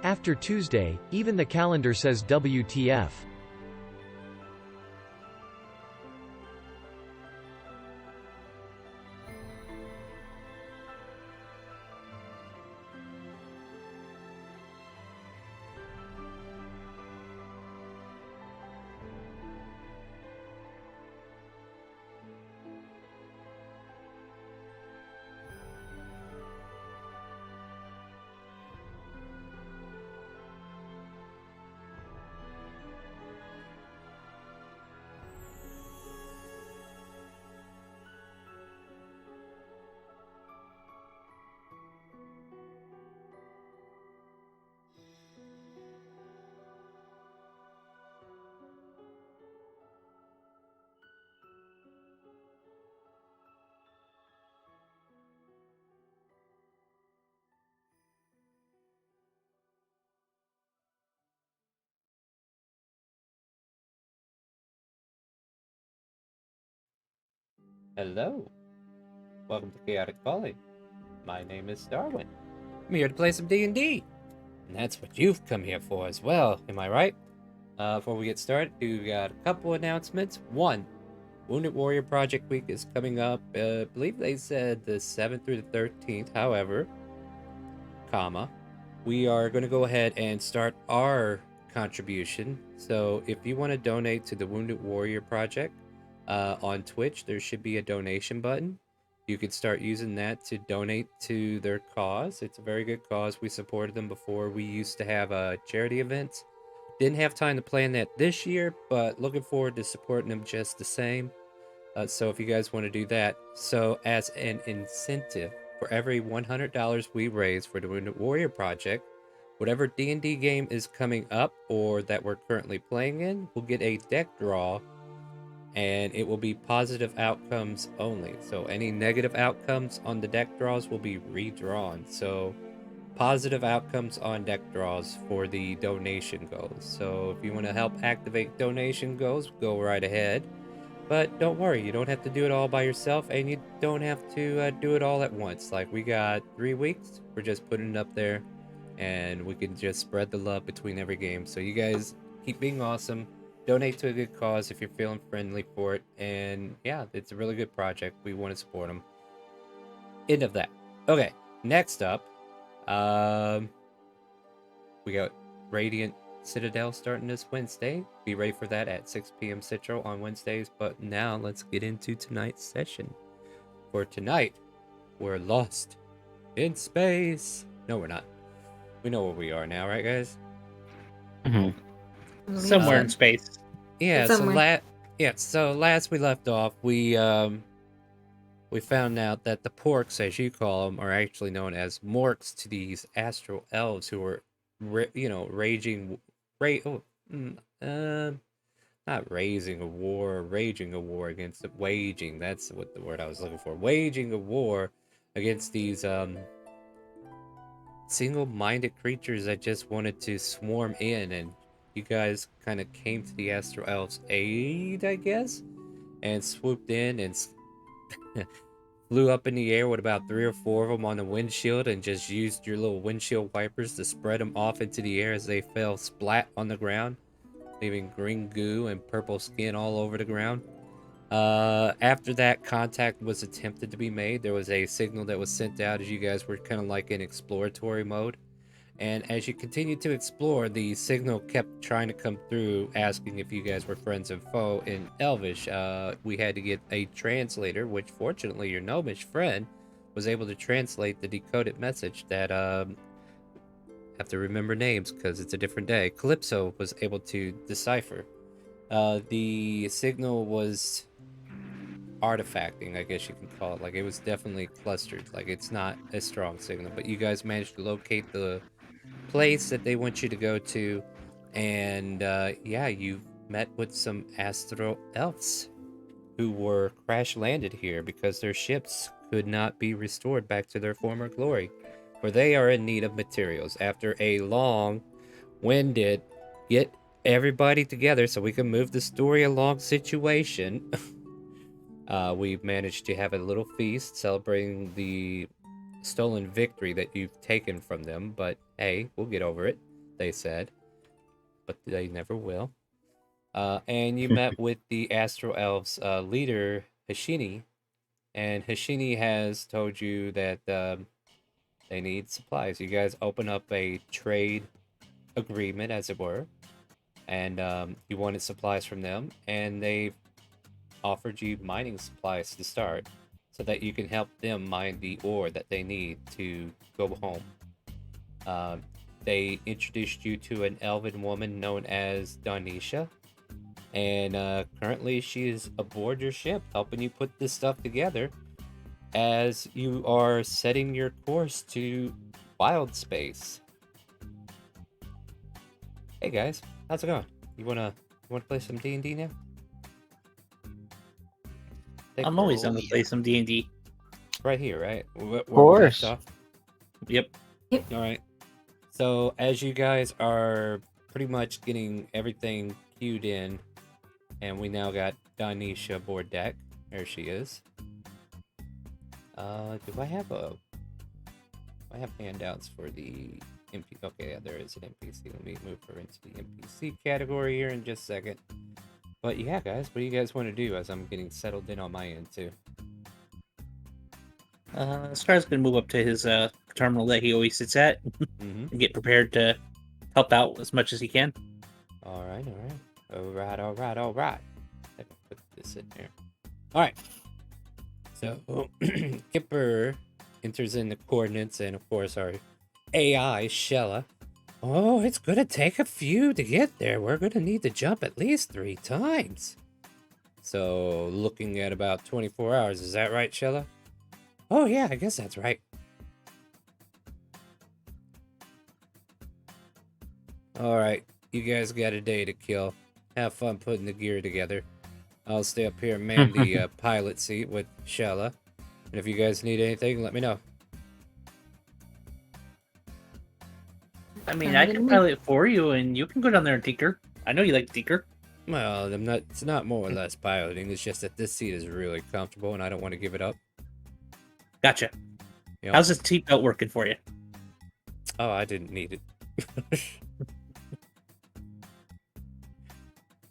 After Tuesday, even the calendar says WTF. Hello, welcome to Chaotic Calling. My name is Starwind. I'm here to play some D&D, and that's what you've come here for as well, am I right? Before we get started, we got a couple announcements. One, Wounded Warrior Project Week is coming up. I believe they said the 7th through the 13th. However, we are going to go ahead and start our contribution. So if you want to donate to the Wounded Warrior Project on Twitch, there should be a donation button. You could start using that to donate to their cause. It's a very good cause. We supported them before. We used to have charity events. Didn't have time to plan that this year, but looking forward to supporting them just the same. So if you guys want to do that, so as an incentive, for every $100 we raise for the Wounded Warrior Project, whatever D&D game is coming up or that we're currently playing in, we'll get a deck draw, and it will be positive outcomes only. So any negative outcomes on the deck draws will be redrawn. So positive outcomes on deck draws for the donation goals. So if you want to help activate donation goals, go right ahead. But don't worry, you don't have to do it all by yourself, and you don't have to do it all at once. Like, we got 3 weeks, we're just putting it up there, and we can just spread the love between every game. So you guys keep being awesome, donate to a good cause if you're feeling friendly for it, and yeah, it's a really good project. We want to support them. End of that. Okay, next up, we got Radiant Citadel starting this Wednesday. Be ready for that at 6 p.m. Central on Wednesdays. But now let's get into tonight's session. For tonight, we're lost in space. No, we're not. We know where we are now, right, guys? Somewhere in space. Yeah. Somewhere. So last we left off, we found out that the porks, as you call them, are actually known as morks to these astral elves who are, raging not raising a war, raging a war against waging. That's what the word I was looking for. Waging a war against these single-minded creatures that just wanted to swarm in, and you guys kind of came to the Astral Elves' aid, I guess, and swooped in and flew up in the air with about 3 or 4 of them on the windshield, and just used your little windshield wipers to spread them off into the air as they fell splat on the ground, leaving green goo and purple skin all over the ground. After that, contact was attempted to be made. There was a signal that was sent out as you guys were kind of like in exploratory mode. And as you continued to explore, the signal kept trying to come through, asking if you guys were friends and foe in Elvish. We had to get a translator, which fortunately your gnomish friend was able to translate the decoded message that, have to remember names because it's a different day. Calypso was able to decipher. The signal was artifacting, I guess you can call it. Like, it was definitely clustered. Like, it's not a strong signal, but you guys managed to locate the place that they want you to go to, and yeah, you met with some astral elves who were crash landed here because their ships could not be restored back to their former glory, for they are in need of materials. After a long-winded get everybody together so we can move the story along situation, we've managed to have a little feast celebrating the stolen victory that you've taken from them, but hey, we'll get over it. they said, but they never will. And you met with the Astro Elves leader, Hashini, and Hashini has told you that they need supplies. You guys open up a trade agreement, as it were, and you wanted supplies from them, and they offered you mining supplies to start so that you can help them mine the ore that they need to go home. Um, they introduced you to an elven woman known as Donisha, and currently she is aboard your ship helping you put this stuff together as you are setting your course to wild space. Hey guys, how's it going? You wanna play some D&D now? I'm always going to play some D&D. Right here, right? Where Of course. we left off? Yep. All right. So as you guys are pretty much getting everything queued in, and we now got Donisha aboard deck. There she is. Do I have handouts for the NPC? Okay, yeah, there is an NPC. Let me move her into the NPC category here in just a second. But yeah, guys, what do you guys want to do as I'm getting settled in on my end too? Scar's going to move up to his terminal that he always sits at and get prepared to help out as much as he can. All right. Let me put this in here. All right. So Kipper enters in the coordinates, and of course our AI Shella. Oh, it's gonna take a few to get there. We're gonna need to jump at least 3 times. So looking at about 24 hours. Is that right, Shella? Oh yeah, I guess that's right. All right, you guys got a day to kill. Have fun putting the gear together. I'll stay up here and man the pilot seat with Shella. And if you guys need anything, let me know. I mean, I can pilot it for you, and you can go down there and tinker. I know you like to tinker. Well, it's not more or less piloting. It's just that this seat is really comfortable, and I don't want to give it up. Gotcha. Yep. How's this seatbelt working for you? Oh, I didn't need it.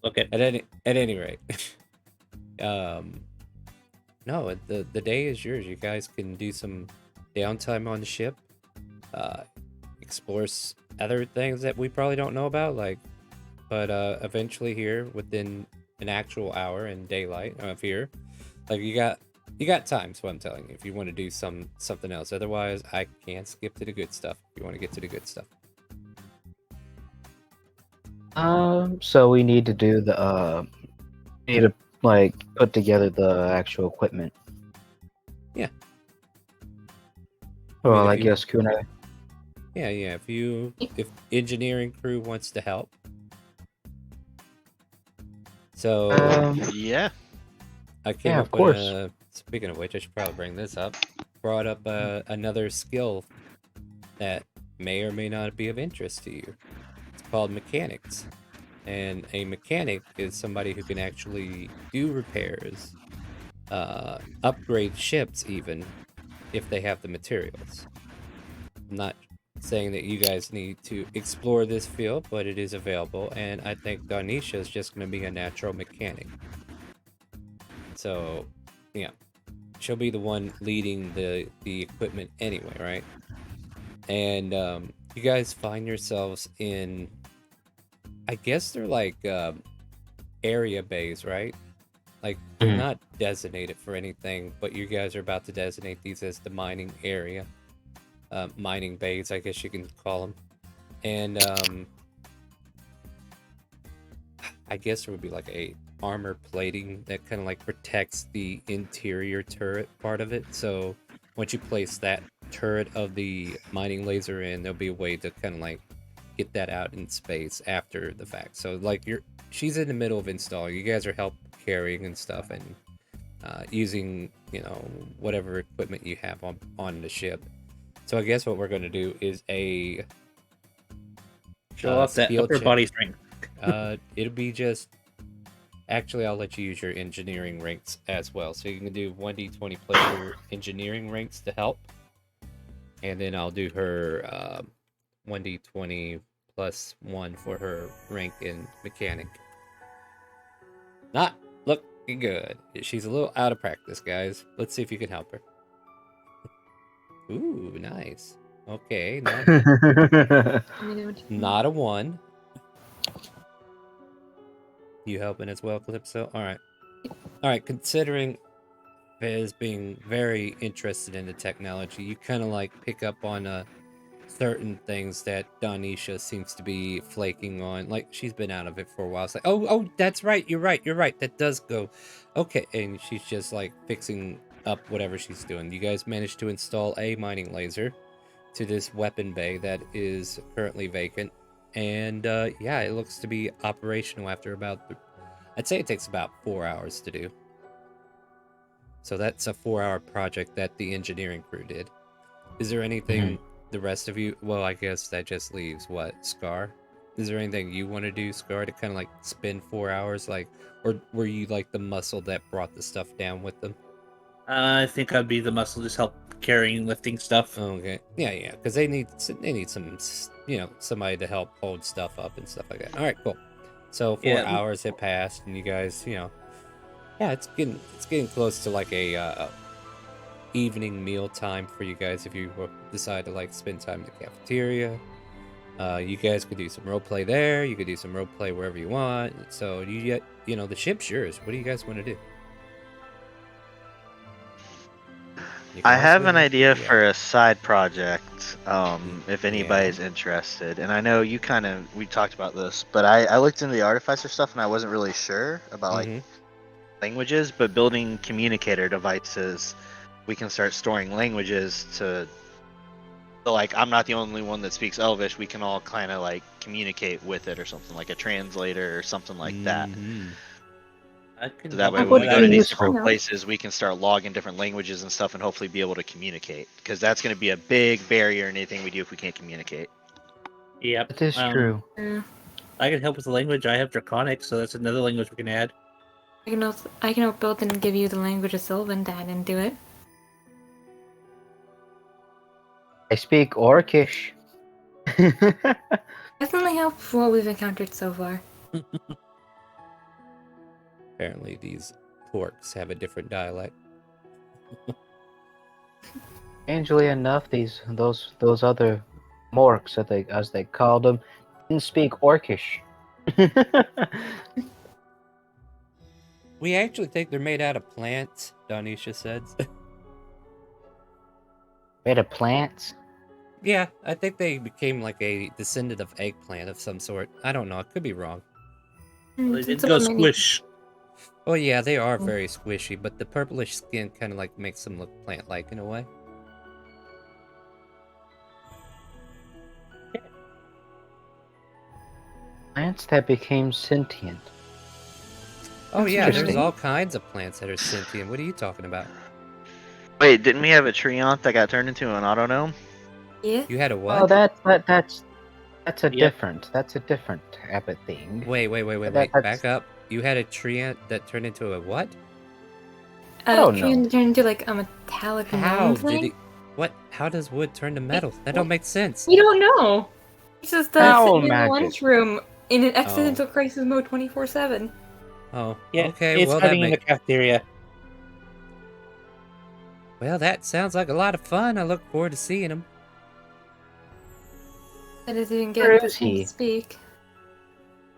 Okay. At any rate, no, the day is yours. You guys can do some downtime on the ship, explore other things that we probably don't know about, but eventually here within an actual hour in daylight of here, you got time. Is what I'm telling you. If you want to do something else, otherwise I can skip to the good stuff. If you want to get to the good stuff. So we need to do the need to put together the actual equipment. Yeah. Well, I guess Kunai. Yeah. If engineering crew wants to help. So yeah. I came Yeah, up of course. with speaking of which, I should probably bring this up. Brought up another skill that may or may not be of interest to you. It's called mechanics. And a mechanic is somebody who can actually do repairs, upgrade ships even, if they have the materials. I'm not saying that you guys need to explore this field, but it is available, and I think Donisha is just going to be a natural mechanic. So, yeah, she'll be the one leading the equipment anyway, right? And you guys find yourselves in, I guess they're area bays, right? They're Mhm. not designated for anything, but you guys are about to designate these as the mining area. Mining bays, I guess you can call them. And I guess there would be a armor plating that kind of protects the interior turret part of it. So once you place that turret of the mining laser in, there'll be a way to kind of get that out in space after the fact. So she's in the middle of installing. You guys are help carrying and stuff, and using whatever equipment you have on the ship. So I guess what we're going to do is a Show off that skill upper check. body strength. It'll be just, actually I'll let you use your engineering ranks as well. So you can do 1d20 plus your engineering ranks to help, and then I'll do her 1d20 +1 for her rank in mechanic. Not looking good. She's a little out of practice, guys. Let's see if you can help her. Ooh, nice. Okay, not a 1. You helping as well, Calypso? Alright. Alright, considering Fizz being very interested in the technology, you kind of like pick up on certain things that Donisha seems to be flaking on. Like, she's been out of it for a while. It's like, oh, that's right, you're right, that does go. Okay, and she's just like fixing up whatever she's doing. You guys managed to install a mining laser to this weapon bay that is currently vacant. And yeah, it looks to be operational after about, I'd say it takes about 4 hours to do. So that's a 4-hour project that the engineering crew did. Is there anything the rest of you, well, I guess that just leaves what, Scar? Is there anything you want to do, Scar, to kind of like spend 4 hours, like, or were you like the muscle that brought the stuff down with them? I think I'd be the muscle, just help carrying and lifting stuff. Okay, yeah, because they need some, somebody to help hold stuff up and stuff like that. All right, cool. So 4 hours had passed, and you guys, yeah, it's getting close to like a evening meal time for you guys if you decide to like spend time in the cafeteria. You guys could do some role play there. You could do some role play wherever you want. So you get, the ship's yours. What do you guys want to do? I have an idea for a side project, if anybody's interested. And I know we talked about this, but I looked into the Artificer stuff and I wasn't really sure about like languages, but building communicator devices, we can start storing languages so like I'm not the only one that speaks Elvish, we can all kind of like communicate with it or something, like a translator or something like that. So that way when we go to these different places, we can start logging different languages and stuff and hopefully be able to communicate. Because that's going to be a big barrier in anything we do if we can't communicate. Yep. That is true. I can help with the language. I have Draconic, so that's another language we can add. I can help build and give you the language of Sylvan to add into it. I speak Orcish. Definitely help for what we've encountered so far. Apparently these orcs have a different dialect. Strangely enough, those other morks, as they call them, didn't speak Orcish. We actually think they're made out of plants, Donisha said. Made of plants? Yeah, I think they became like a descendant of eggplant of some sort. I don't know, I could be wrong. Well, they didn't go squish. Oh yeah, they are very squishy, but the purplish skin kind of like makes them look plant-like in a way. Plants that became sentient. Oh yeah, there's all kinds of plants that are sentient. What are you talking about? Wait, didn't we have a treant that got turned into an autognome? Yeah. You had a what? Oh, that's a different habit thing. Wait, back up. You had a treant that turned into a what? Turned into like a metallic How thing? did it? What? How does wood turn to metal? That don't make sense. You don't know. It's just Foul sitting in the magic. lunchroom in an existential crisis mode 24/7. Oh, Yeah, okay. it's Well, hiding in the cafeteria. Well, that sounds like a lot of fun. I look forward to seeing him. I didn't even Where get is he? to speak.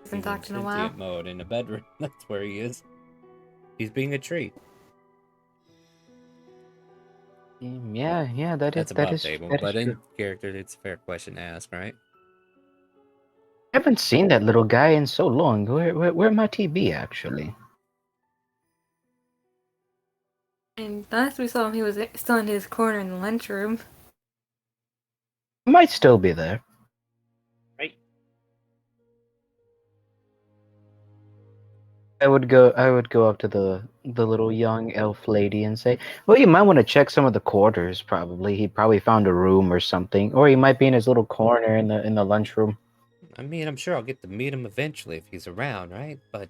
Hasn't talked in a while. Sentient mode in the bedroom. That's where he is. He's being a tree. Yeah, That's that about is Abel, that but is in true. character, it's a fair question to ask, right? I haven't seen that little guy in so long. Where might he be, actually? And last we saw him, he was still in his corner in the lunchroom. He might still be there. Right. I would go up to the little young elf lady and say, "Well, you might want to check some of the quarters. Probably he probably found a room or something, or he might be in his little corner in the lunchroom." I mean, I'm sure I'll get to meet him eventually if he's around, right? But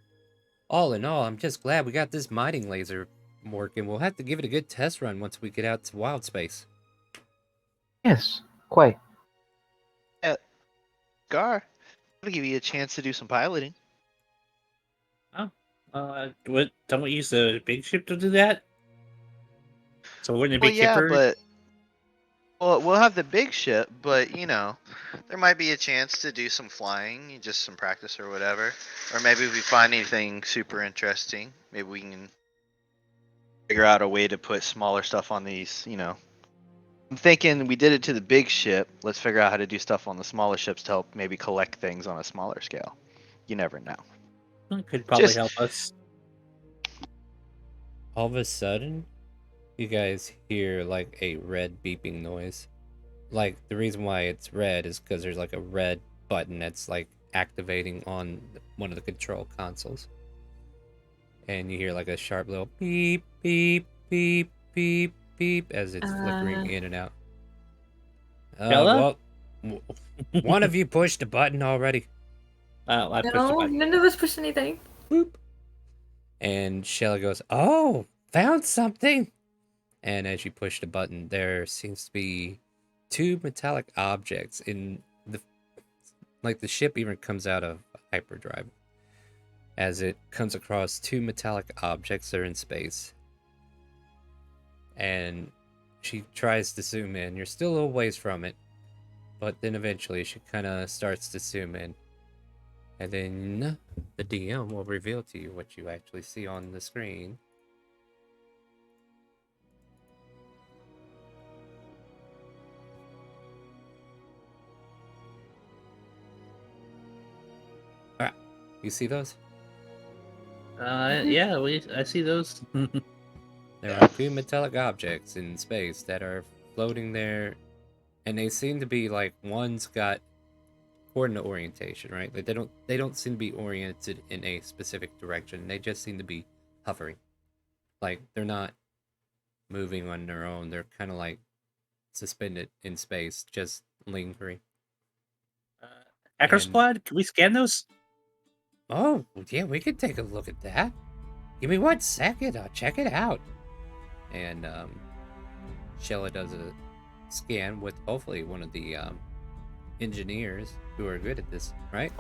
all in all, I'm just glad we got this mining laser working. We'll have to give it a good test run once we get out to wild space. Yes, quite. Gar, I'll give you a chance to do some piloting. Don't we use the big ship to do that? So wouldn't it be Well, yeah, cheaper? but we'll have the big ship, but there might be a chance to do some flying, just some practice or whatever. Or maybe if we find anything super interesting, maybe we can figure out a way to put smaller stuff on these. I'm thinking we did it to the big ship. Let's figure out how to do stuff on the smaller ships to help maybe collect things on a smaller scale. You never know. It could probably Just- help us. All of a sudden, you guys hear like a red beeping noise. Like, the reason why it's red is because there's like a red button that's like activating on one of the control consoles. And you hear like a sharp little beep, beep, beep, beep, beep as it's flickering in and out. Bella? Well, one of you pushed the button already. I pushed the No, button. none of us pushed anything. Boop. And Shelly goes, "Oh, found something." And as you push the button, there seems to be two metallic objects in the ship even comes out of hyperdrive as it comes across two metallic objects that are in space. And she tries to zoom in. You're still a little ways from it, but then eventually she kind of starts to zoom in. And then the DM will reveal to you what you actually see on the screen. Alright, you see those? Yeah, I see those. There are two metallic objects in space that are floating there, and they seem to be like one's got coordinate orientation, right? Like they don't seem to be oriented in a specific direction. They just seem to be hovering. Like they're not moving on their own. They're kind of like suspended in space, just lingering. Hacker And- Squad, can we scan those? Oh, yeah, we could take a look at that. Give me 1 second. I'll check it out. And Shella does a scan with hopefully one of the engineers who are good at this, right?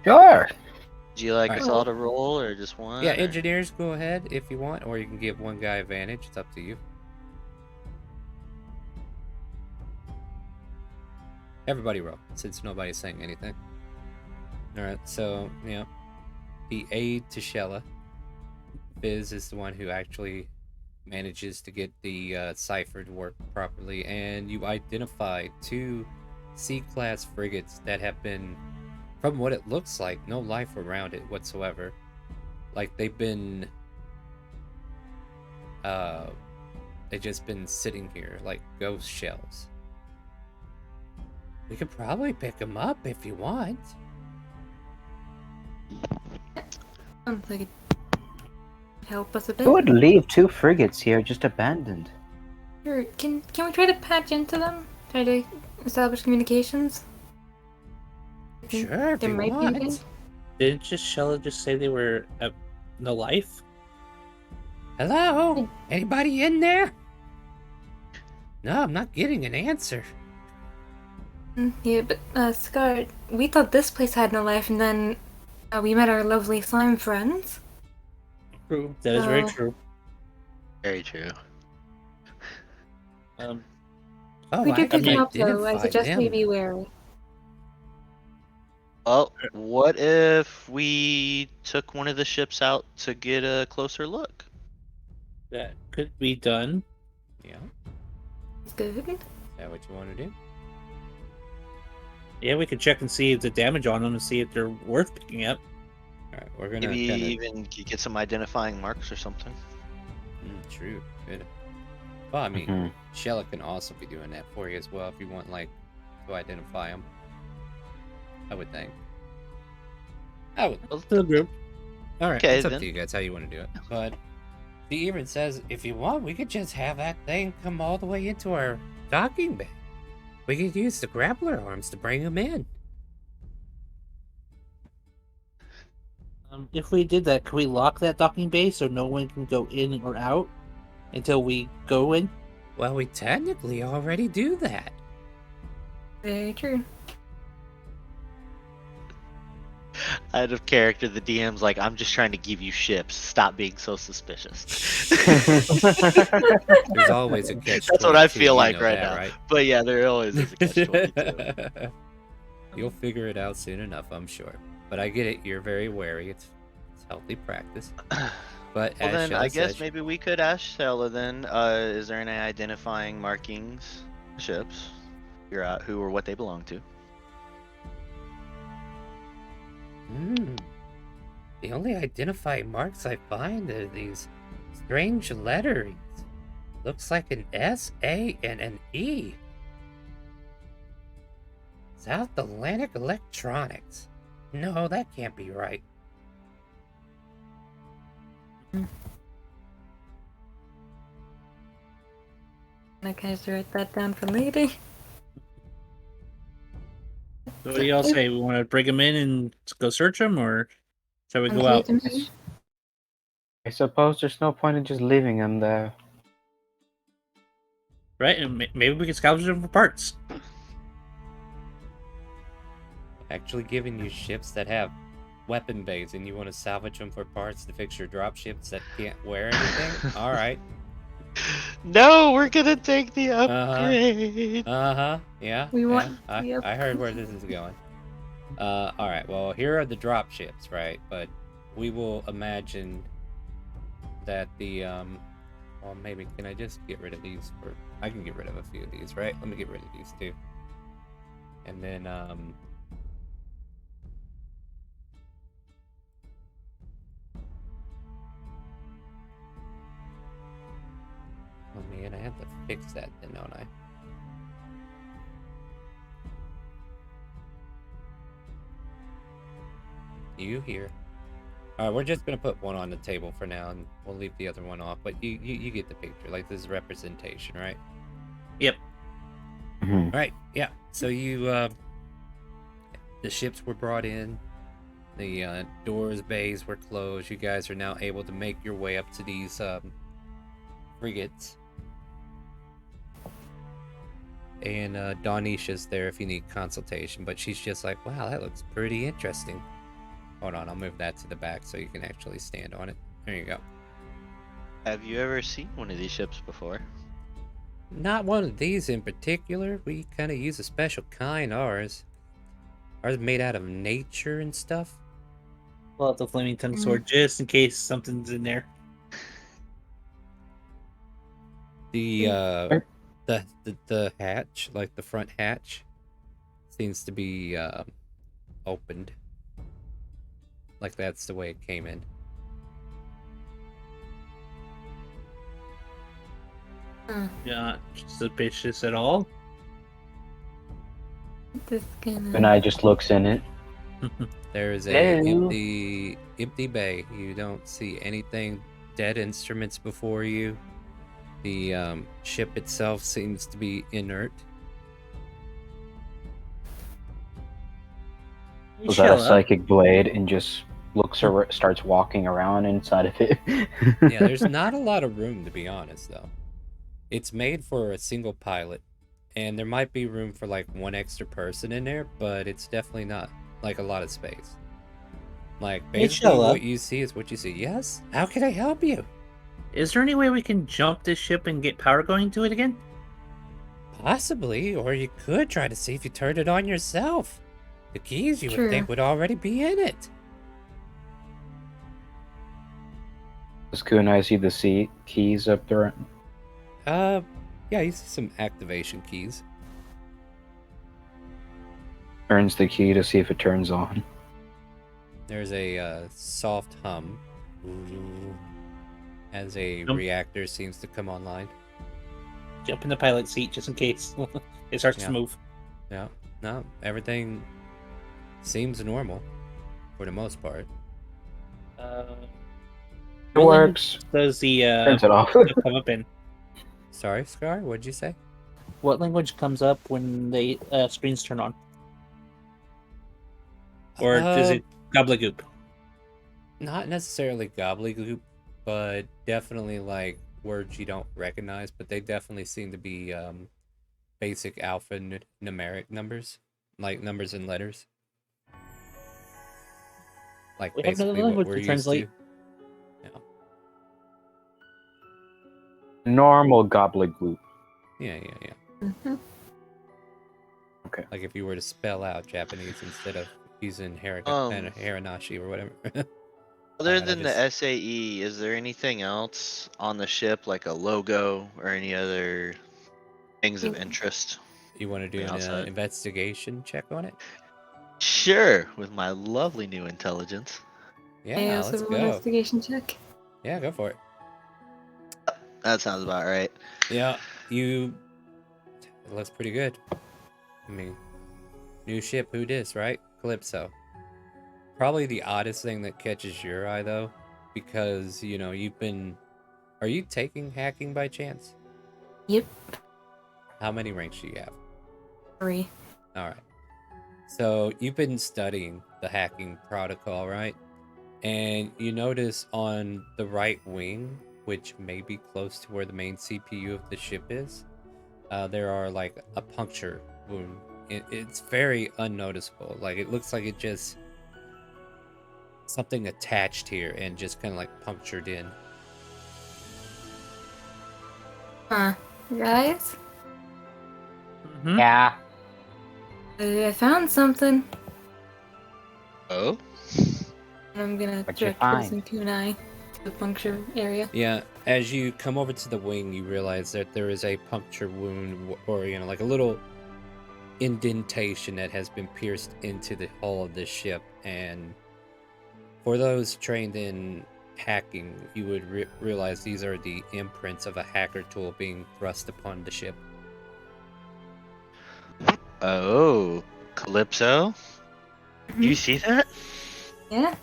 Sure. Do you like us Alright. all to roll or just one? Yeah, or- engineers, go ahead if you want, or you can give one guy advantage. It's up to you. Everybody roll, since nobody's saying anything. Alright, so, the aide to Shella, Biz is the one who actually manages to get the cipher to work properly, and you identify two C-class frigates that have been, from what it looks like, no life around it whatsoever. Like they've just been sitting here like ghost shells. We could probably pick them up if you want. Sounds like it help us a bit. Who would leave two frigates here just abandoned? Sure. Can we try to patch into them? Try to establish communications? Sure, if There you might be want. anything. Didn't Shella just say they were no life? Hello? Anybody in there? No, I'm not getting an answer. Yeah, but Scar, we thought this place had no life, and then we met our lovely slime friends. True. That is very Oh. true. Very true. Oh, We do I pick them up, though. I identified suggest we them. be wary. Well, what if we took one of the ships out to get a closer look? That could be done. Yeah, It's good. is that what you want to do? Yeah, we could check and see the damage on them and see if they're worth picking up. Alright, we're gonna Maybe kind of... even get some identifying marks or something. True, good. Well, I mean, Mhm. Shella can also be doing that for you as well if you want, like, to identify them. I would think. Let's do a group. Alright, Okay, it's up then. to you guys how you want to do it. But he even says, if you want, we could just have that thing come all the way into our docking bay. We could use the grappler arms to bring them in. If we did that, could we lock that docking bay so no one can go in or out until we go in? Well, we technically already do that. Very true. Out of character, the DM's like, I'm just trying to give you ships. Stop being so suspicious. There's always a catch. That's what I 22, feel you like know right that, now. right? But yeah, there always is a catch 22. You'll figure it out soon enough, I'm sure. But I get it. You're very wary. It's healthy practice. But Well, as then Shella I guess said, maybe we could ask Shella then. Is there any identifying markings, ships, figure out who or what they belong to? The only identifying marks I find are these strange letterings. Looks like an S, A, and an E. South Atlantic Electronics. No, that can't be right. I guys write that down for later. So what do y'all say? We want to bring him in and go search him, or shall we go out? I suppose there's no point in just leaving him there. Right, and maybe we can salvage them for parts. Actually giving you ships that have weapon bays and you want to salvage them for parts to fix your drop ships that can't wear anything? Alright. No, we're gonna take the upgrade. Yeah. We want yeah. I heard where this is going. Alright, well, here are the drop ships, right? But we will imagine that the, well, maybe, can I just get rid of these? I can get rid of a few of these, right? Let me get rid of these too. And then, oh man, I have to fix that then, don't I? You here. Alright, we're just gonna put one on the table for now, and we'll leave the other one off. But you get the picture. Like, this is representation, right? Yep. Alright, yeah. So the ships were brought in. The doors, bays were closed. You guys are now able to make your way up to these frigates. And Donisha's there if you need consultation, but she's just like, wow, that looks pretty interesting. Hold on, I'll move that to the back so you can actually stand on it. There you go. Have you ever seen one of these ships before? Not one of these in particular. We kind of use a special kind, ours. Ours is made out of nature and stuff. Pull out the flaming tongue sword just in case something's in there. The hatch, like the front hatch, seems to be opened. Like that's the way it came in. Not suspicious at all. And I just looks in it. There is a Hello. empty bay. You don't see anything. Dead instruments before you. The ship itself seems to be inert. Was that a psychic blade and just starts walking around inside of it? Yeah, there's not a lot of room, to be honest, though. It's made for a single pilot, and there might be room for like one extra person in there, but it's definitely not like a lot of space. Like, basically what you see is what you see. Yes? How can I help you? Is there any way we can jump this ship and get power going to it again? Possibly, or you could try to see if you turned it on yourself. The keys you would think would already be in it. Does Kunai see the keys up there? Yeah, you see some activation keys. Turns the key to see if it turns on. There's a soft hum as a reactor seems to come online. Jump in the pilot seat just in case it starts to move. Yeah, no, everything seems normal for the most part. It works. Does the turns it off? come up in? Sorry, Scar, what'd you say? What language comes up when the screens turn on? Or is it gobbledygook? Not necessarily gobbledygook, but definitely like words you don't recognize, but they definitely seem to be basic numeric numbers, like numbers and letters. Like We have another basically what language we're to used translate. to. Normal gobbledygook. Yeah. Mhm. Okay. Like if you were to spell out Japanese instead of using Haranashi or whatever. Other Alright, I than the just- SAE, is there anything else on the ship, like a logo or any other things of interest? You want to do The an outside. investigation check on it? Sure, with my lovely new intelligence. Yeah, I let's also roll go. investigation check. Yeah, go for it. That sounds about right. Yeah, it looks pretty good. I mean, new ship, who dis, right? Calypso. Probably the oddest thing that catches your eye, though, because, Are you taking hacking by chance? Yep. How many ranks do you have? 3. Alright. So, you've been studying the hacking protocol, right? And you notice on the right wing, which may be close to where the main CPU of the ship is, there are like a puncture wound. It's very unnoticeable. Like it looks like it just something attached here and just kind of like punctured in. Huh. Guys, Mhm. Yeah. I found something. Oh? And I'm gonna What'd you direct find? Crimson Kunai to the puncture area. Yeah, as you come over to the wing, you realize that there is a puncture wound, or like a little indentation that has been pierced into the hull of this ship. And for those trained in hacking, you would realize these are the imprints of a hacker tool being thrust upon the ship. Oh, Calypso? Do you see that? Yeah?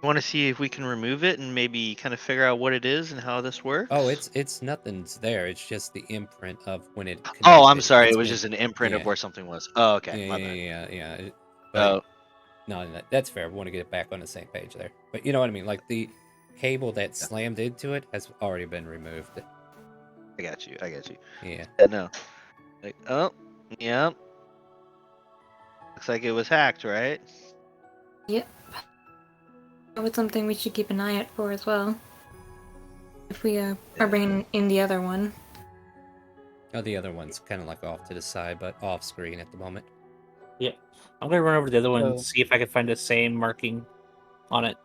Want to see if we can remove it and maybe kind of figure out what it is and how this works? Oh, it's nothing's there. It's just the imprint of when it connected. Oh, I'm sorry. It's It was been- just an imprint of yeah. where something was. Oh, okay. Yeah, My yeah, bad. yeah. Oh, No, that's fair. We want to get it back on the same page there. But you know what I mean? Like the cable that slammed into it has already been removed. I got you. Yeah. No. Like, oh, yeah. Looks like it was hacked, right? Yep. That was something we should keep an eye out for as well. If we are bringing in the other one. Oh, the other one's kind of like off to the side, but off screen at the moment. Yeah. I'm gonna run over to the other one and So- see if I can find the same marking on it.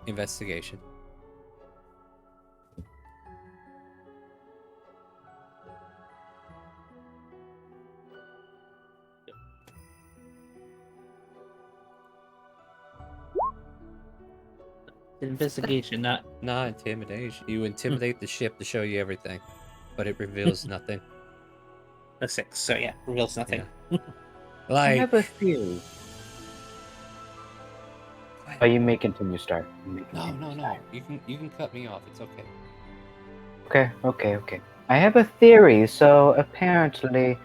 Investigation. Investigation, not Not intimidation. You intimidate the ship to show you everything, but it reveals nothing. a 6. So yeah, reveals nothing. I Like, have a theory. Oh, you may continue, start. no. You can cut me off. It's okay. Okay. I have a theory. So apparently,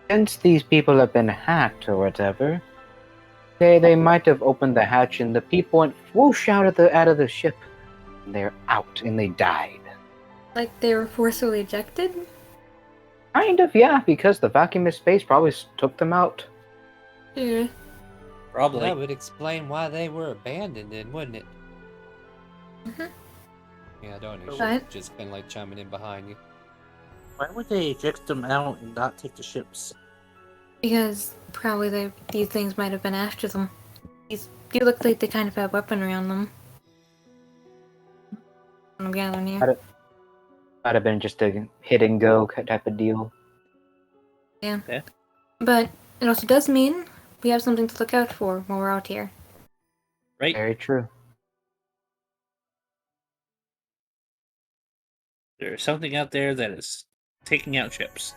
since these people have been hacked or whatever, they might have opened the hatch and the people went whoosh out of the ship. And they're out and they died. Like they were forcibly ejected? Kind of, yeah, because the vacuum of space probably took them out. Yeah. Probably. That would explain why they were abandoned, then, wouldn't it? Mhm. Yeah, I don't know. What? Just kind of like chiming in behind you. Why would they eject them out and not take the ships? Because probably these things might have been after them. They look like they kind of have weapon around them. I'm gathering here. Might have been just a hit and go type of deal. Yeah. Yeah. But it also does mean we have something to look out for while we're out here. Right? Very true. There's something out there that is taking out ships.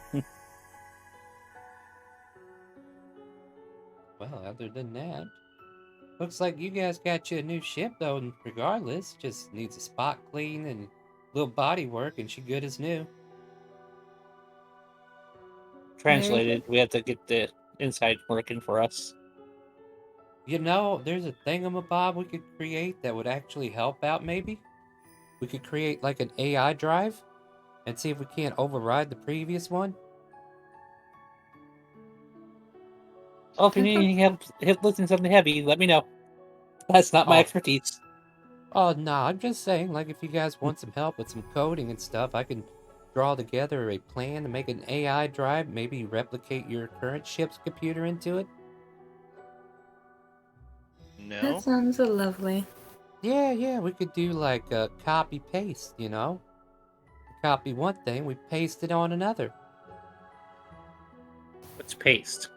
Well, other than that, looks like you guys got you a new ship, though, and regardless, just needs a spot clean and a little body work, and she good as new. Translated, we have to get the inside working for us. You know, there's a thingamabob we could create that would actually help out, maybe? We could create, like, an AI drive and see if we can't override the previous one? Oh, if you need any help lifting something heavy, let me know. That's not my Oh. expertise. Oh, no, I'm just saying, like, if you guys want some help with some coding and stuff, I can draw together a plan to make an AI drive, maybe replicate your current ship's computer into it. That No. sounds lovely. Yeah, we could do like a copy paste, you know? Copy one thing, we paste it on another. What's paste?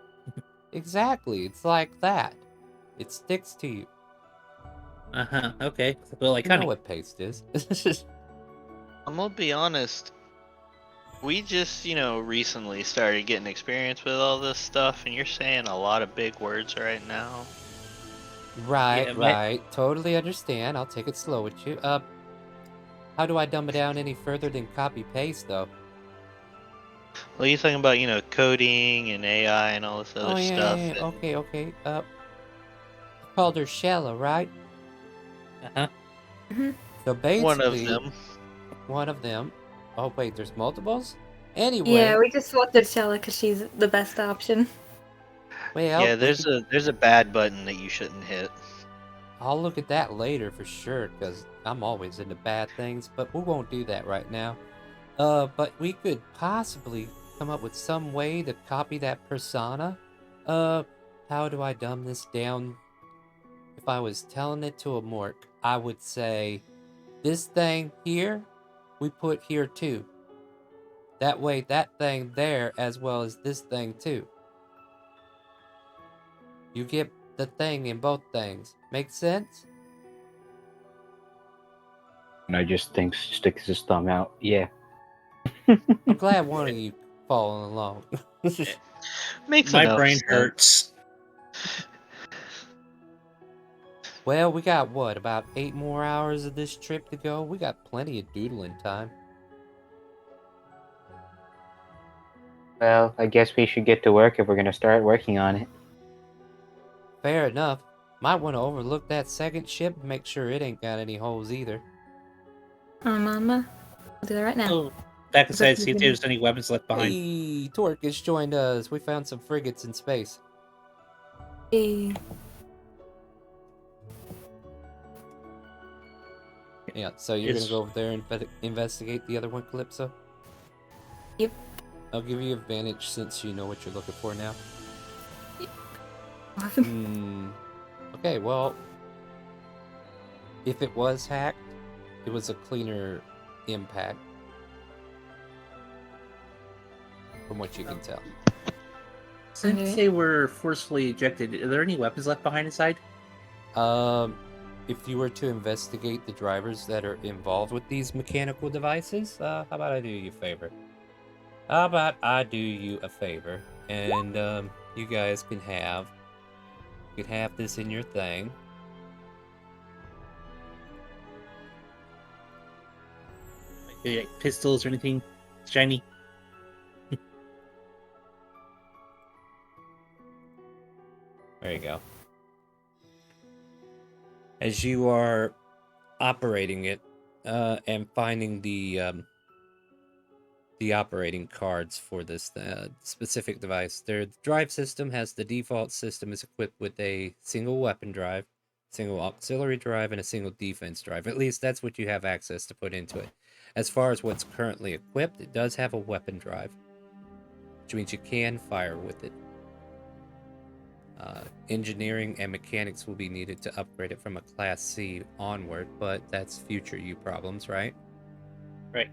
Exactly, it's like that. It sticks to you. Okay. Well, like You know honey. what paste is. I'm gonna be honest. We just, recently started getting experience with all this stuff, and you're saying a lot of big words right now. Right, Yeah, right. Totally understand. I'll take it slow with you. How do I dumb it down any further than copy paste though? Well, you're talking about, coding and AI and all this Oh other yeah, stuff. yeah. Okay. Called her Shella, right? Uh-huh. So One of basically, them. one of them. Oh wait, there's multiples? Yeah, Anyway, we just selected Shella because she's the best option. well, Yeah, there's a bad button that you shouldn't hit. I'll look at that later for sure, because I'm always into bad things, but we won't do that right now. But we could possibly come up with some way to copy that persona. How do I dumb this down? If I was telling it to a Mork, I would say, this thing here, we put here too. That way, that thing there, as well as this thing too. You get the thing in both things. Make sense? And I just think sticks his thumb out. Yeah. I'm glad one of you following along. Makes My enough brain sense. hurts. Well, we got what, about 8 more hours of this trip to go? We got plenty of doodling time. Well, I guess we should get to work if we're gonna start working on it. Fair enough. Might want to overlook that second ship and make sure it ain't got any holes either. Mama. I'll do that right now. Oh, back Is that inside, see if even- there's any weapons left behind. Hey, Torcus joined us. We found some frigates in space. Hey. Yeah, so you're Is- gonna go over there and investigate the other one, Calypso? Yep. I'll give you advantage since you know what you're looking for now. Awesome. Okay, well, if it was hacked, it was a cleaner impact. From what you can tell. Since Okay. they were forcefully ejected, are there any weapons left behind inside? If you were to investigate the drivers that are involved with these mechanical devices, how about I do you a favor? How about I do you a favor, and you guys can have this in your thing. Like pistols or anything shiny? There you go. As you are operating it and finding the operating cards for this specific device, their drive system has the default system is equipped with a single weapon drive, single auxiliary drive, and a single defense drive. At least that's what you have access to put into it. As far as what's currently equipped, it does have a weapon drive, which means you can fire with it. Engineering and mechanics will be needed to upgrade it from a Class C onward, but that's future you problems, right? Right.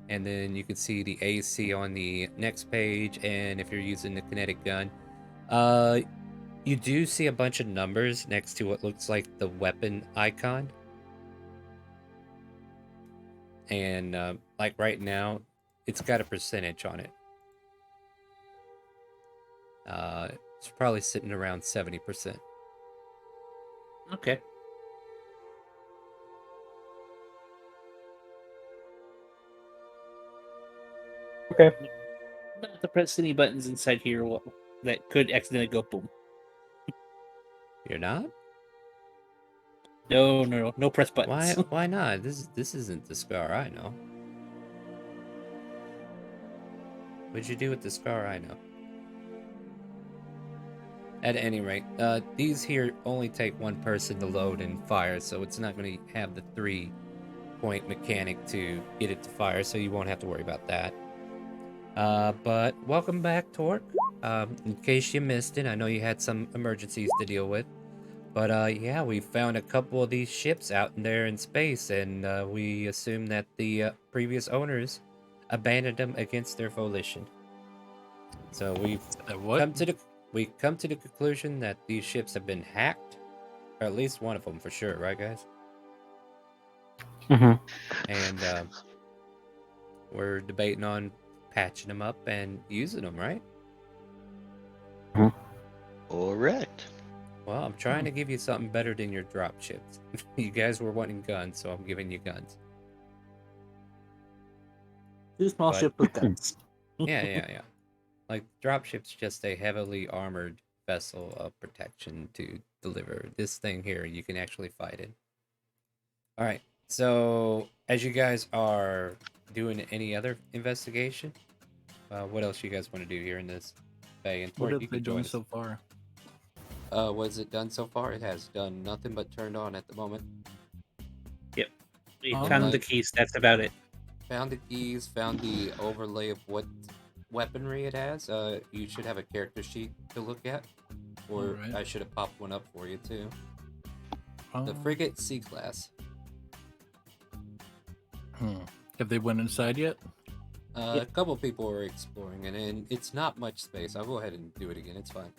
And then you can see the AC on the next page, and if you're using the kinetic gun, you do see a bunch of numbers next to what looks like the weapon icon. And like right now, it's got a percentage on it. It's probably sitting around 70%. Okay. Okay. Not to press any buttons inside here that could accidentally go boom. You're not? No press buttons. Why not? This isn't the Scar I know. What'd you do with the scar? I know. At any rate, these here only take one person to load and fire, so it's not going to have the 3-point mechanic to get it to fire, so you won't have to worry about that. But welcome back, Torque. In case you missed it, I know you had some emergencies to deal with. But yeah, we found a couple of these ships out there in space, and we assume that the previous owners abandoned them against their volition. So we've come to the conclusion that these ships have been hacked, or at least one of them for sure, right, guys? Mm-hmm. And we're debating on patching them up and using them, right? Correct. Well, I'm trying to give you something better than your drop ships. You guys were wanting guns, so I'm giving you guns. 2 small But- ships with guns. Yeah. Like, dropship's just a heavily armored vessel of protection to deliver. This thing here, you can actually fight it. Alright, so as you guys are doing any other investigation, what else you guys want to do here in this bay? And What Torque, have you they can join done us. so far? What has it done so far? It has done nothing but turned on at the moment. We Oh, found the nice. keys. That's about it. Found the keys, found the overlay of what weaponry it has. You should have a character sheet to look at. Or Alright. I should have popped one up for you too. The Um, frigate C-class. Have they went inside yet? A couple people were exploring it, and it's not much space. I'll go ahead and do it again. It's fine.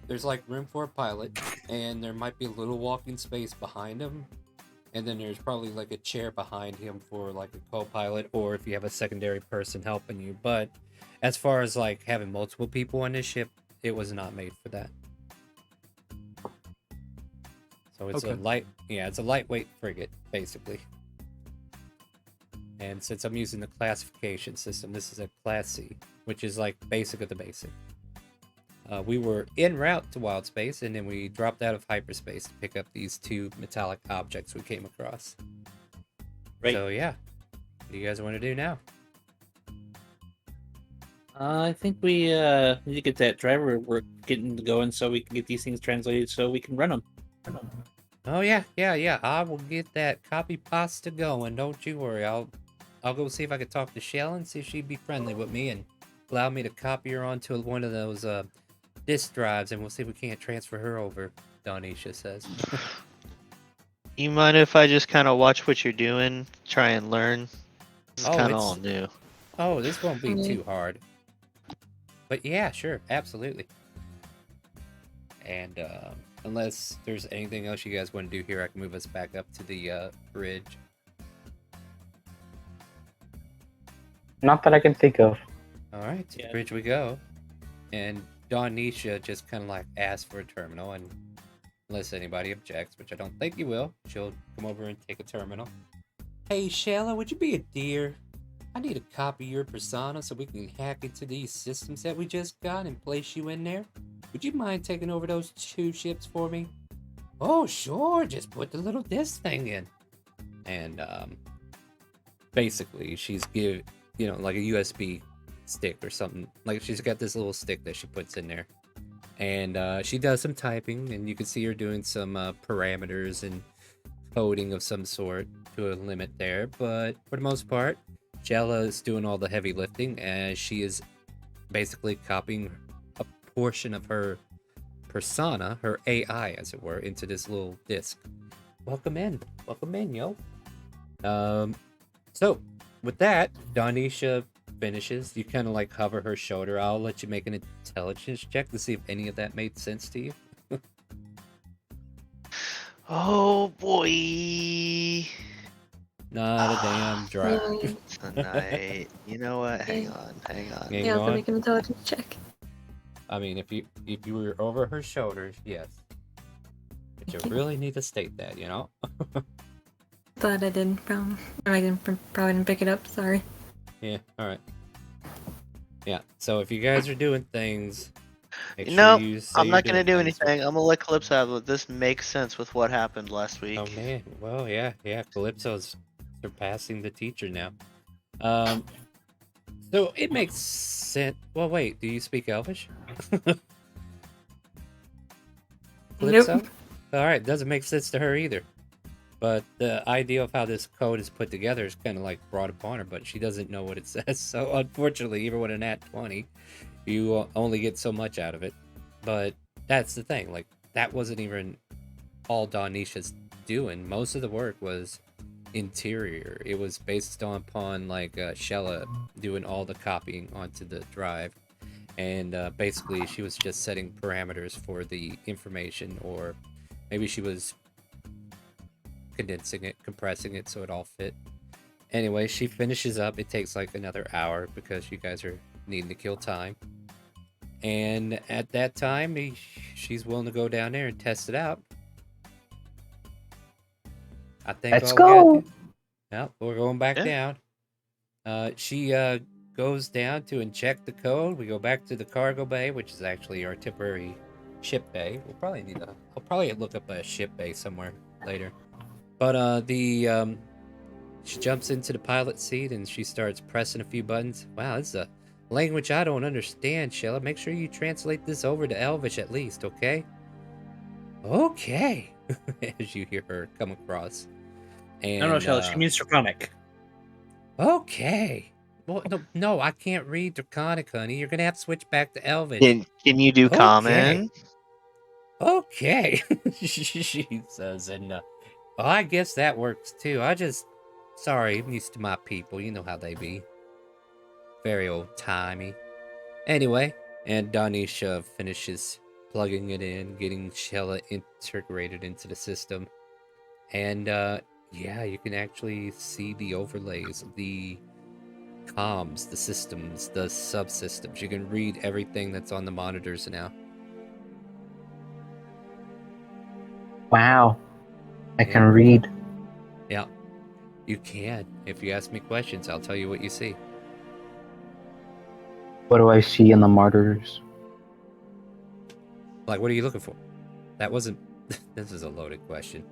There's like room for a pilot, and there might be a little walking space behind him, and then there's probably like a chair behind him for like a co-pilot, or if you have a secondary person helping you. But as far as like having multiple people on this ship, it was not made for that. So it's Okay. it's a lightweight frigate, basically. And since I'm using the classification system, this is a Class C, which is like basic of the basic. We were en route to wild space, and then we dropped out of hyperspace to pick up these 2 metallic objects we came across. Right. So yeah, what do you guys want to do now? I think we need to get that driver work getting going so we can get these things translated so we can run them. Oh yeah. I will get that copy pasta going. Don't you worry. I'll go see if I can talk to Shell and see if she'd be friendly with me and allow me to copy her onto one of those disk drives, and we'll see if we can't transfer her over. Donisha says. You mind if I just kind of watch what you're doing, try and learn? It's Oh, kind of it's- all new. Oh, this won't be Mhm. too hard. But yeah, sure, absolutely. And unless there's anything else you guys want to do here, I can move us back up to the bridge. Not that I can think of. All right, to the Yeah. bridge we go. And Donisha just kind of like asks for a terminal, and unless anybody objects, which I don't think you will, she'll come over and take a terminal. Hey, Shella, would you be a dear? I need to copy your persona so we can hack into these systems that we just got and place you in there. Would you mind taking over those 2 ships for me? Oh, sure, just put the little disc thing in. And basically, she's like a USB stick or something. Like, she's got this little stick that she puts in there. And she does some typing, and you can see her doing some parameters and coding of some sort to a limit there. But for the most part, Jella is doing all the heavy lifting, as she is basically copying a portion of her persona, her AI, as it were, into this little disc. Welcome in, yo. So with that, Donisha finishes. You kind of like hover her shoulder. I'll let you make an intelligence check to see if any of that made sense to you. Oh boy. Not a damn drop. Mm, Tonight. You know what? Hang on. Yeah. yeah, I'll on. make an intelligence check. I mean, if you were over her shoulders, yes. But you really need to state that, you know? Thought I did. Probably didn't pick it up. Sorry. Yeah, alright. Yeah, so if you guys are doing things, make No, sure you say I'm you're not gonna doing do things. anything. I'm gonna let Calypso have it. This makes sense with what happened last week. Oh man, well yeah, Calypso's surpassing the teacher now. So it makes sense. Well, wait, do you speak Elvish? Nope. Alright, doesn't make sense to her either. But the idea of how this code is put together is kind of like brought upon her, but she doesn't know what it says. So unfortunately, even with a nat 20, you only get so much out of it. But that's the thing, like, that wasn't even all Danisha's doing. Most of the work was interior. It was based upon like Shella doing all the copying onto the drive. And basically she was just setting parameters for the information, or maybe she was condensing it, compressing it so it all fit. Anyway, she finishes up. It takes like another hour because you guys are needing to kill time. And at that time, she's willing to go down there and test it out. I think Let's all we gotta go. do- Yep, we're going back Yeah. down. She goes down to inject the code. We go back to the cargo bay, which is actually our temporary ship bay. We'll probably need to. I'll probably look up a ship bay somewhere later. But she jumps into the pilot seat and she starts pressing a few buttons. Wow, this is a language I don't understand, Shella. Make sure you translate this over to Elvish at least, okay? Okay. As you hear her come across. And, No, Shell. She means Draconic. Okay. Well, no, I can't read Draconic, honey. You're gonna have to switch back to Elvish. Can you do Okay. common? Okay, she says, and well, I guess that works too. Sorry, I'm used to my people. You know how they be. Very old-timey. Anyway, and Danisha finishes plugging it in, getting Shella integrated into the system. And, yeah, you can actually see the overlays, the comms, the systems, the subsystems. You can read everything that's on the monitors now. Wow. I Yeah. can read. Yeah, you can. If you ask me questions, I'll tell you what you see. What do I see in the martyrs? Like, what are you looking for? That wasn't... This is a loaded question.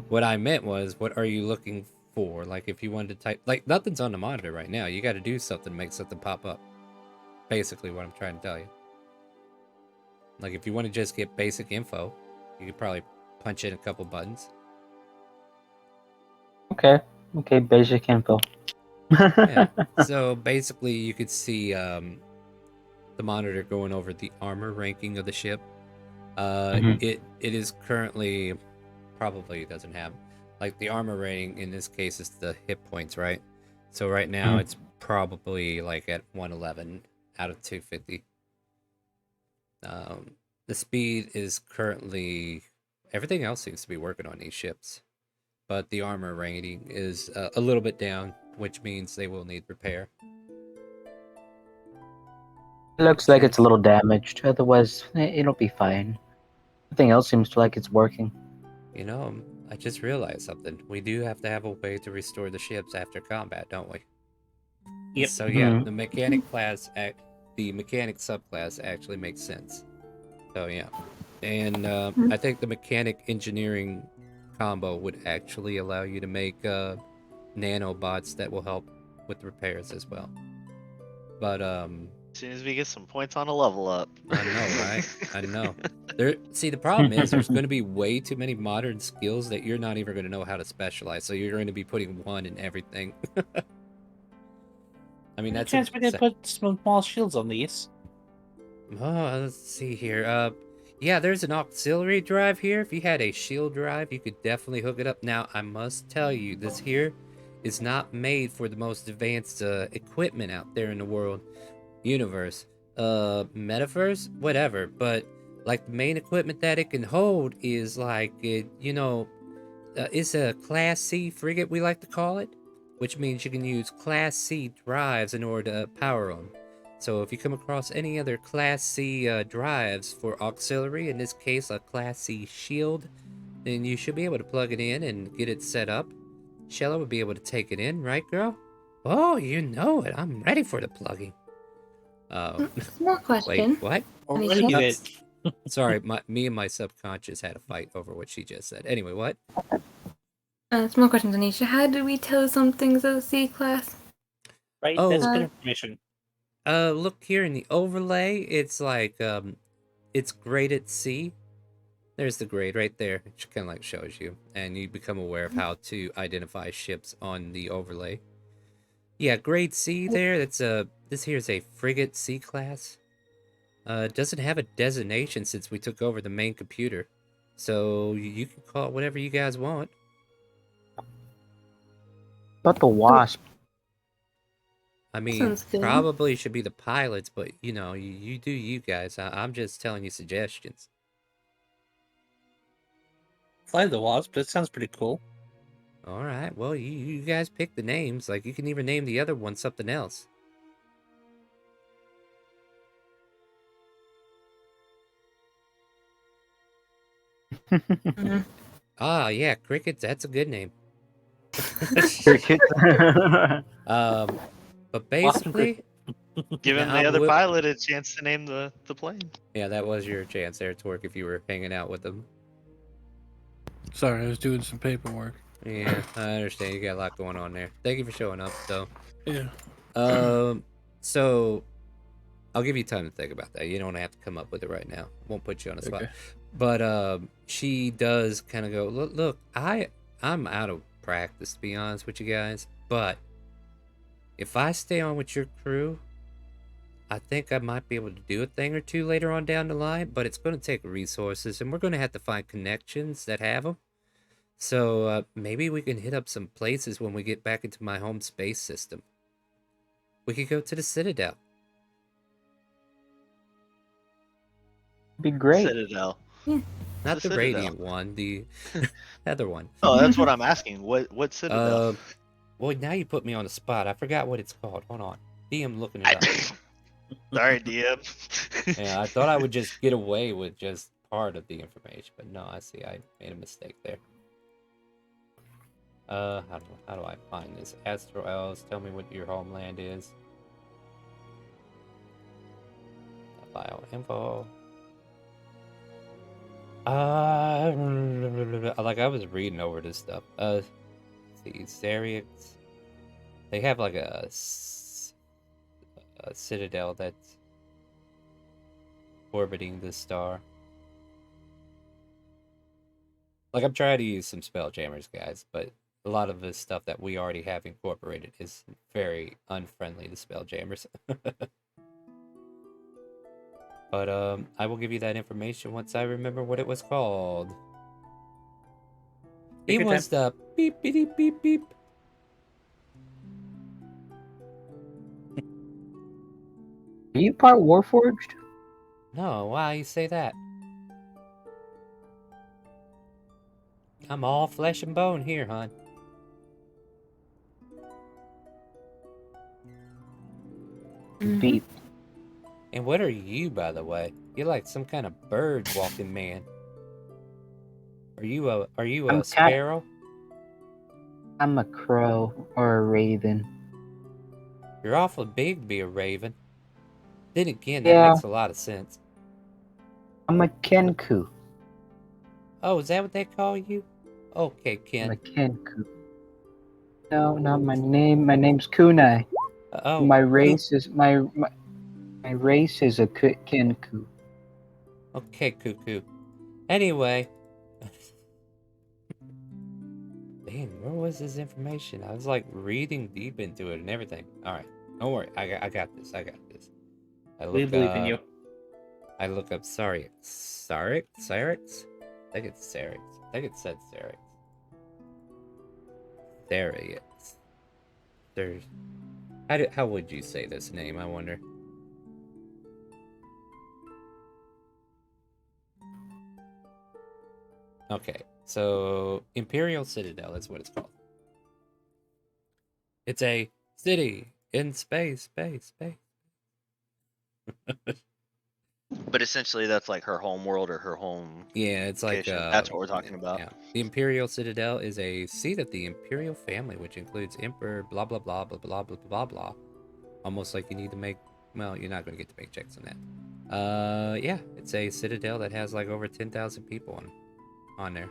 What I meant was, what are you looking for? Like, if you wanted to type... Like, nothing's on the monitor right now. You got to do something to make something pop up. Basically what I'm trying to tell you. Like, if you want to just get basic info, you could probably punch in a couple buttons. Okay, basic info. Yeah. So basically, you could see the monitor going over the armor ranking of the ship. It is currently probably doesn't have like the armor rating in this case is the hit points, right? So right now it's probably like at 111 out of 250. The speed is currently everything else seems to be working on these ships, but the armor rating is a little bit down, which means they will need repair. It looks like it's a little damaged. Otherwise, it'll be fine. Everything else seems to like it's working. You know, I just realized something. We do have to have a way to restore the ships after combat, don't we? Yep. So yeah, Mhm. the mechanic subclass actually makes sense. So yeah, and I think the mechanic engineering combo would actually allow you to make nanobots that will help with repairs as well. But As soon as we get some points on a level up. I know, right? I know. See, the problem is there's going to be way too many modern skills that you're not even going to know how to specialize. So you're going to be putting one in everything. I mean, that's chance we could put some small shields on these. Oh, let's see here. Yeah, there's an auxiliary drive here. If you had a shield drive, you could definitely hook it up. Now, I must tell you, this here is not made for the most advanced equipment out there in the world, universe, metaverse, whatever. But like the main equipment that it can hold is like it's a Class C frigate, we like to call it, which means you can use Class C drives in order to power them. So if you come across any other Class C drives for auxiliary, in this case a Class C shield, then you should be able to plug it in and get it set up. Shella would be able to take it in, right, girl? Oh, you know it. I'm ready for the plugging. Small question. Wait, what? Already Alicia? did. Sorry, me and my subconscious had a fight over what she just said. Anyway, what? Small question, Anisha. How do we tell something's a C class? right? Oh. That's good information. Look here in the overlay. It's like it's grade at sea. There's the grade right there. It kind of like shows you, and you become aware of how to identify ships on the overlay. Yeah, grade C there. That's this here is a frigate C class. It doesn't have a designation since we took over the main computer, so you can call it whatever you guys want. But the Wasp. I mean, Sounds good. probably should be the pilots, but you know, you do you guys. I'm just telling you suggestions. Fly the Wasp. That sounds pretty cool. All right, well, you guys pick the names. Like, you can even name the other one something else. Ah, yeah, Cricket. That's a good name. Cricket. But basically, Giving now the other we'll- pilot a chance to name the plane. yeah, that was your chance there, Torque, if you were hanging out with them. Sorry, I was doing some paperwork. Yeah, I understand. You got a lot going on there. Thank you for showing up, though. Yeah. So I'll give you time to think about that. You don't have to come up with it right now. Won't put you on the spot. Okay. But she does kind of go, look, I'm out of practice, to be honest with you guys. But if I stay on with your crew, I think I might be able to do a thing or two later on down the line. But it's going to take resources, and we're going to have to find connections that have them. So maybe we can hit up some places when we get back into my home space system. We could go to the Citadel. Be great. Citadel. Not the Citadel? radiant one, the other one. Oh, that's what I'm asking. What Citadel? Well, now you put me on the spot. I forgot what it's called. Hold on. DM looking it up. Sorry, DM. Yeah, I thought I would just get away with just part of the information, but no, I see I made a mistake there. How do I find this? Astro Elves, tell me what your homeland is. Bio info. Like I was reading over this stuff. Let's see, Xerix. They have like a citadel that's orbiting this star. Like, I'm trying to use some spell jammers, guys, but a lot of the stuff that we already have incorporated is very unfriendly to spell jammers. But I will give you that information once I remember what it was called. Take It your was the beep beep beep beep. Are you part Warforged? No, why you say that? I'm all flesh and bone here, hon. Beep. And what are you, by the way? You're like some kind of bird walking man. Are you a I'm cat- sparrow? I'm a crow or a raven. You're awful big to be a raven. Then again, that Yeah. makes a lot of sense. I'm a kenku. Oh, is that what they call you? Okay, I'm a Ken. kenku. No, not my name. My name's Kunai. Oh, My race is my race is a kenku. Okay, cuckoo. Anyway. Dang, where was this information? I was like reading deep into it and everything. Alright, don't worry. I got this. I got this. We believe in you. I look up Sarix. Sarix? Sarix? I think it's Sarix. I think it said Sarix. Sarix. There's... How would you say this name, I wonder? Okay, so Imperial Citadel is what it's called. It's a city in space. But essentially, that's like her home world or her home. Yeah, it's like location. That's what we're talking about. Yeah. The Imperial Citadel is a seat of the Imperial family, which includes Emperor blah blah blah blah blah blah blah blah. Almost like you need to make. Well, you're not going to get to make checks on that. Yeah, it's a citadel that has like over 10,000 people on there.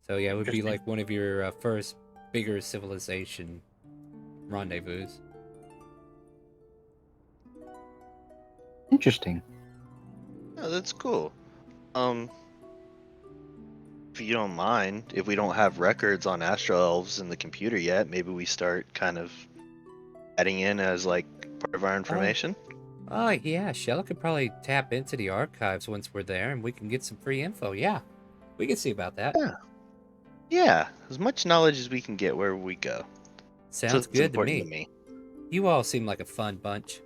So yeah, it would be like one of your first bigger civilization rendezvous. Interesting. Oh, that's cool. If you don't mind, if we don't have records on Astro Elves in the computer yet, maybe we start kind of adding in as like part of our information. Oh yeah, Shella could probably tap into the archives once we're there, and we can get some free info. Yeah, we can see about that. Yeah, as much knowledge as we can get wherever we go. Sounds It's good to important me. You all seem like a fun bunch.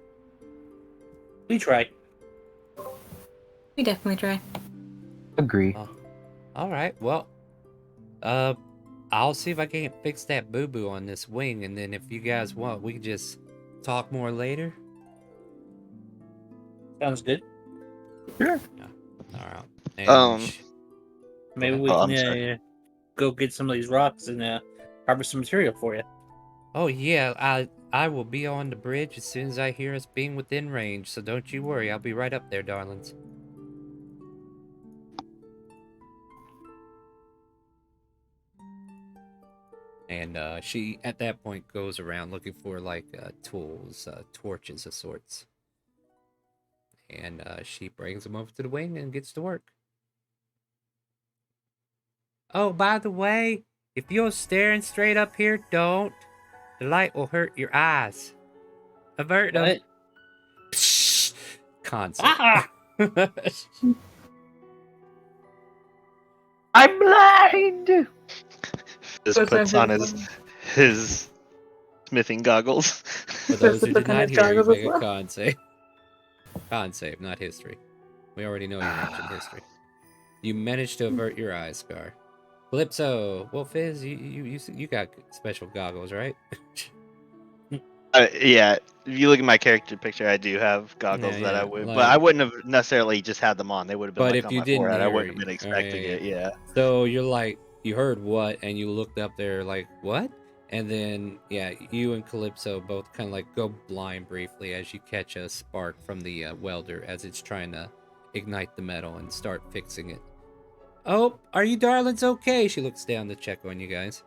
We try. We definitely try. Agree. All right. Well, I'll see if I can't fix that boo-boo on this wing, and then if you guys want, we can just talk more later. Sounds good. Sure. All right. And Maybe we can go get some of these rocks and harvest some material for you. Oh yeah, I will be on the bridge as soon as I hear us being within range, so don't you worry, I'll be right up there, darlings. And she, at that point, goes around looking for, like, tools, torches of sorts. And she brings them over to the wing and gets to work. Oh, by the way, if you're staring straight up here, don't. The light will hurt your eyes. Avert them. Psh, concept. Ah! I'm blind! Just puts on his smithing goggles. For those who did not hear, you make a con save. Con save, not history. We already know you mentioned history. You managed to avert your eye scar. Calypso, well, Fizz, you got special goggles, right? Yeah, if you look at my character picture, I do have goggles that I would, but I wouldn't have necessarily just had them on. They would have been but like if on you my didn't forehead. I hear wouldn't have been it, expecting it. Yeah. So you're like, you heard what, and you looked up there like, what? And then, yeah, you and Calypso both kind of like go blind briefly as you catch a spark from the welder as it's trying to ignite the metal and start fixing it. Oh, are you darlings okay? She looks down to check on you guys.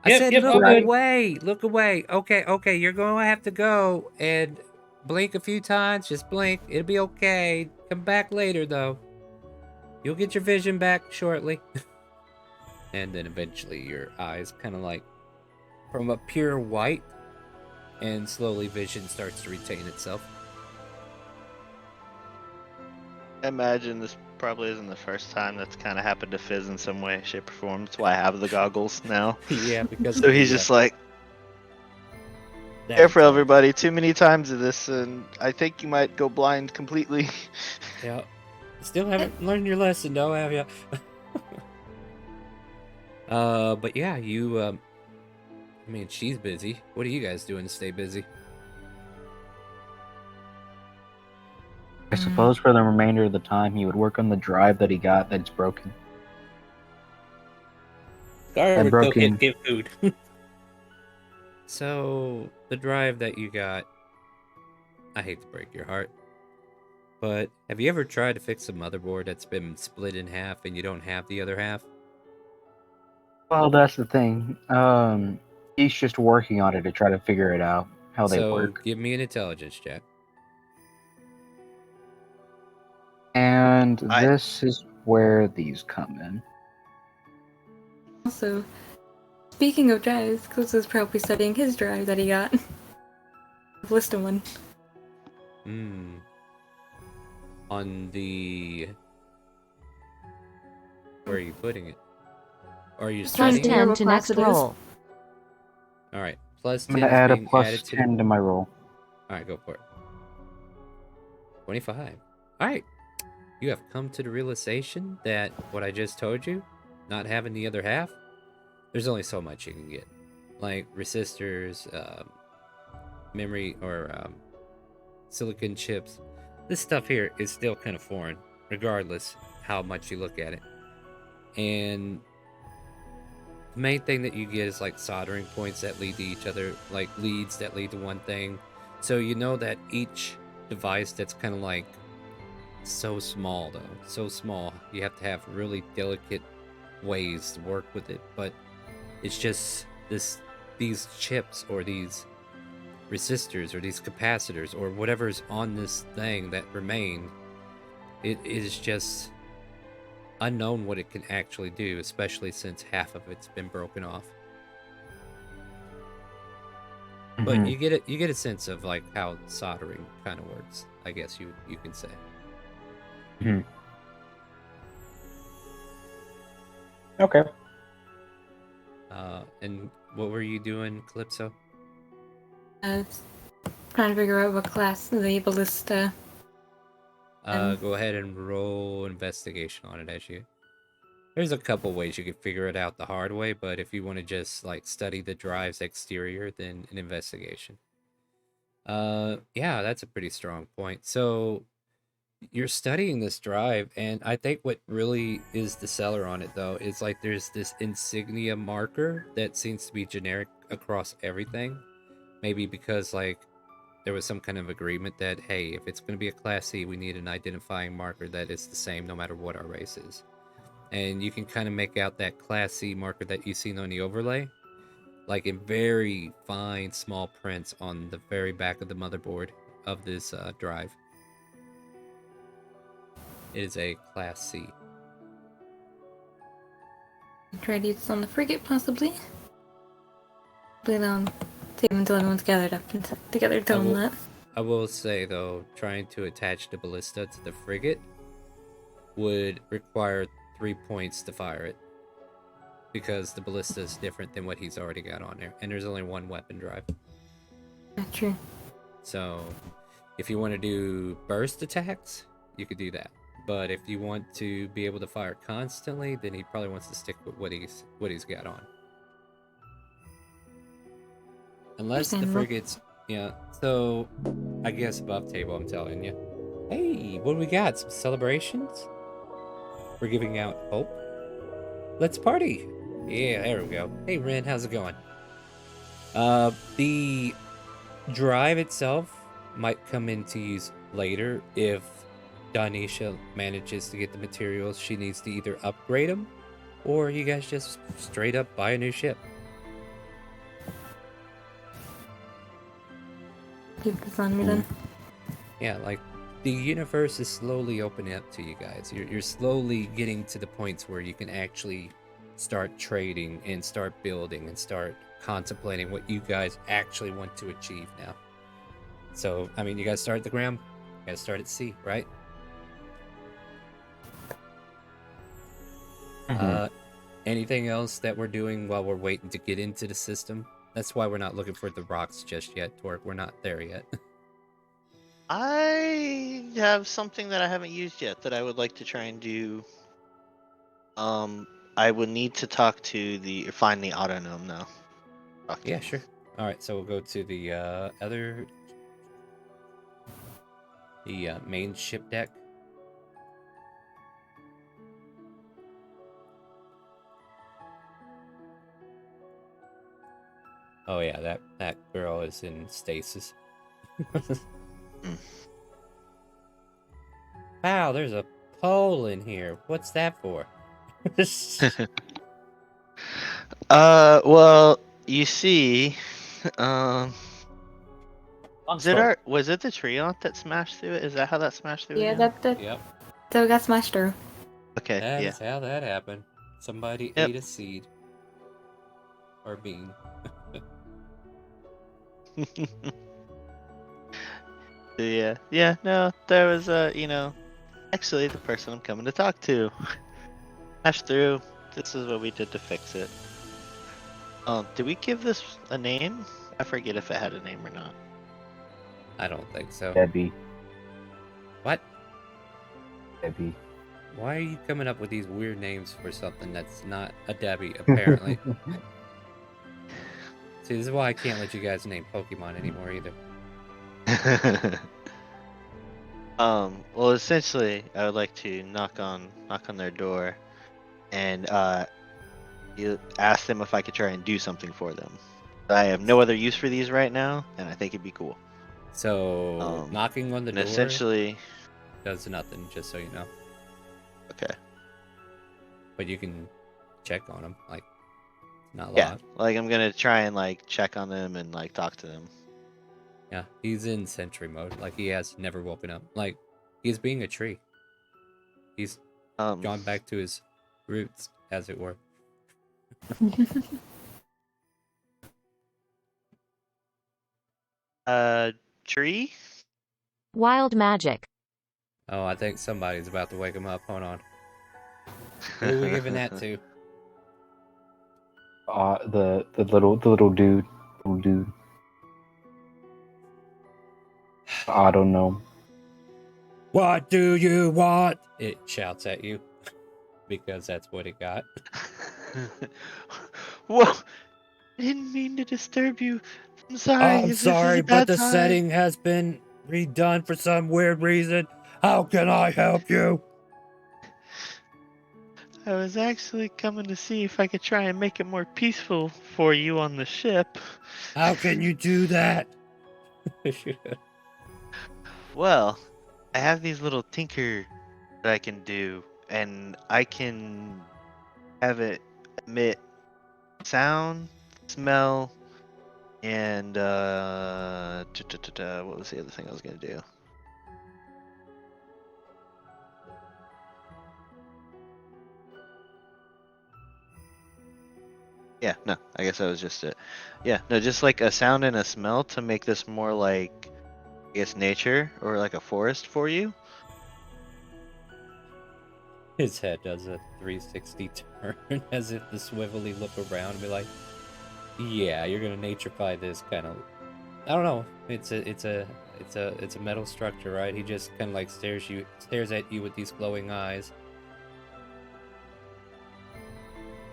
I said, look away, look away. Okay, you're going to have to go and blink a few times. Just blink. It'll be okay. Come back later, though. You'll get your vision back shortly. And then eventually your eyes kind of like from a pure white, and slowly vision starts to retain itself. I imagine this probably isn't the first time that's kind of happened to Fizz in some way, shape, or form. That's why I have the goggles now. Yeah, because so he's just like, careful, everybody. Too many times of this, and I think you might go blind completely. Yeah. Still haven't learned your lesson, though, have you? But yeah, you, I mean, she's busy. What are you guys doing to stay busy? I suppose for the remainder of the time he would work on the drive that he got that's broken. Or would go get food. So, the drive that you got, I hate to break your heart, but have you ever tried to fix a motherboard that's been split in half and you don't have the other half? Well, that's the thing. He's just working on it to try to figure it out, how they work. So, give me an intelligence check. And this is where these come in. Also, speaking of drives, Calypso's probably studying his drive that he got. I've listed one. On the... Where are you putting it? Or are you Plus 10 to next roll. Alright, plus 10 I'm going to add a plus added 10 to my roll. Alright, go for it. 25. Alright. You have come to the realization that what I just told you, not having the other half, there's only so much you can get. Like resistors, memory, or silicon chips. This stuff here is still kind of foreign, regardless how much you look at it. And the main thing that you get is like soldering points that lead to each other, like leads that lead to one thing. So you know that each device that's kind of like so small, though, so small, you have to have really delicate ways to work with it. But it's just this these chips or these resistors or these capacitors or whatever's on this thing that remain, it is just unknown what it can actually do, especially since half of it's been broken off. But you get a sense of like how soldering kind of works, I guess you can say. Okay. And what were you doing, Calypso? I was trying to figure out what class the ballista. Go ahead and roll investigation on it as you. There's a couple ways you could figure it out the hard way, but if you want to just like study the drive's exterior, then an investigation. Yeah, that's a pretty strong point. So you're studying this drive, and I think what really is the seller on it though is like there's this insignia marker that seems to be generic across everything. Maybe because like there was some kind of agreement that, hey, if it's going to be a Class C, we need an identifying marker that is the same no matter what our race is. And you can kind of make out that Class C marker that you've seen on the overlay, like in very fine small prints on the very back of the motherboard of this drive. It is a Class C. Try to use this on the frigate, possibly. But take them until everyone's gathered up and together tell them that. I will say, though, trying to attach the ballista to the frigate would require 3 points to fire it. Because the ballista is different than what he's already got on there. And there's only one weapon drive. Not true. So, if you want to do burst attacks, you could do that. But if you want to be able to fire constantly, then he probably wants to stick with what he's got on. Unless the frigates, yeah. So, I guess above table, I'm telling you. Hey, what do we got? Some celebrations? We're giving out hope. Let's party. Yeah, there we go. Hey, Ren, how's it going? The drive itself might come into use later if Donisha manages to get the materials she needs to either upgrade them, or you guys just straight up buy a new ship. Keep this on me then. Yeah, like the universe is slowly opening up to you guys. You're slowly getting to the points where you can actually start trading and start building and start contemplating what you guys actually want to achieve now. So, I mean, you guys start at the ground, you guys start at sea, right? Anything else that we're doing while we're waiting to get into the system? That's why we're not looking for the rocks just yet, Torque. We're not there yet. I have something that I haven't used yet that I would like to try and do. I would need to talk to find the autonome now. Yeah, sure. All right, so we'll go to the main ship deck. Oh yeah, that girl is in stasis. Wow, there's a pole in here. What's that for? Well, you see, was it the Treant that smashed through it? Is that how that smashed through it? Yeah, that Yep. So got smashed through. Okay, yeah. That's how that happened. Somebody ate a seed. Or bean. Yeah, no, there was actually the person I'm coming to talk to. Smashed through. This is what we did to fix it. Did we give this a name? I forget if it had a name or not. I don't think so. Debbie. What? Debbie. Why are you coming up with these weird names for something that's not a Debbie, apparently? See, this is why I can't let you guys name Pokemon anymore either. Well, essentially, I would like to knock on their door, and you ask them if I could try and do something for them. I have no other use for these right now, and I think it'd be cool. So, knocking on the door essentially does nothing, just so you know. Okay. But you can check on them, like, Not a Yeah, lot. like I'm gonna try and like check on them and like talk to them. Yeah, he's in sentry mode. Like he has never woken up. Like he's being a tree. He's gone back to his roots, as it were. Tree? Wild magic. Oh, I think somebody's about to wake him up. Hold on. Who are we giving that to? The little dude. Little dude. I don't know. What do you want? It shouts at you. Because that's what it got. Whoa! Didn't mean to disturb you. I'm sorry. I'm Is this sorry, a but bad the time? setting has been redone for some weird reason. How can I help you? I was actually coming to see if I could try and make it more peaceful for you on the ship. How can you do that? Well, I have these little tinker that I can do, and I can have it emit sound, smell, and what was the other thing I was gonna do? Yeah, no, I guess that was just it. Yeah, no, just like a sound and a smell to make this more like, I guess, nature or like a forest for you. His head does a 360 turn as if to swivelly look around and be like, yeah, you're gonna naturefy this kind of. I don't know. It's a metal structure, right? He just kind of like stares at you with these glowing eyes.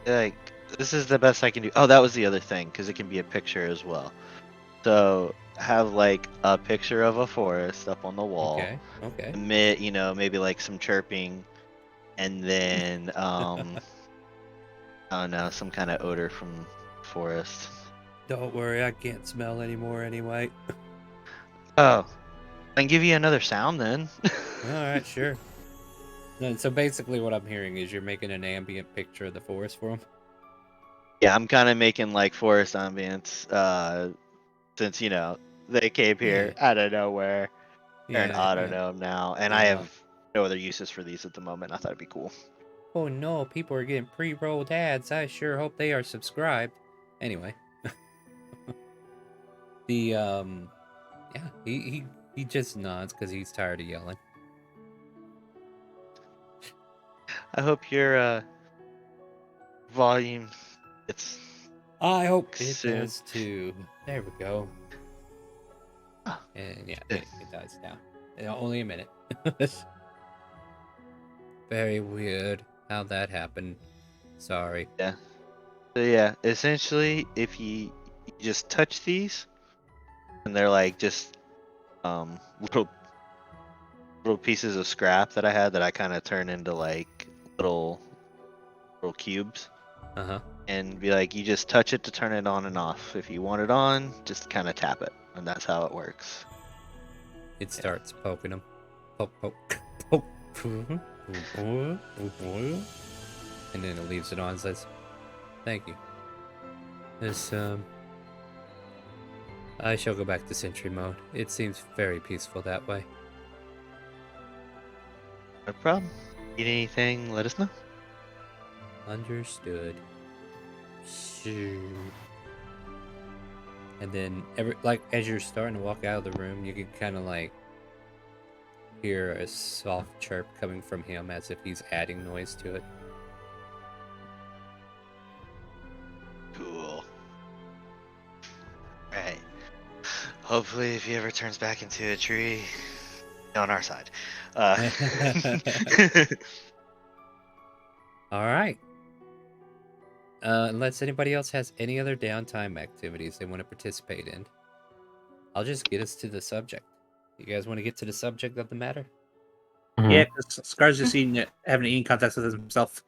Like, this is the best I can do. Oh, that was the other thing, because it can be a picture as well. So have like a picture of a forest up on the wall. Okay. Emit, maybe like some chirping, and then I don't know, some kind of odor from forest. Don't worry, I can't smell anymore anyway. Oh, I can give you another sound then. All right, sure. No, so basically, what I'm hearing is you're making an ambient picture of the forest for him. Yeah, I'm kind of making like forest ambience, since they came here out of nowhere. They're an Autodome now, and I have no other uses for these at the moment. I thought it'd be cool. Oh no, people are getting pre-rolled ads. I sure hope they are subscribed. Anyway, yeah, he just nods because he's tired of yelling. I hope your volume gets. I hope it soon. does too. There we go. Oh, And yeah, it does now. Only a minute. Very weird how that happened. Sorry. Yeah. So yeah, essentially, if you just touch these, and they're like just little pieces of scrap that I had that I kind of turn into like little cubes. And be like, you just touch it to turn it on and off. If you want it on, just kind of tap it, and that's how it works. It starts poking him. Poke, poke, poke. And then it leaves it on and says, thank you. This, I shall go back to sentry mode. It seems very peaceful that way. No problem. Need anything, let us know. Understood. Shoot. And then, as you're starting to walk out of the room, you can kind of like hear a soft chirp coming from him as if he's adding noise to it. Cool. Right. Hopefully, if he ever turns back into a tree, on our side. All right. Unless anybody else has any other downtime activities they want to participate in, I'll just get us to the subject. You guys want to get to the subject of the matter? Yeah, because Scar's just having eating contest with himself.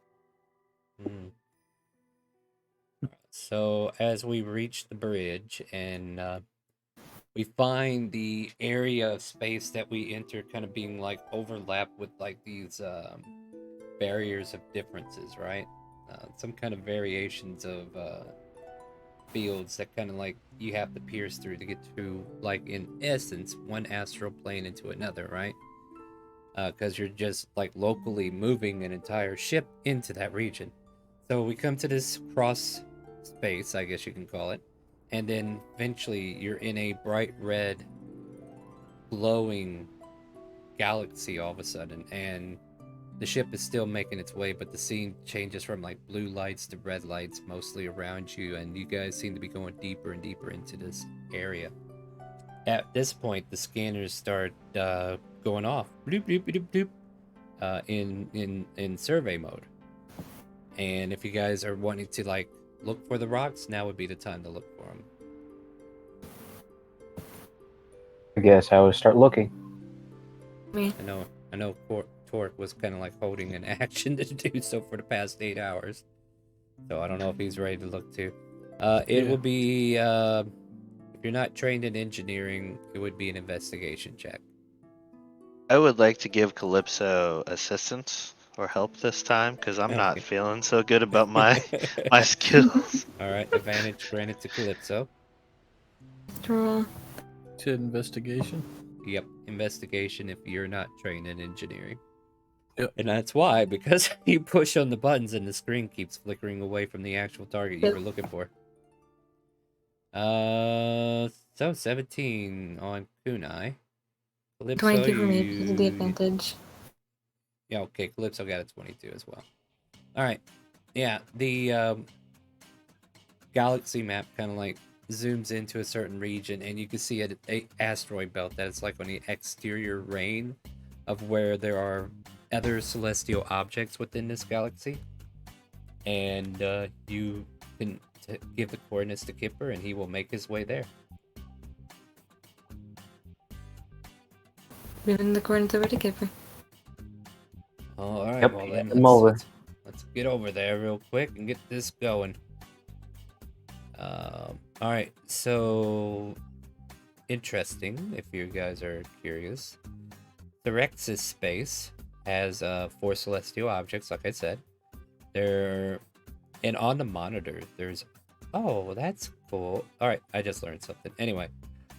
So as we reach the bridge and we find the area of space that we enter kind of being like overlapped with like these barriers of differences, right? Some kind of variations of fields that kind of like you have to pierce through to get to, like, in essence, one astral plane into another, right? Because you're just like locally moving an entire ship into that region. So we come to this cross space, I guess you can call it, and then eventually you're in a bright red, glowing galaxy all of a sudden, and the ship is still making its way, but the scene changes from like blue lights to red lights mostly around you, and you guys seem to be going deeper and deeper into this area. At this point, the scanners start going off, bloop, bloop, bloop, bloop, in survey mode. And if you guys are wanting to like look for the rocks, now would be the time to look for them. I guess I would start looking. Me. I know. Torque was kind of like holding an action to do so for the past 8 hours, so I don't know if he's ready to look too. It will be if you're not trained in engineering, it would be an investigation check. I would like to give Calypso assistance or help this time because I'm not feeling so good about my skills. All right, advantage granted to Calypso. Roll. To investigation. Yep, investigation if you're not trained in engineering. Yep. And that's why, because you push on the buttons and the screen keeps flickering away from the actual target you were looking for. So 17 on Kunai. Calypso, 22 for me because of the advantage. Yeah, okay, Calypso got a 22 as well. Alright, yeah, the galaxy map kind of like zooms into a certain region, and you can see an asteroid belt that is like on the exterior ring of where there are other celestial objects within this galaxy. And you can give the coordinates to Kipper, and he will make his way there. Giving the coordinates over to Kipper. All right, Yep, well then I'm over. let's get over there real quick and get this going. All right, so interesting if you guys are curious. Thyrexis space has 4 celestial objects, like I said. And on the monitor, there's... Oh, that's cool. All right, I just learned something. Anyway,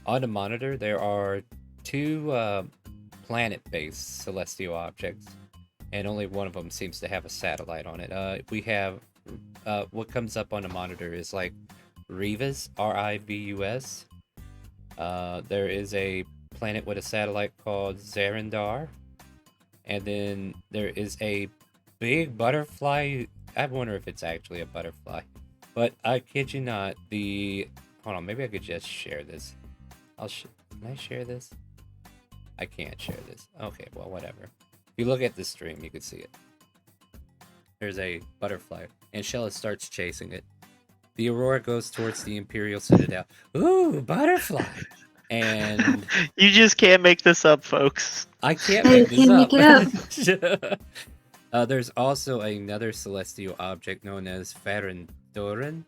on the monitor, there are 2 planet-based celestial objects, and only one of them seems to have a satellite on it. We have... what comes up on the monitor is like Rivus, R-I-V-U-S. There is a planet with a satellite called Zarindar. And then there is a big butterfly. I wonder if it's actually a butterfly. But I kid you not, hold on, maybe I could just share this. Can I share this? I can't share this. Okay, well, whatever. If you look at the stream, you can see it. There's a butterfly, and Shella starts chasing it. The Aurora goes towards the Imperial Citadel. Ooh, butterfly! And you just can't make this up, folks. I can't make this Make up. There's also another celestial object known as Farindoran,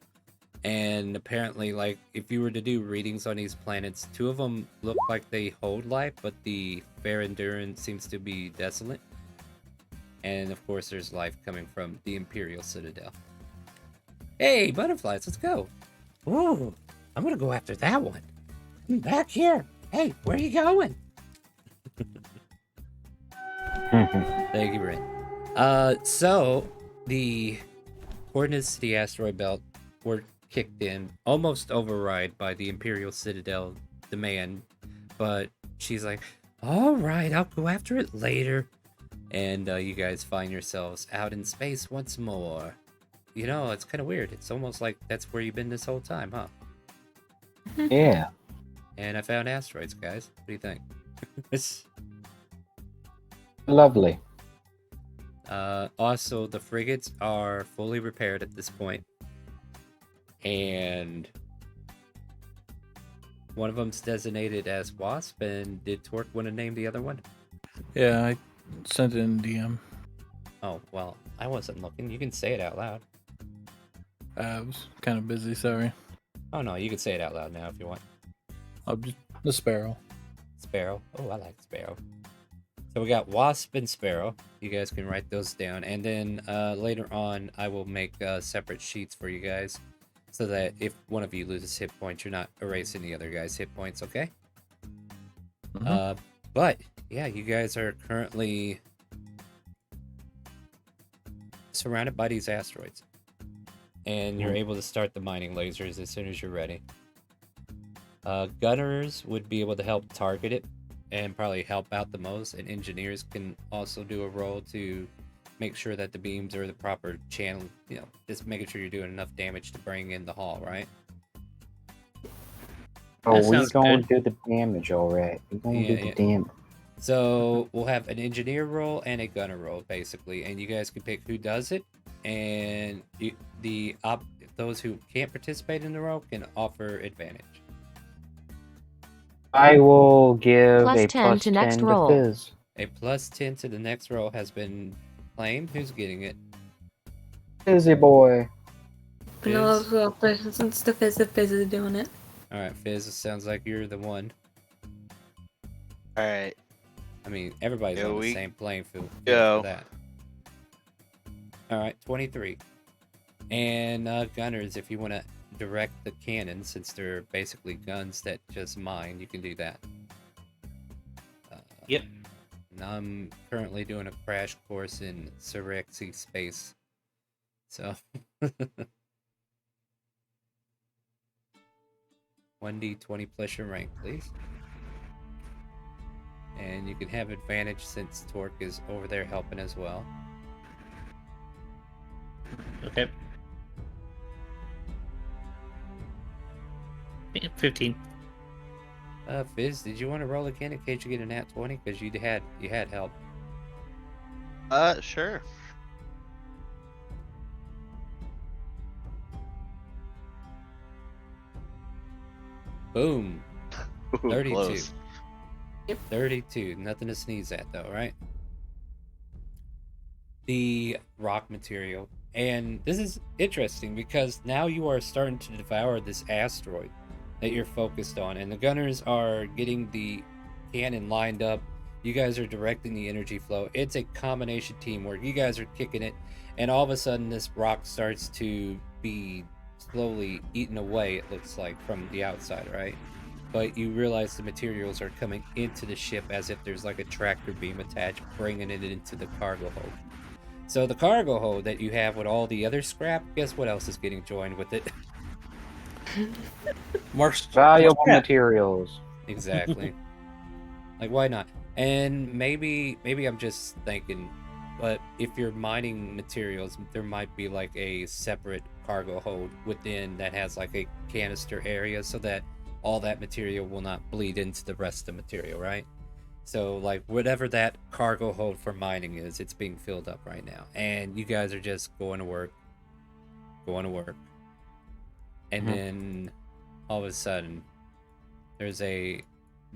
and apparently, like, if you were to do readings on these planets, 2 of them look like they hold life, but the Farindoran seems to be desolate. And of course, there's life coming from the Imperial Citadel. Hey, butterflies, let's go. Ooh, I'm gonna go after that one. Back here. Hey, where are you going? Thank you, Brent. So the coordinates to the asteroid belt were kicked in, almost override by the Imperial Citadel demand, but she's like, all right, I'll go after it later. And you guys find yourselves out in space once more. You know, it's kind of weird. It's almost like that's where you've been this whole time, huh? Yeah. And I found asteroids, guys. What do you think? It's Lovely. also, the frigates are fully repaired at this point. And one of them's designated as Wasp. And did Torque want to name the other one? Yeah, I sent it in DM. Oh, well, I wasn't looking. You can say it out loud. I was kind of busy, sorry. Oh, no, you can say it out loud now if you want. The Sparrow. Sparrow. Oh, I like Sparrow. So we got Wasp and Sparrow. You guys can write those down. And then later on, I will make separate sheets for you guys so that if one of you loses hit points, you're not erasing the other guy's hit points, okay? But yeah, you guys are currently surrounded by these asteroids, and you're able to start the mining lasers as soon as you're ready. Gunners would be able to help target it and probably help out the most, and engineers can also do a role to make sure that the beams are the proper channel, you know, just making sure you're doing enough damage to bring in the hull, right? Oh, we sounds gonna good. do the damage, alright. We gonna do the damage. So we'll have an engineer role and a gunner role, basically, and you guys can pick who does it, and those who can't participate in the role can offer advantage. I will give Plus a 10 plus to 10 next to roll. Fizz. A plus 10 to the next roll has been claimed. Who's getting it? Fizzy boy. No, Fizz? well, since the Fizz is doing it. Alright, Fizz, it sounds like you're the one. Alright. I mean, everybody's on the same playing field Go. for that. Alright, 23. And gunners, if you want to direct the cannons, since they're basically guns that just mine, you can do that. Yep. And I'm currently doing a crash course in Surrexy space. So 1d20 plus your rank, please. And you can have advantage since Torque is over there helping as well. Okay. 15. Fizz, did you want to roll again in case you get a nat 20? Because you had help. Sure. Boom. Ooh, 32. close. 32. Nothing to sneeze at, though, right? The rock material. And this is interesting because now you are starting to devour this asteroid that you're focused on. And the gunners are getting the cannon lined up. You guys are directing the energy flow. It's a combination teamwork. You guys are kicking it. And all of a sudden, this rock starts to be slowly eaten away, it looks like, from the outside, right? But you realize the materials are coming into the ship as if there's like a tractor beam attached, bringing it into the cargo hold. So the cargo hold that you have with all the other scrap, guess what else is getting joined with it? More Valuable more materials. Exactly. Like, why not? And maybe I'm just thinking, but if you're mining materials, there might be like a separate cargo hold within that has like a canister area so that all that material will not bleed into the rest of the material, right? So, like, whatever that cargo hold for mining is, it's being filled up right now. And you guys are just going to work. And then, all of a sudden, there's a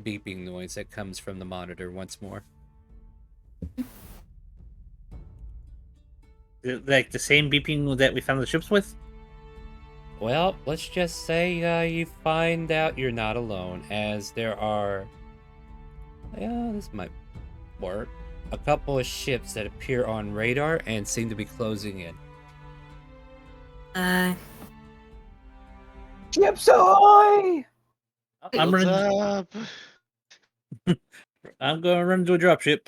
beeping noise that comes from the monitor once more. Like the same beeping that we found the ships with? Well, let's just say you find out you're not alone, as there are... Yeah, this might work. A couple of ships that appear on radar and seem to be closing in. Ships ahoy! I'm What's running. up? I'm gonna run to a dropship.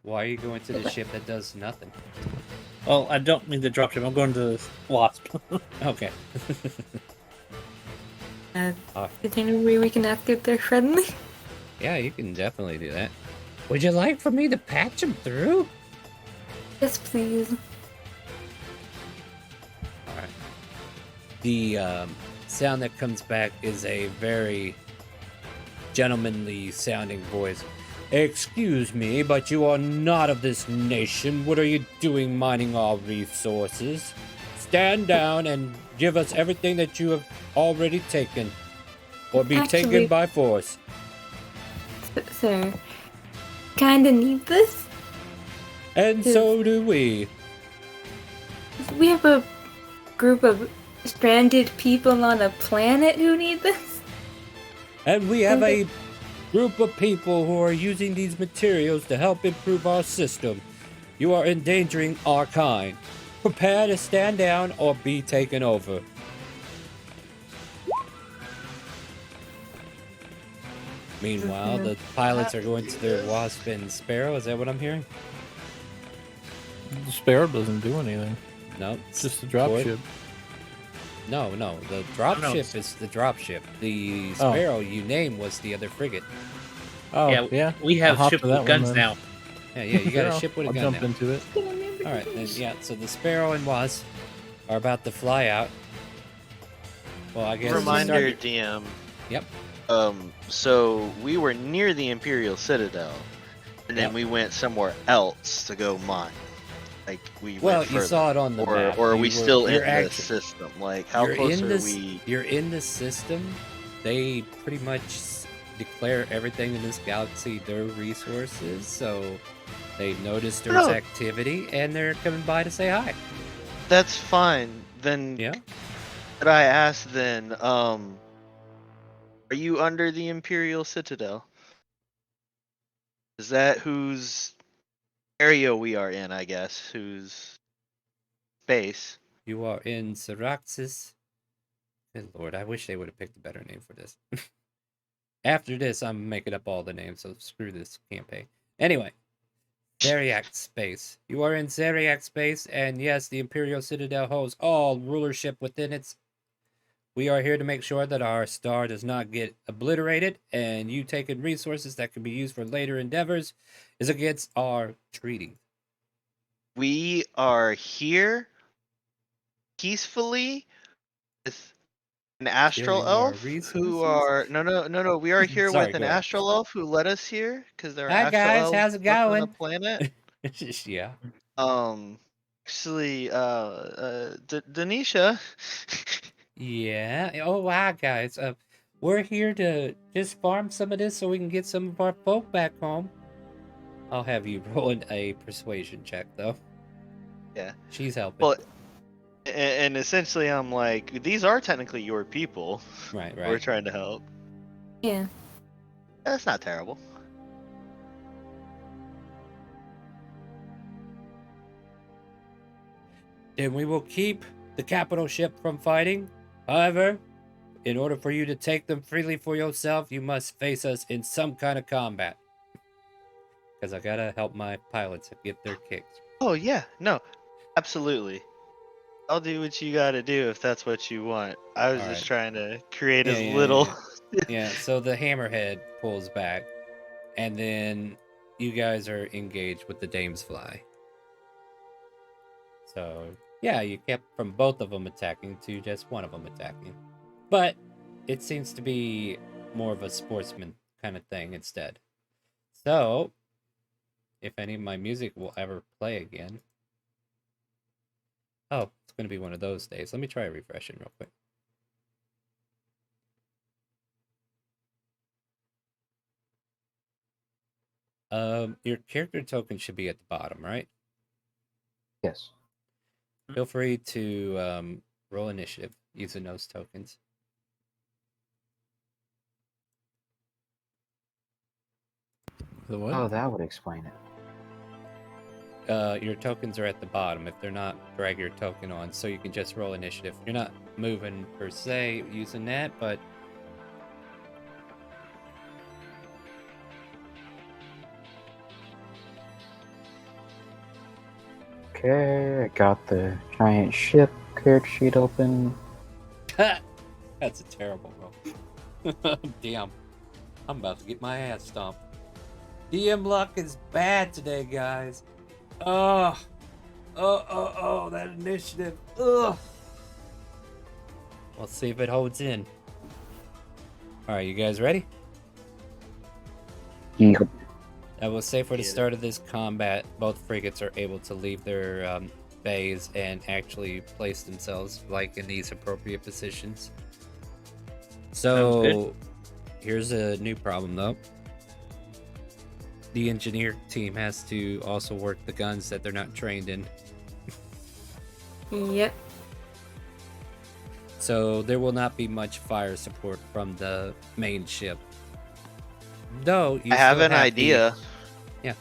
Why are you going to the ship that does nothing? Well, I don't mean the dropship. I'm going to the Wasp. Okay. Is there any way we can ask if they're friendly? Yeah, you can definitely do that. Would you like for me to patch them through? Yes, please. Alright. The sound that comes back is a very gentlemanly sounding voice. Excuse me, but you are not of this nation. What are you doing mining our resources? Stand down and give us everything that you have already taken, or be taken by force. Sir, kinda need this. And so do we. We have a group of stranded people on a planet who need this. And we have a group of people who are using these materials to help improve our system. You are endangering our kind. Prepare to stand down or be taken over. Meanwhile, the pilots are going to their Wasp and Sparrow. Is that what I'm hearing? The Sparrow doesn't do anything. No, It's just a dropship. No, the dropship is the dropship. The Sparrow you named was the other frigate. Oh, yeah. We have I'll hop ships to that with guns one, now. Yeah, you got a Sure, ship with a I'll gun jump now. into it. All right, then, yeah. So the Sparrow and Wasp are about to fly out. Well, I guess. Reminder, DM. Yep. So we were near the Imperial Citadel, and then we went somewhere else to go mine. Like we Well, went you further. saw it on the map. Or are we still in you're the system? Like how you're close in are this, we? You're in the system. They pretty much declare everything in this galaxy their resources, so they notice there's activity and they're coming by to say hi. That's fine. Then Yeah. Could I ask then? Are you under the Imperial Citadel? Is that whose area we are in? I guess whose base? You are in Syraxis. Good lord, I wish they would have picked a better name for this. After this, I'm making up all the names, so screw this campaign. Anyway, Zeriac Space. You are in Zeriac Space, and yes, the Imperial Citadel holds all rulership within its. We are here to make sure that our star does not get obliterated, and you taking resources that can be used for later endeavors is against our treaty. We are here peacefully with an astral Stealing our elf who resources? are no. We are here Sorry, with an go ahead. astral elf who led us here because there are Hi astral guys, elves how's it left on the going? planet. Yeah. Actually, Denisha. Yeah. Oh wow, guys. We're here to just farm some of this so we can get some of our folk back home. I'll have you roll a persuasion check though. Yeah. She's helping. Well, and essentially, I'm like, these are technically your people. Right. We're trying to help. Yeah. That's not terrible. Then we will keep the capital ship from fighting. However, in order for you to take them freely for yourself, you must face us in some kind of combat. Because I gotta help my pilots get their kicks. Oh yeah, no, absolutely. I'll do what you gotta do if that's what you want. I was just trying to create as little. Yeah, so the hammerhead pulls back, and then you guys are engaged with the Damesfly. So, yeah, you kept from both of them attacking to just one of them attacking. But it seems to be more of a sportsman kind of thing instead. So, if any of my music will ever play again. Oh, it's going to be one of those days. Let me try refreshing real quick. Your character token should be at the bottom, right? Yes. Feel free to roll initiative using those tokens. The what? Oh, that would explain it. Your tokens are at the bottom. If they're not, drag your token on so you can just roll initiative. You're not moving per se using that, but Okay, I got the giant ship character sheet open. that's a terrible roll. Damn. I'm about to get my ass stomped. DM luck is bad today, guys. Oh, that initiative. Ugh. Let's see if it holds in. Alright, you guys ready? Yep. I will say for the start of this combat, both frigates are able to leave their bays and actually place themselves like in these appropriate positions. So here's a new problem though. The engineer team has to also work the guns that they're not trained in. Yep. So there will not be much fire support from the main ship. Though you I have still an idea. Yeah.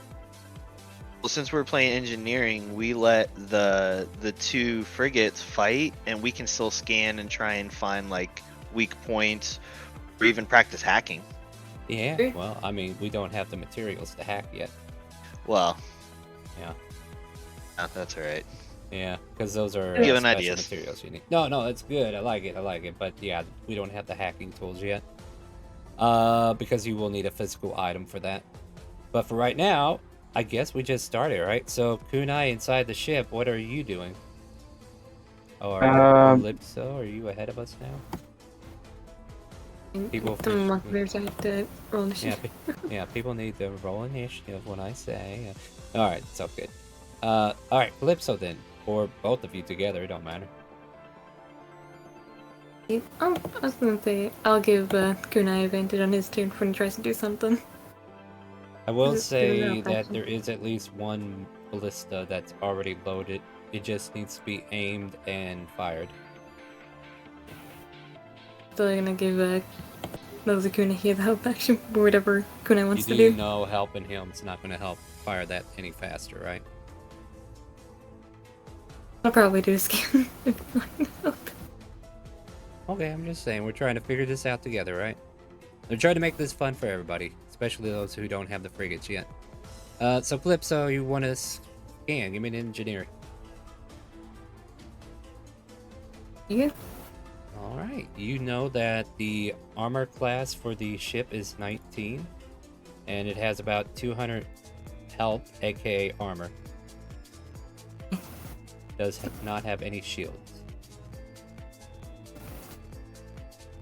Well, since we're playing engineering, we let the 2 frigates fight, and we can still scan and try and find like weak points, or even practice hacking. Yeah, well, I mean, we don't have the materials to hack yet. Well, yeah, that's all right. Yeah, because those are Giving special ideas. materials you need. No, it's good. I like it. But yeah, we don't have the hacking tools yet. Because you will need a physical item for that. But for right now, I guess we just started, right? So, Kunai, inside the ship, what are you doing? Or Calypso, are you ahead of us now? People The marketers have to roll initiative. Yeah, people need to roll initiative when I say. Alright, so good. Alright, Calypso then. Or both of you together, it don't matter. I was gonna say, I'll give Kunai advantage on his turn when he tries to do something. I will Is it still say enough, that actually? there is at least one ballista that's already loaded. It just needs to be aimed and fired. So I'm gonna give those Kunai here the help action for whatever Kunai wants You to do do. know helping him is not going to help fire that any faster, right? I'll probably do a scan. Okay, I'm just saying, we're trying to figure this out together, right? They're trying to make this fun for everybody, especially those who don't have the frigates yet. So Calypso, you want to scan? Give me an engineering. Yeah. Alright, you know that the armor class for the ship is 19, and it has about 200 health, aka armor. Does not have any shields.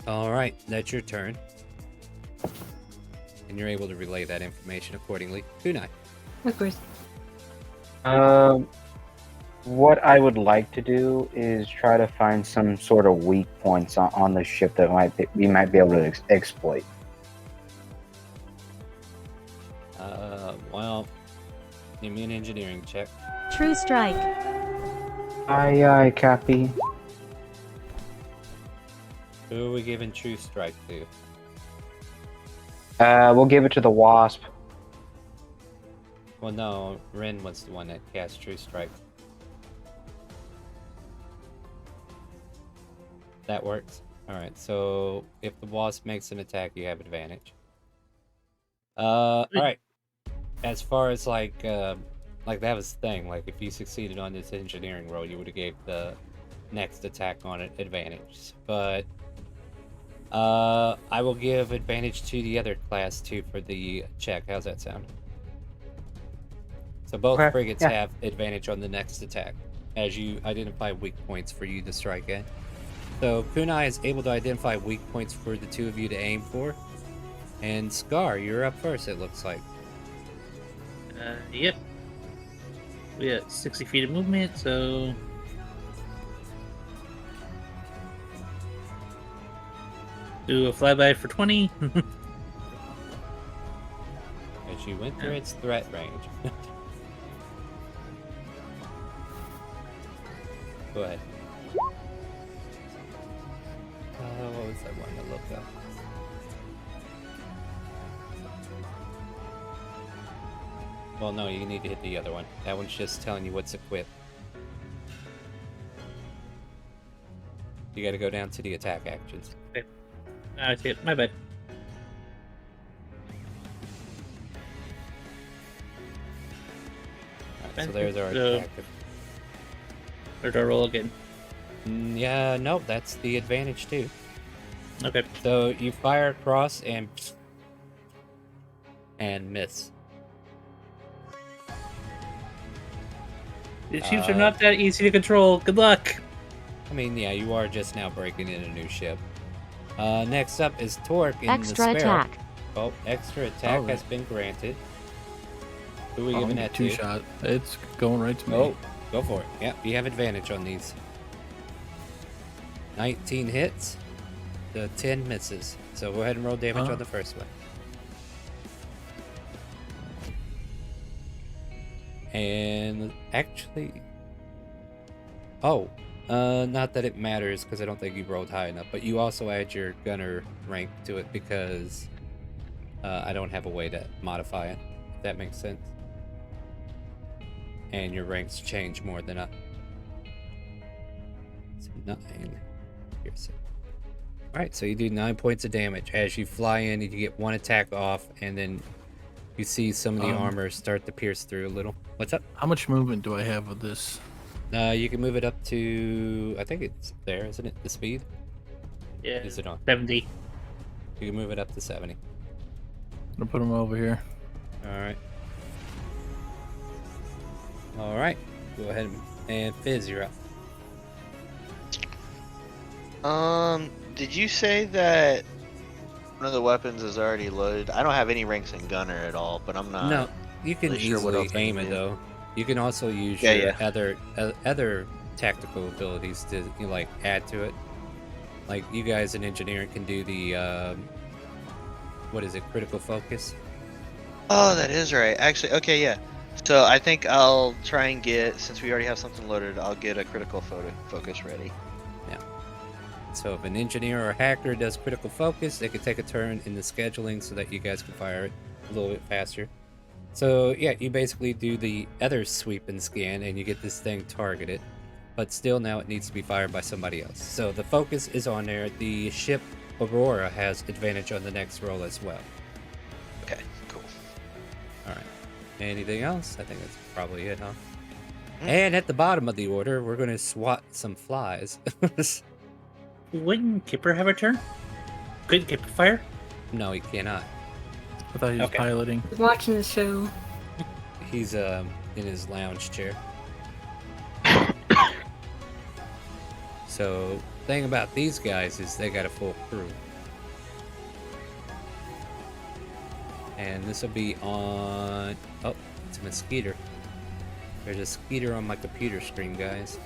Alright, that's your turn. And you're able to relay that information accordingly. Kunai. Of course. What I would like to do is try to find some sort of weak points on the ship that we might be able to exploit. Well, give me an engineering check. True strike. Aye, aye, Cappy. Who are we giving True Strike to? We'll give it to the Wasp. Well, no, Ren was the one that cast True Strike. That works. Alright, so if the Wasp makes an attack, you have advantage. Alright. As far as like that was the thing, like if you succeeded on this engineering roll, you would have gave the next attack on it advantage. But I will give advantage to the other class too for the check. How's that sound? So both frigates have advantage on the next attack, as you identify weak points for you to strike at. So Kunai is able to identify weak points for the two of you to aim for. And Scar, you're up first, it looks like. Yep. We got 60 feet of movement, so... Do a flyby for 20. As you went through its threat range. Go ahead. What was I wanting to look up? Well, no, you need to hit the other one. That one's just telling you what's equipped. You gotta go down to the attack actions. Okay. I see it. My bad. Alright, so there's our attack. Or do I roll again? Yeah, no, that's the advantage too. Okay. So you fire across and miss. These ships are not that easy to control. Good luck. I mean, yeah, you are just now breaking in a new ship. Next up is Torque in Extra the Sparrow. attack. Oh, extra attack Alright. has been granted. Who are we I'm giving gonna that two to? shot. It's going right to me. Oh, go for it. Yeah, you have advantage on these. 19 hits, the 10 misses. So go ahead and roll damage on the first one. And actually, not that it matters because I don't think you rolled high enough, but you also add your gunner rank to it because I don't have a way to modify it. If that makes sense. and your ranks change more than a 9 piercing. Alright, so you do 9 points of damage. As you fly in, you get 1 attack off, and then you see some of the armor start to pierce through a little. What's up? How much movement do I have with this? You can move it up to, I think it's there, isn't it? The speed? Yeah. Is it on? 70. You can move it up to 70. I'm gonna put him over here. Alright. Alright. Go ahead and Fizz, you're up. Did you say that one of the weapons is already loaded? I don't have any ranks in gunner at all, but I'm not. No, you can really sure what easily else I aim can it do. though. You can also use Yeah, your yeah. other tactical abilities to like add to it. Like you guys in engineering can do the what is it, critical focus? Oh, that is right. Actually, okay, yeah. So I think I'll try and get, since we already have something loaded, I'll get a critical focus ready. So if an engineer or hacker does critical focus, they can take a turn in the scheduling so that you guys can fire it a little bit faster. So yeah, you basically do the other sweep and scan and you get this thing targeted. But still now it needs to be fired by somebody else. So the focus is on there. The ship Aurora has advantage on the next roll as well. Okay, cool. Alright. Anything else? I think that's probably it, huh? And at the bottom of the order, we're going to swat some flies. Wouldn't Kipper have a turn? Couldn't Kipper fire? No, he cannot. I thought he was Okay. piloting. Watching the show. He's in his lounge chair. So, thing about these guys is they got a full crew. And this will be on... Oh, it's a mosquito. There's a skeeter on my computer screen, guys.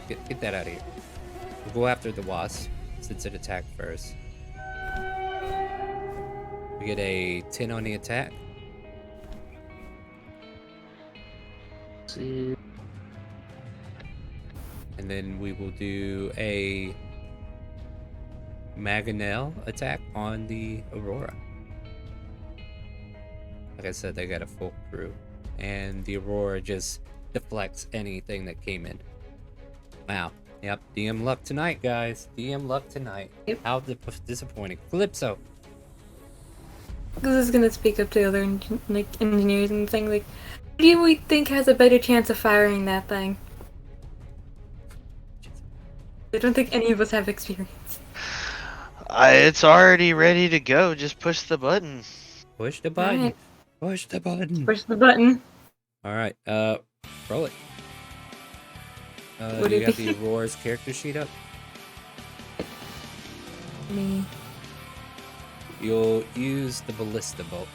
Get that out of here. We'll go after the wasp, since it attacked first. We get a 10 on the attack. See. And then we will do a Mangonel attack on the Aurora. Like I said, they got a full crew. And the Aurora just deflects anything that came in. Wow. Yep, DM luck tonight, guys. DM luck tonight. Yep. How disappointing. Calypso. This is gonna speak up to other engineers and saying like, who do we think has a better chance of firing that thing? I don't think any of us have experience. It's already ready to go. Just push the button. Push the button. Alright. Push the button. Push the button. Alright, roll it. Would You it got be- the Aurora's character sheet up? Me. You'll use the ballista bolt.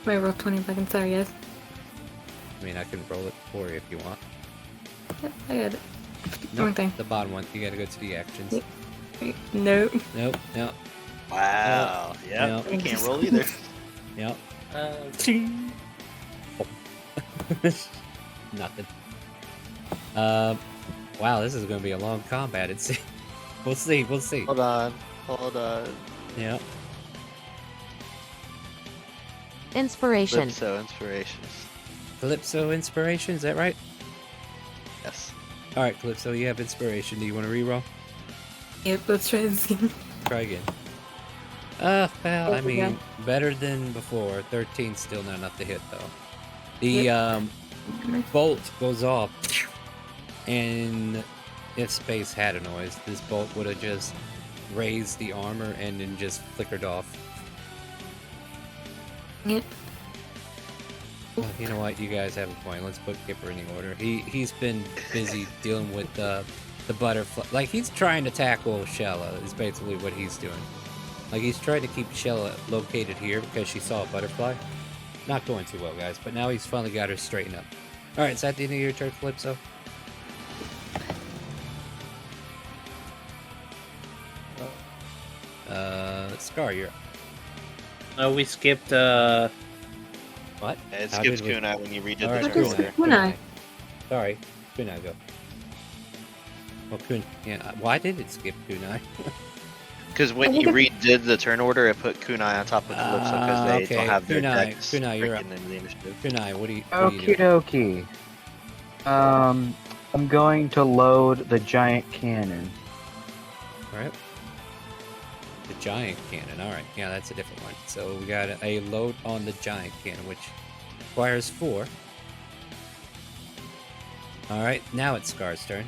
My roll 20 seconds, sorry guys. I mean, I can roll it for you if you want. Yep, I got it. Nope, One thing. the bottom one. You gotta go to the actions. Yep. Wait, no. Nope, nope, Wow. Yeah. Nope. You can't roll either. nope. Ching. Nothing. Wow, this is gonna be a long combat. It's we'll see. We'll see. Hold on. Hold on. Yeah. Inspiration. Calypso inspiration. Calypso inspiration. Is that right? Yes. All right, Calypso. You have inspiration. Do you want to reroll? Yep, let's try this again. Try again. Well, I Okay, mean, yeah. better than before. 13 still not enough to hit though. The bolt goes off, and if space had a noise, this bolt would have just raised the armor and then just flickered off. Yep. Well, you know what? You guys have a point. Let's put Kipper in the order. He's been busy dealing with the butterfly. Like he's trying to tackle Shella. Is basically what he's doing. Like he's trying to keep Shella located here because she saw a butterfly. Not going too well, guys. But now he's finally got her straightened up. All right, is that the end of your turn, Calypso? Scar, you're up. We skipped What? It How skips did we- Kunai when you redid All the right, turn What is order. Kunai? Sorry, Kunai, go. Well, yeah, why did it skip Kunai? Because when you redid the turn order, it put Kunai on top of Calypso because they okay. don't have their Kunai, decks Kunai, you're up. freaking in the initiative. Kunai, what do you Okie doing? dokie. I'm going to load the giant cannon. Alright. The giant cannon. Alright, yeah, that's a different one. So we got a load on the giant cannon, which requires 4. Alright, now it's Scar's turn.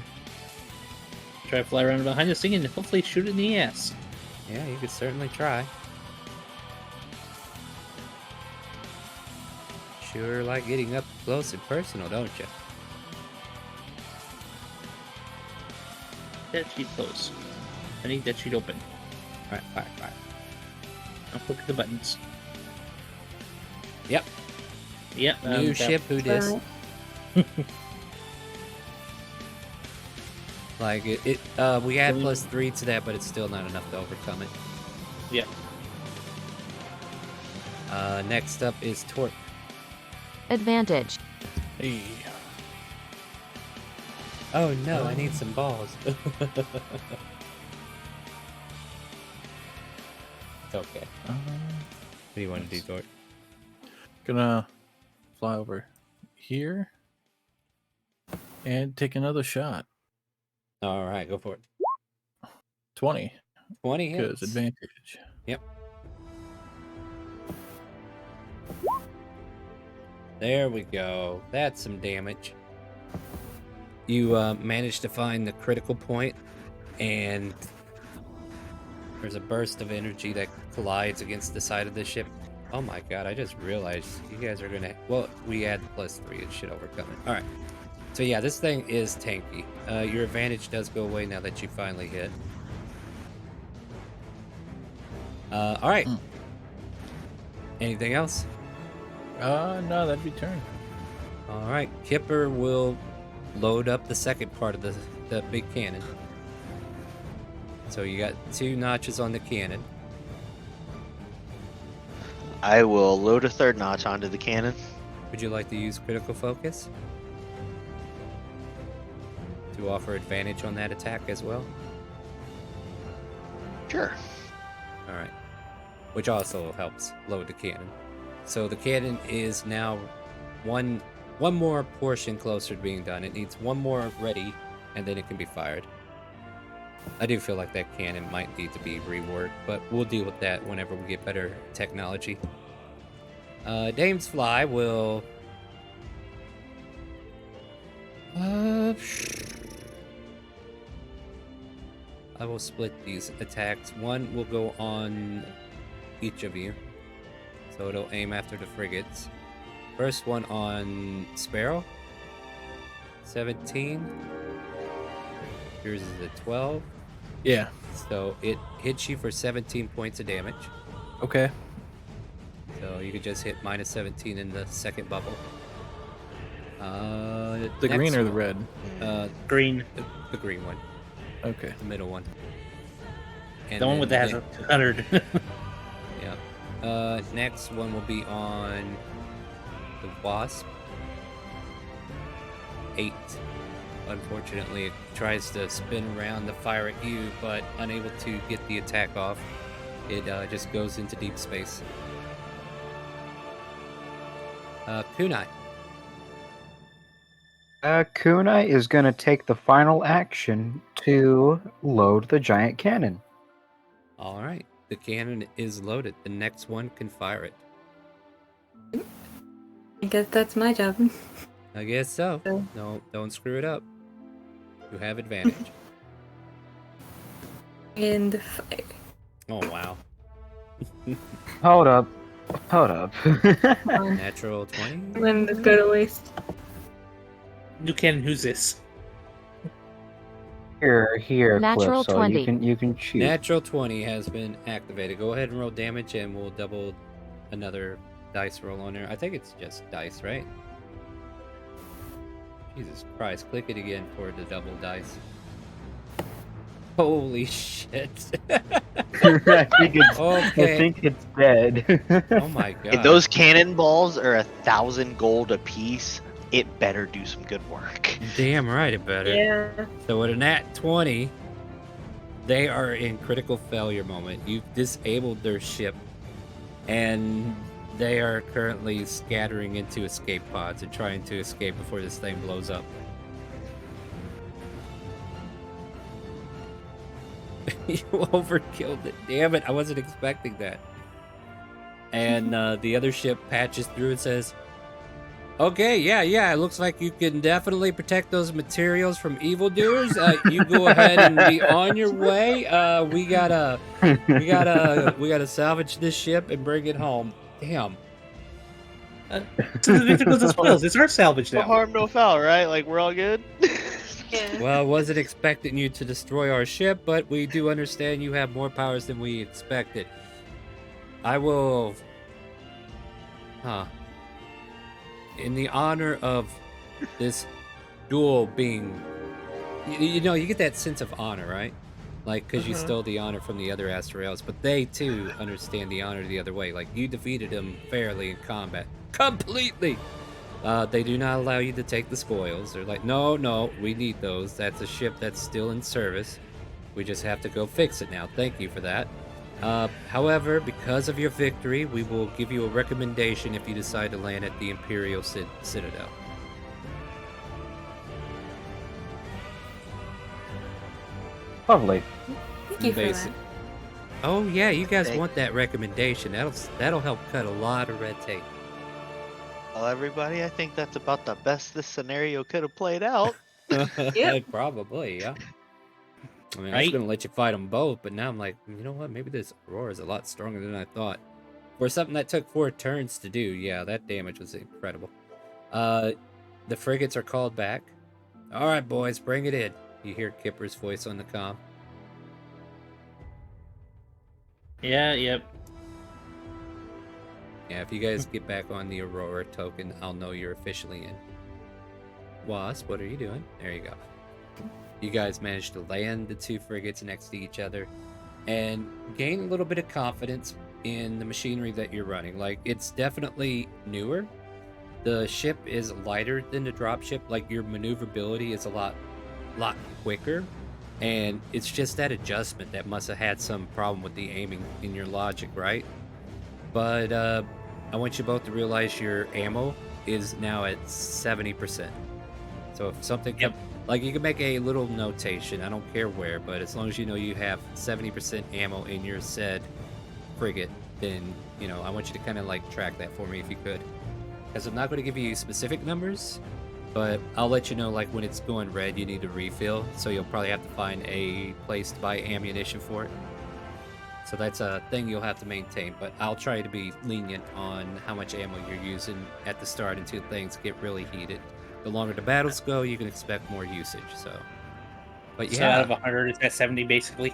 Try to fly around behind this thing and hopefully shoot it in the ass. Yeah, you could certainly try. Sure like getting up close and personal, don't you? That sheet close. I need that sheet open. Alright, fire. I'll click the buttons. Yep. Yep. New ship, who dis? Like, we add +3 to that, but it's still not enough to overcome it. Yep. Next up is Torque. Advantage. Hey. Oh no, I need some balls. It's okay. What do you want to do, Torque? Gonna fly over here and take another shot. Alright, go for it. 20. 20 hits. Because advantage. Yep. There we go. That's some damage. You managed to find the critical point, and there's a burst of energy that collides against the side of the ship. Oh my god, I just realized you guys are gonna... Well, we add +3, it should overcome it. Alright. So yeah, this thing is tanky. Your advantage does go away now that you finally hit. Alright. Anything else? No, that'd be turn. Alright, Kipper will load up the second part of the big cannon. So you got 2 notches on the cannon. I will load a third notch onto the cannon. Would you like to use critical focus to offer advantage on that attack as well? Sure. Alright. Which also helps load the cannon. So the cannon is now one more portion closer to being done. It needs 1 more ready, and then it can be fired. I do feel like that cannon might need to be reworked, but we'll deal with that whenever we get better technology. Dame's Fly will... I will split these attacks. 1 will go on each of you. So it'll aim after the frigates. First one on Sparrow. 17. Yours is a 12. Yeah. So it hits you for 17 points of damage. Okay. So you could just hit -17 in the second bubble. The green or the red? Green. The green one. Okay. The middle one. And The one with that has a 200. Yeah. Next one will be on the Wasp. 8. Unfortunately, it tries to spin around to fire at you, but unable to get the attack off. It just goes into deep space. Kunai. Kunai is going to take the final action to load the giant cannon. Alright, the cannon is loaded. The next one can fire it. I guess that's my job. I guess so. No, don't screw it up. You have advantage. And fire. Oh, wow. Hold up. Natural 20? Let this go to waste. New cannon, who's this? Here, Natural Calypso, 20. You can choose. Natural 20 has been activated. Go ahead and roll damage, and we'll double another dice roll on there. I think it's just dice, right? Jesus Christ, click it again for the double dice. Holy shit. I think it's dead. Oh my god. If those cannonballs are 1,000 gold apiece, it better do some good work. Damn right it better. Yeah. So with a nat 20, they are in critical failure moment. You've disabled their ship, and they are currently scattering into escape pods and trying to escape before this thing blows up. You overkilled it. Damn it, I wasn't expecting that. And the other ship patches through and says, okay, yeah, it looks like you can definitely protect those materials from evildoers. You go ahead and be on your way. We gotta salvage this ship and bring it home. Damn. To the victims of spoils, it's our salvage No now. harm, no foul, right? Like we're all good. Yeah. Well, I wasn't expecting you to destroy our ship, but we do understand you have more powers than we expected. I will... In the honor of this duel being... You know, you get that sense of honor, right? Like, because you stole the honor from the other Astraeals, but they, too, understand the honor the other way. Like, you defeated them fairly in combat. Completely! They do not allow you to take the spoils. They're like, no, we need those. That's a ship that's still in service. We just have to go fix it now. Thank you for that. However, because of your victory, we will give you a recommendation if you decide to land at the Imperial Citadel. Lovely. Thank you for Basic. that. Oh yeah, you guys Thank- want that recommendation. That'll help cut a lot of red tape. Well, everybody, I think that's about the best this scenario could have played out. Yep. Probably, yeah. I mean, I was Right? gonna let you fight them both, but now I'm like, you know what? Maybe this Aurora is a lot stronger than I thought. For something that took 4 turns to do, yeah, that damage was incredible. The frigates are called back. All right, boys, bring it in. You hear Kipper's voice on the comm. Yeah, yep. Yeah, if you guys get back on the Aurora token, I'll know you're officially in. Wasp, what are you doing? There you go. You guys managed to land the 2 frigates next to each other and gain a little bit of confidence in the machinery that you're running. Like, it's definitely newer. The ship is lighter than the dropship. Like, your maneuverability is a lot quicker. And it's just that adjustment that must have had some problem with the aiming in your logic, right? But I want you both to realize your ammo is now at 70%. So if something... Yep. Like, you can make a little notation, I don't care where, but as long as you know you have 70% ammo in your said frigate, then, you know, I want you to kind of, like, track that for me if you could. Because I'm not going to give you specific numbers, but I'll let you know, like, when it's going red, you need to refill, so you'll probably have to find a place to buy ammunition for it. So that's a thing you'll have to maintain, but I'll try to be lenient on how much ammo you're using at the start until things get really heated. The longer the battles go, you can expect more usage, so... But So out yeah, of 100, it's at 70 basically.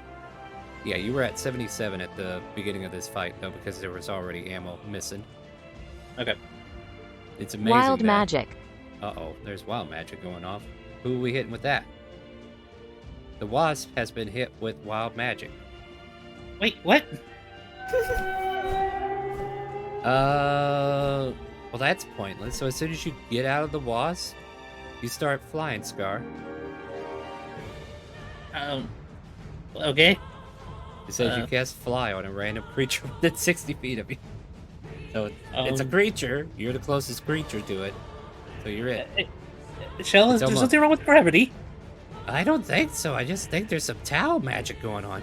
yeah, you were at 77 at the beginning of this fight, though, because there was already ammo missing. Okay. It's amazing Wild that- magic. Uh-oh, there's wild magic going off. Who are we hitting with that? The Wasp has been hit with wild magic. Wait, what? Well, that's pointless. So as soon as you get out of the Wasp, you start flying, Scar. Okay. It says you cast fly on a random creature within 60 feet of you. So it's a Um, creature. You're the closest creature to it. So you're it. Shell, It's there's almost- nothing wrong with gravity. I don't think so. I just think there's some Tau magic going on.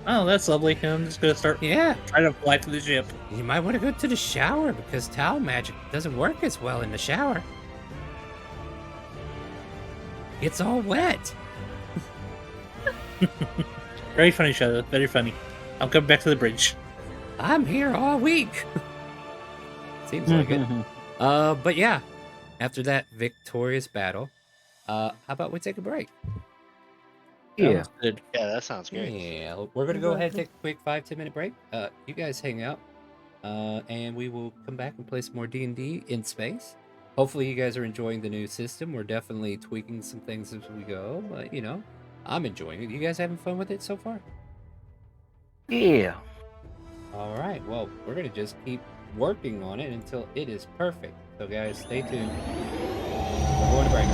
Oh, that's lovely. I'm just gonna start Yeah. trying to fly to the ship. You might want to go to the shower because Tau magic doesn't work as well in the shower. It's all wet. Very funny, Shadow. Very funny. I'm coming back to the bridge. I'm here all week. Seems like it. But yeah, after that victorious battle, how about we take a break? Yeah. Good. Yeah, that sounds great. Yeah, we're gonna go ahead and take a quick 5-10 minute break. You guys hang out, and we will come back and play some more D&D in space. Hopefully, you guys are enjoying the new system. We're definitely tweaking some things as we go, but you know, I'm enjoying it. You guys having fun with it so far? Yeah. All right. Well, we're gonna just keep working on it until it is perfect. So, guys, stay tuned. We're going to break.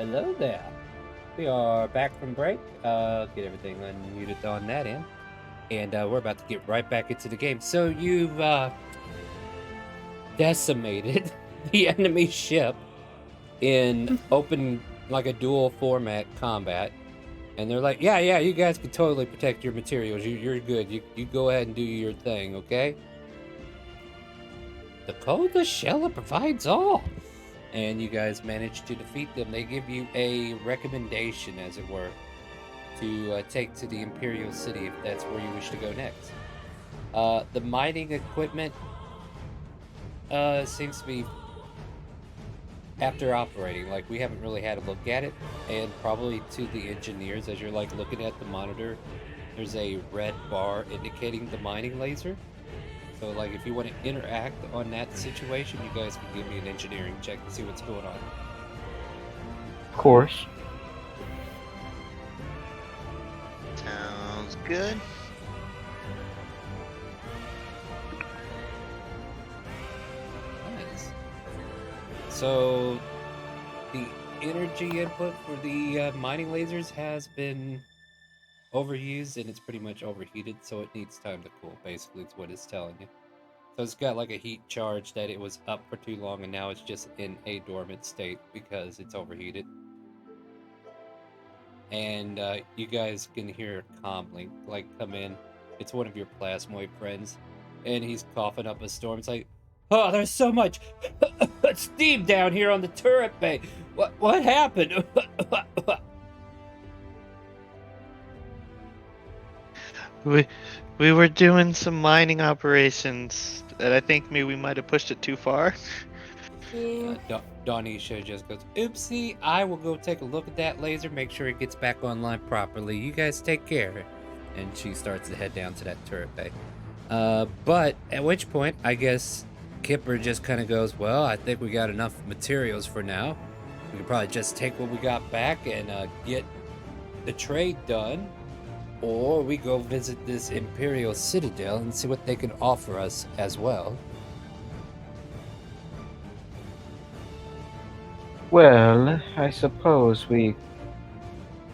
Hello there. We are back from break. Get everything unmuted on that end. And we're about to get right back into the game. So you've decimated the enemy ship in open, like a dual format combat. And they're like, yeah, you guys can totally protect your materials. You're good. You go ahead and do your thing, okay? The code the Shella provides all. And you guys manage to defeat them. They give you a recommendation, as it were, to take to the Imperial City if that's where you wish to go next. The mining equipment seems to be after operating. Like, we haven't really had a look at it, and probably to the engineers, as you're like looking at the monitor, there's a red bar indicating the mining laser. So, like, if you want to interact on that situation, you guys can give me an engineering check to see what's going on. Of course. Sounds good. Nice. So, the energy input for the mining lasers has been overused, and it's pretty much overheated, so it needs time to cool, basically, is what it's telling you. So it's got like a heat charge that it was up for too long, and now it's just in a dormant state because it's overheated. And you guys can hear Comlink like come in. It's one of your plasmoid friends, and he's coughing up a storm. It's like, oh, there's so much steam down here on the turret bay. What happened? We were doing some mining operations, and I think maybe we might have pushed it too far. Donisha just goes, oopsie, I will go take a look at that laser, make sure it gets back online properly. You guys take care. And she starts to head down to that turret bay. But at which point, I guess Kipper just kind of goes, well, I think we got enough materials for now. We could probably just take what we got back and get the trade done. Or we go visit this Imperial Citadel and see what they can offer us as well. Well, I suppose we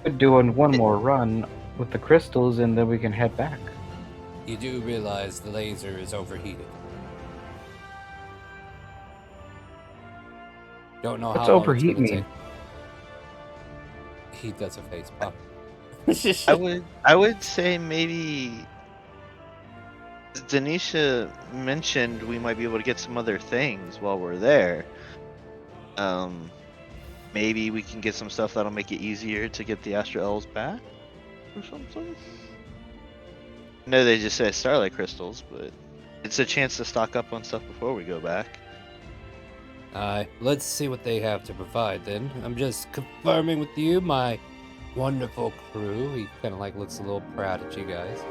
could do one more run with the crystals and then we can head back. You do realize the laser is overheated. Don't know What's how long overheat it's gonna mean? take. He does a face pop. I would say maybe Denisha mentioned we might be able to get some other things while we're there. Maybe we can get some stuff that'll make it easier to get the Astral Elves back or something. I know they just say Starlight Crystals, but it's a chance to stock up on stuff before we go back. Let's see what they have to provide then. I'm just confirming with you, my wonderful crew. He kind of like looks a little proud at you guys.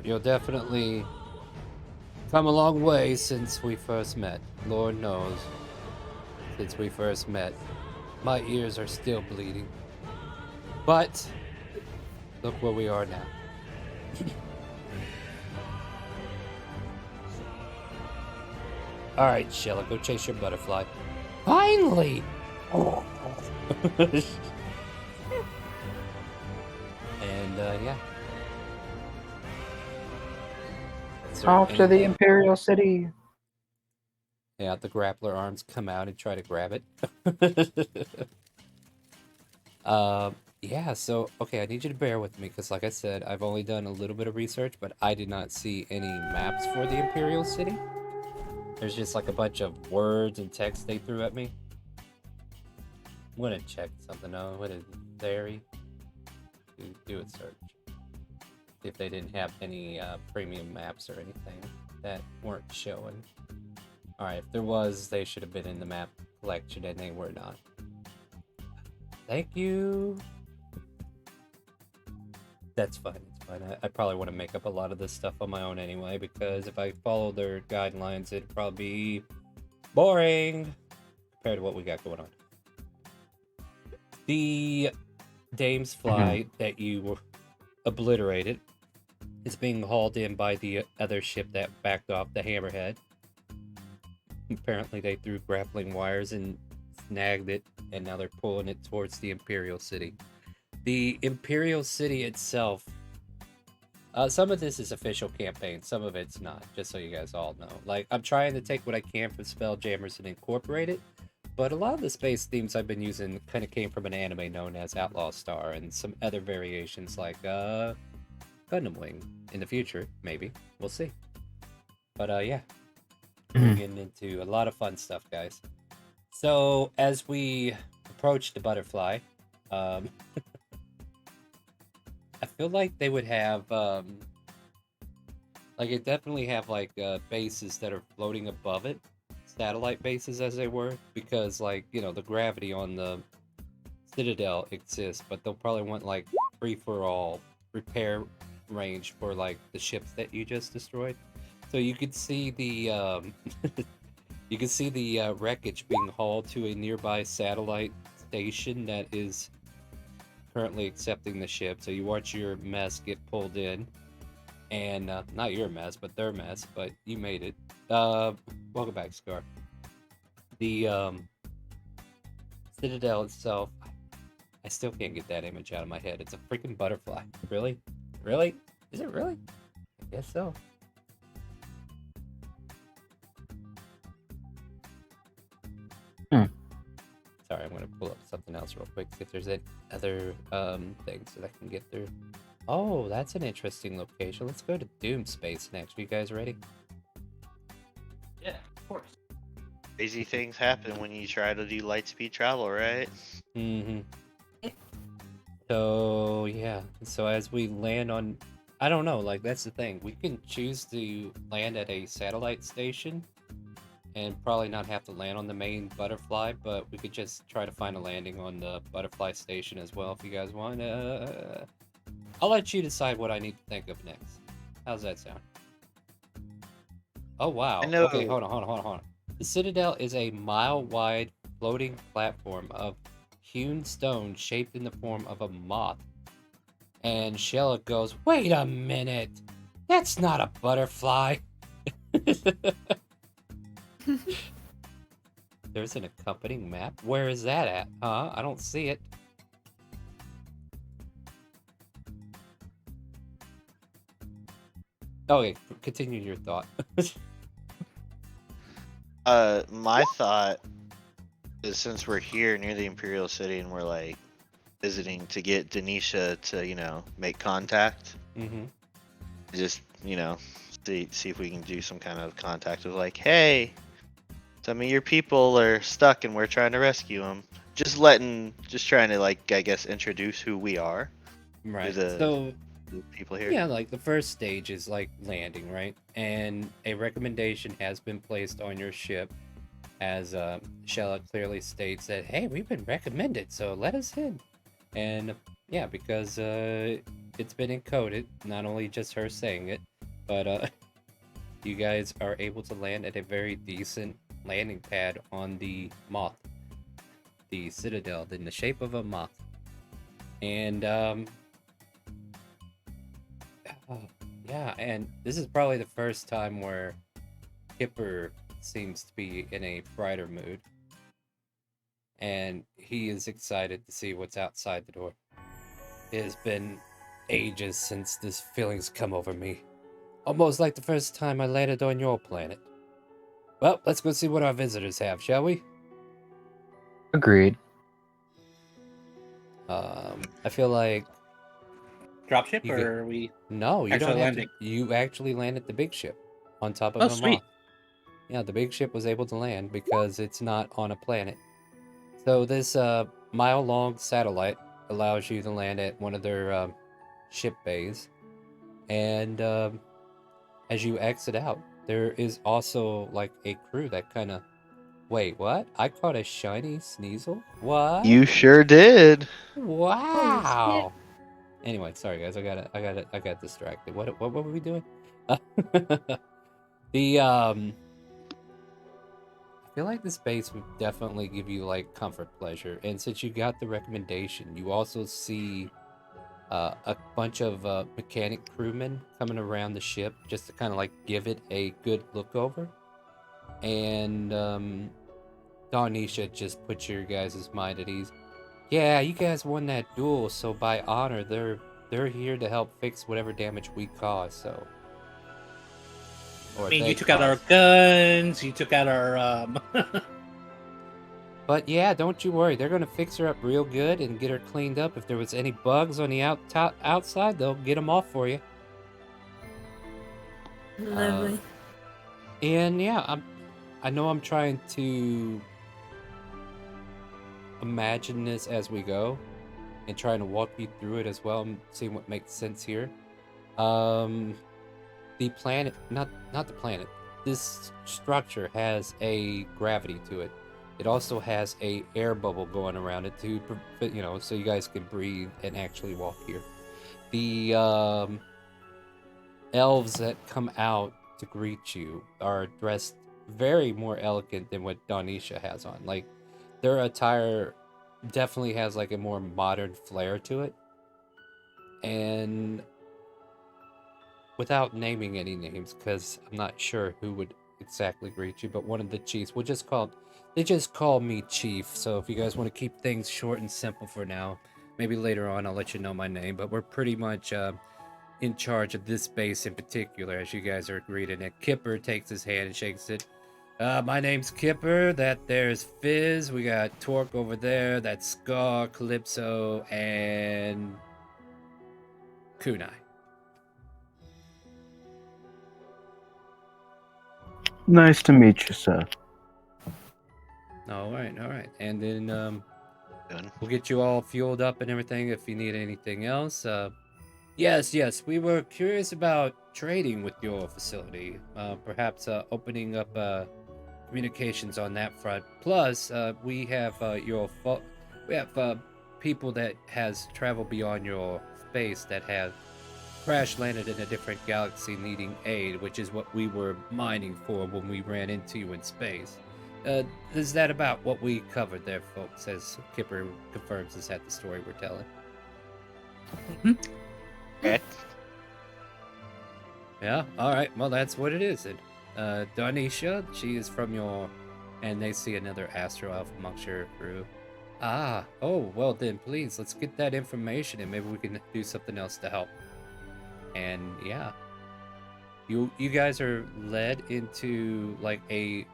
You'll definitely come a long way since we first met. Lord knows, since we first met, my ears are still bleeding. But look where we are now. All right, Shella, go chase your butterfly. Finally! And yeah. Off to the Imperial City. Yeah, the grappler arms come out and try to grab it. Yeah, so, okay, I need you to bear with me, because like I said, I've only done a little bit of research, but I did not see any maps for the Imperial City. There's just like a bunch of words and text they threw at me. I'm gonna check something out. What is it? Very? Do a search. See if they didn't have any premium maps or anything that weren't showing. Alright, if there was, they should have been in the map collection, and they were not. Thank you. That's fine. It's fine. I probably want to make up a lot of this stuff on my own anyway, because if I follow their guidelines, it'd probably be boring compared to what we got going on. The Dame's Fly that you obliterated is being hauled in by the other ship that backed off, the Hammerhead. Apparently they threw grappling wires and snagged it, and now they're pulling it towards the Imperial City. The Imperial City itself, some of this is official campaign, some of it's not, just so you guys all know. Like, I'm trying to take what I can from Spelljammers and incorporate it, but a lot of the space themes I've been using kind of came from an anime known as Outlaw Star, and some other variations like Gundam Wing in the future, maybe. We'll see. But yeah, we're getting into a lot of fun stuff, guys. So as we approach the butterfly, I feel like they would have, like, it definitely have like bases that are floating above it, satellite bases as they were, because like, you know, the gravity on the Citadel exists, but they'll probably want like free-for-all repair range for like the ships that you just destroyed. So you could see the you can see the wreckage being hauled to a nearby satellite station that is currently accepting the ship. So you watch your mess get pulled in, and not your mess, but their mess. But you made it. Welcome back, Scar. The Citadel itself, I still can't get that image out of my head. It's a freaking butterfly. Really? Really? Is it really? I guess so. Sorry, I'm gonna pull up something else real quick, see if there's any other things that I can get through. Oh, that's an interesting location. Let's go to Doom Space next. Are you guys ready? Yeah, of course. Crazy things happen when you try to do light speed travel, right? Mm-hmm. So yeah, so as we land on, I don't know, like that's the thing. We can choose to land at a satellite station and probably not have to land on the main butterfly, but we could just try to find a landing on the butterfly station as well if you guys want. I'll let you decide what I need to think of next. How's that sound? Oh wow. I know. Okay, hold on. The Citadel is a mile-wide floating platform of hewn stone shaped in the form of a moth. And Shella goes, "Wait a minute! That's not a butterfly!" There's an accompanying map? Where is that at? Huh? I don't see it. Okay, continue your thought. My thought is, since we're here near the Imperial City and we're like visiting to get Denisha to, you know, make contact, just, you know, see if we can do some kind of contact of like, hey, some of your people are stuck and we're trying to rescue them. Just trying to, like, I guess, introduce who we are. Right. To So the people here. yeah, like the first stage is like landing, right? And a recommendation has been placed on your ship, as Shella clearly states that, hey, we've been recommended, so let us in. And yeah, because it's been encoded, not only just her saying it, but you guys are able to land at a very decent landing pad on the moth, the Citadel, in the shape of a moth. And yeah, and this is probably the first time where Kipper seems to be in a brighter mood, and he is excited to see what's outside the door. It has been ages since this feeling's come over me, almost like the first time I landed on your planet. Well, let's go see what our visitors have, shall we? Agreed. I feel like Dropship, You or get- are we no, you actually don't have landing? to. You actually land at the big ship on top of Oh, a sweet. moth. Yeah, the big ship was able to land because it's not on a planet. So this mile-long satellite allows you to land at one of their ship bays, and as you exit out, there is also like a crew that kind of. Wait, what? I caught a shiny Sneasel? What? You sure did. Wow. Anyway, sorry guys, I got distracted. What were we doing? The I feel like this base would definitely give you like comfort pleasure, and since you got the recommendation, you also see a bunch of mechanic crewmen coming around the ship just to kind of like give it a good look over. And Darnisha just put your guys' mind at ease. Yeah, you guys won that duel, so by honor, they're here to help fix whatever damage we caused. So, or I mean, they you took out our caused. guns, you took out our But yeah, don't you worry. They're gonna fix her up real good and get her cleaned up. If there was any bugs on the outside, they'll get them off for you. Lovely. And yeah, I know I'm trying to imagine this as we go and trying to walk you through it as well and seeing what makes sense here. The planet, not the planet. This structure has a gravity to it. It also has a air bubble going around it to, so you guys can breathe and actually walk here. The elves that come out to greet you are dressed very more elegant than what Donisha has on. Like, their attire definitely has like a more modern flair to it. And without naming any names, because I'm not sure who would exactly greet you, but one of the chiefs, they just call me Chief. So if you guys want to keep things short and simple for now, maybe later on I'll let you know my name, but we're pretty much in charge of this base in particular, as you guys are greeted. And Kipper takes his hand and shakes it. My name's Kipper. That there's Fizz. We got Torque over there. That's Scar, Calypso, and Kunai. Nice to meet you, sir. All right. And then Good. we'll get you all fueled up and everything if you need anything else. Yes, we were curious about trading with your facility. Perhaps opening up communications on that front. Plus, we have people that has traveled beyond your space that have crash landed in a different galaxy needing aid, which is what we were mining for when we ran into you in space. Is that about what we covered there, folks? As Kipper confirms, is that the story we're telling? Okay. Yeah, alright, well that's what it is. And Darnisha, she is from your, and they see another Astro Elf amongst your crew. Oh, well then please, let's get that information and maybe we can do something else to help. And yeah, you guys are led into like a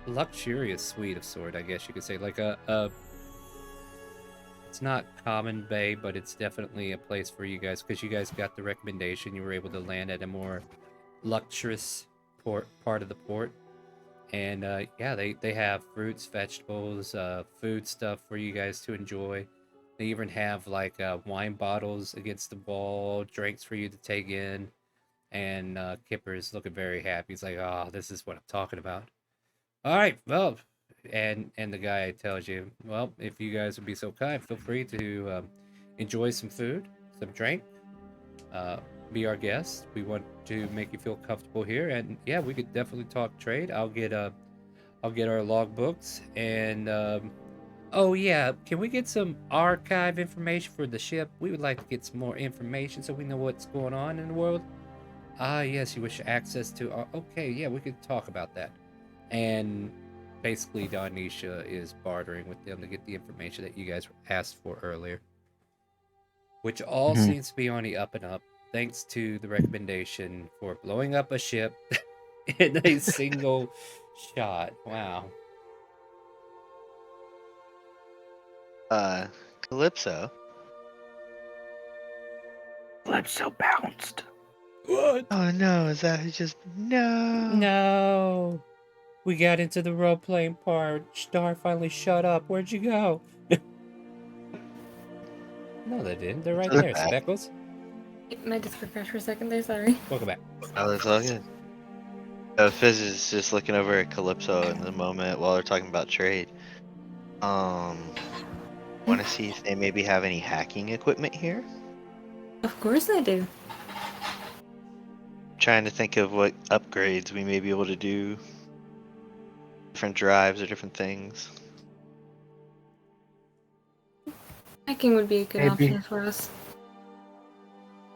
luxurious suite of sort, I guess you could say. Like it's not common bay, but it's definitely a place for you guys, because you guys got the recommendation. You were able to land at a more luxurious part of the port. And yeah, they have fruits, vegetables, food stuff for you guys to enjoy. They even have like wine bottles against the wall, drinks for you to take in. And Kipper's looking very happy. He's like, "Oh, this is what I'm talking about." All right, well, and the guy tells you, "Well, if you guys would be so kind, feel free to enjoy some food, some drink, be our guest. We want to make you feel comfortable here, and yeah, we could definitely talk trade. I'll get our logbooks, and oh yeah, can we get some archive information for the ship? We would like to get some more information so we know what's going on in the world." Ah, yes, you wish access to our... Okay, yeah, we could talk about that. And basically, Darnisha is bartering with them to get the information that you guys asked for earlier. Which all seems to be on the up and up, thanks to the recommendation for blowing up a ship in a single shot. Wow. Calypso. Calypso bounced. What? Oh no, is that just no? No. We got into the role-playing part. Star finally shut up. Where'd you go? No, they didn't. They're right there, Back. Speckles. I just refreshed for a second there, sorry. Welcome back. Oh, it's all good. Fizz is just looking over at Calypso in the moment while they're talking about trade. Want to see if they maybe have any hacking equipment here? Of course I do. Trying to think of what upgrades we may be able to do. Different drives or different things. Hacking would be a good Maybe. option for us.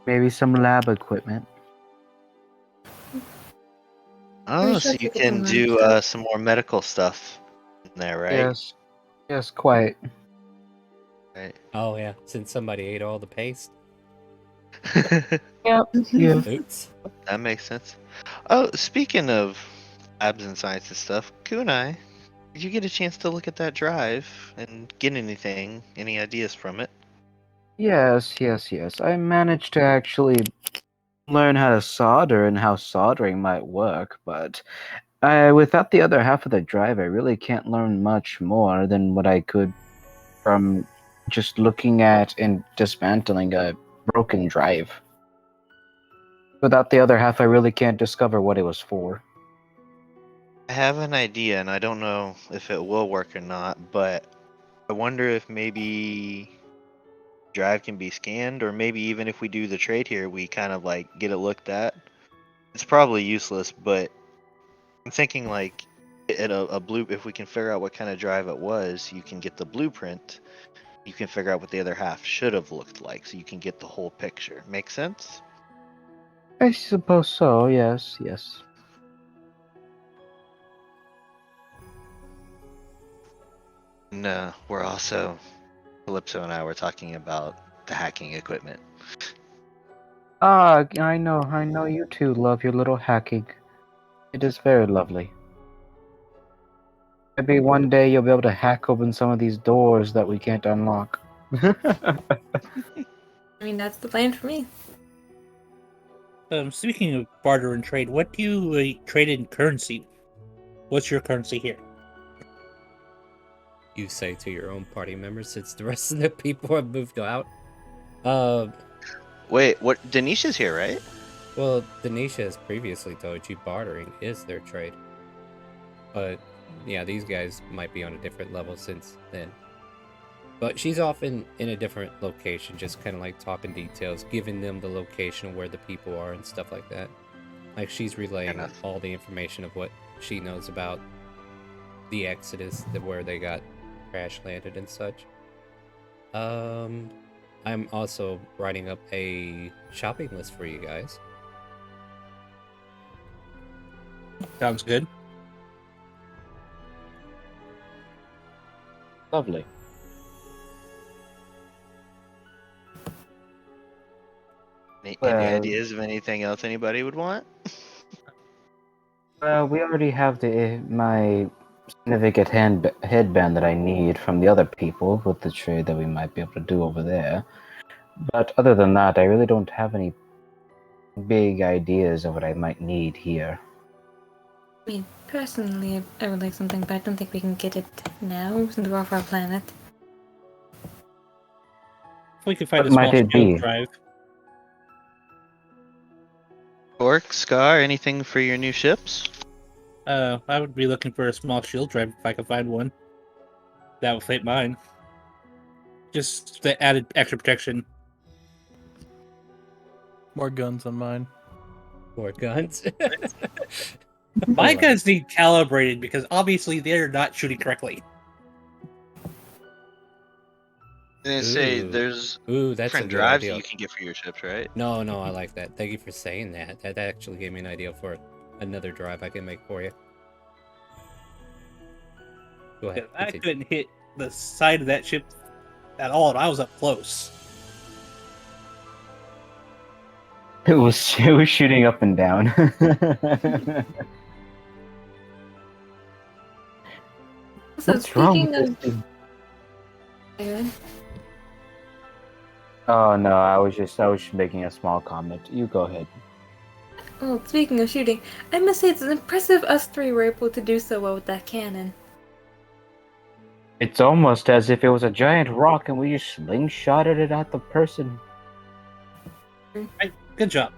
Maybe some lab equipment. Oh, sure so we you could can do do that. some more medical stuff in there, right? Yes. Yes, quite. Right. Oh yeah, since somebody ate all the paste. Yep. Yeah. Oops. That makes sense. Oh, speaking of labs and science and stuff, Kunai, did you get a chance to look at that drive and get anything, any ideas from it? Yes. I managed to actually learn how to solder and how soldering might work, but without the other half of the drive, I really can't learn much more than what I could from just looking at and dismantling a broken drive. Without the other half, I really can't discover what it was for. I have an idea, and I don't know if it will work or not, but I wonder if maybe drive can be scanned, or maybe even if we do the trade here, we kind of like get it looked at. It's probably useless, but I'm thinking like at a blue. If we can figure out what kind of drive it was, you can get the blueprint. You can figure out what the other half should have looked like, so you can get the whole picture. Make sense? I suppose so, yes. And we're also Calypso and I were talking about the hacking equipment. Ah, I know you two love your little hacking. It is very lovely. Maybe one day you'll be able to hack open some of these doors that we can't unlock. I mean, that's the plan for me. Speaking of barter and trade, what do you trade in currency? What's your currency here? You say to your own party members since the rest of the people have moved out. Wait, what? Denisha's here, right? Well, Denisha has previously told you bartering is their trade. But yeah, these guys might be on a different level since then. But she's often in a different location, just kind of like talking details, giving them the location of where the people are and stuff like that. Like she's relaying Enough. all the information of what she knows about the Exodus, where they got crash landed and such. I'm also writing up a shopping list for you guys. Sounds good. Lovely. Any Well- ideas of anything else anybody would want? We already have my significant headband that I need from the other people with the trade that we might be able to do over there. But other than that, I really don't have any big ideas of what I might need here. I mean, personally, I would like something, but I don't think we can get it now since we're off our planet. If we could find What a small might it shield be? drive. Orc, Scar, anything for your new ships? I would be looking for a small shield drive if I could find one. That would fit mine. Just the added extra protection. More guns on mine. More guns. My guns need calibrated because obviously they're not shooting correctly. And say Ooh. there's Ooh, that's a different good drives idea. you can get for your ships, right? No, I like that. Thank you for saying that. That actually gave me an idea for another drive I can make for you. Go ahead. I continue. couldn't hit the side of that ship at all, and I was up close. It was shooting up and down. So What's wrong speaking with of, this thing? Good. Oh no, I was just making a small comment. You go ahead. Well, speaking of shooting, I must say it's impressive us three were able to do so well with that cannon. It's almost as if it was a giant rock and we just slingshotted it at the person. Good job.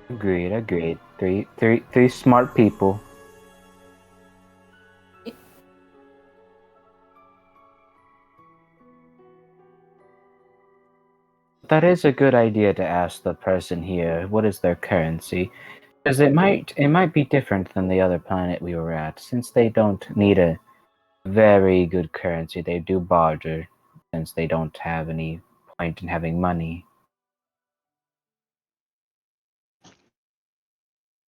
Agreed. Three smart people. That is a good idea to ask the person here what is their currency, because it might be different than the other planet we were at. Since they don't need a very good currency, they do barter, since they don't have any point in having money.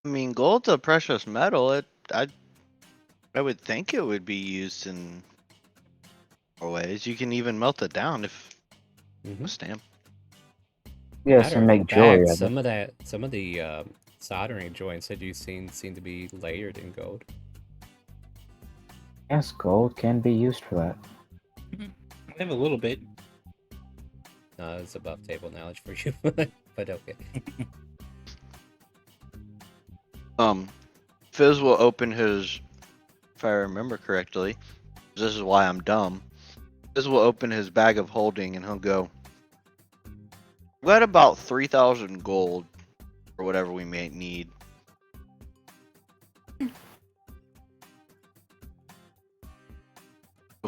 I mean, gold's a precious metal. I would think it would be used in more ways. You can even melt it down if Mhm. a stamp. Yes, Matter and of make jewelry fact, of it. some of the soldering joints that you've seen seem to be layered in gold. Yes, gold can be used for that. I have a little bit. It's above table knowledge for you, but okay. Fizz will open his, if I remember correctly, this is why I'm dumb. Fizz will open his bag of holding and he'll go, we got about 3,000 gold or whatever we may need. If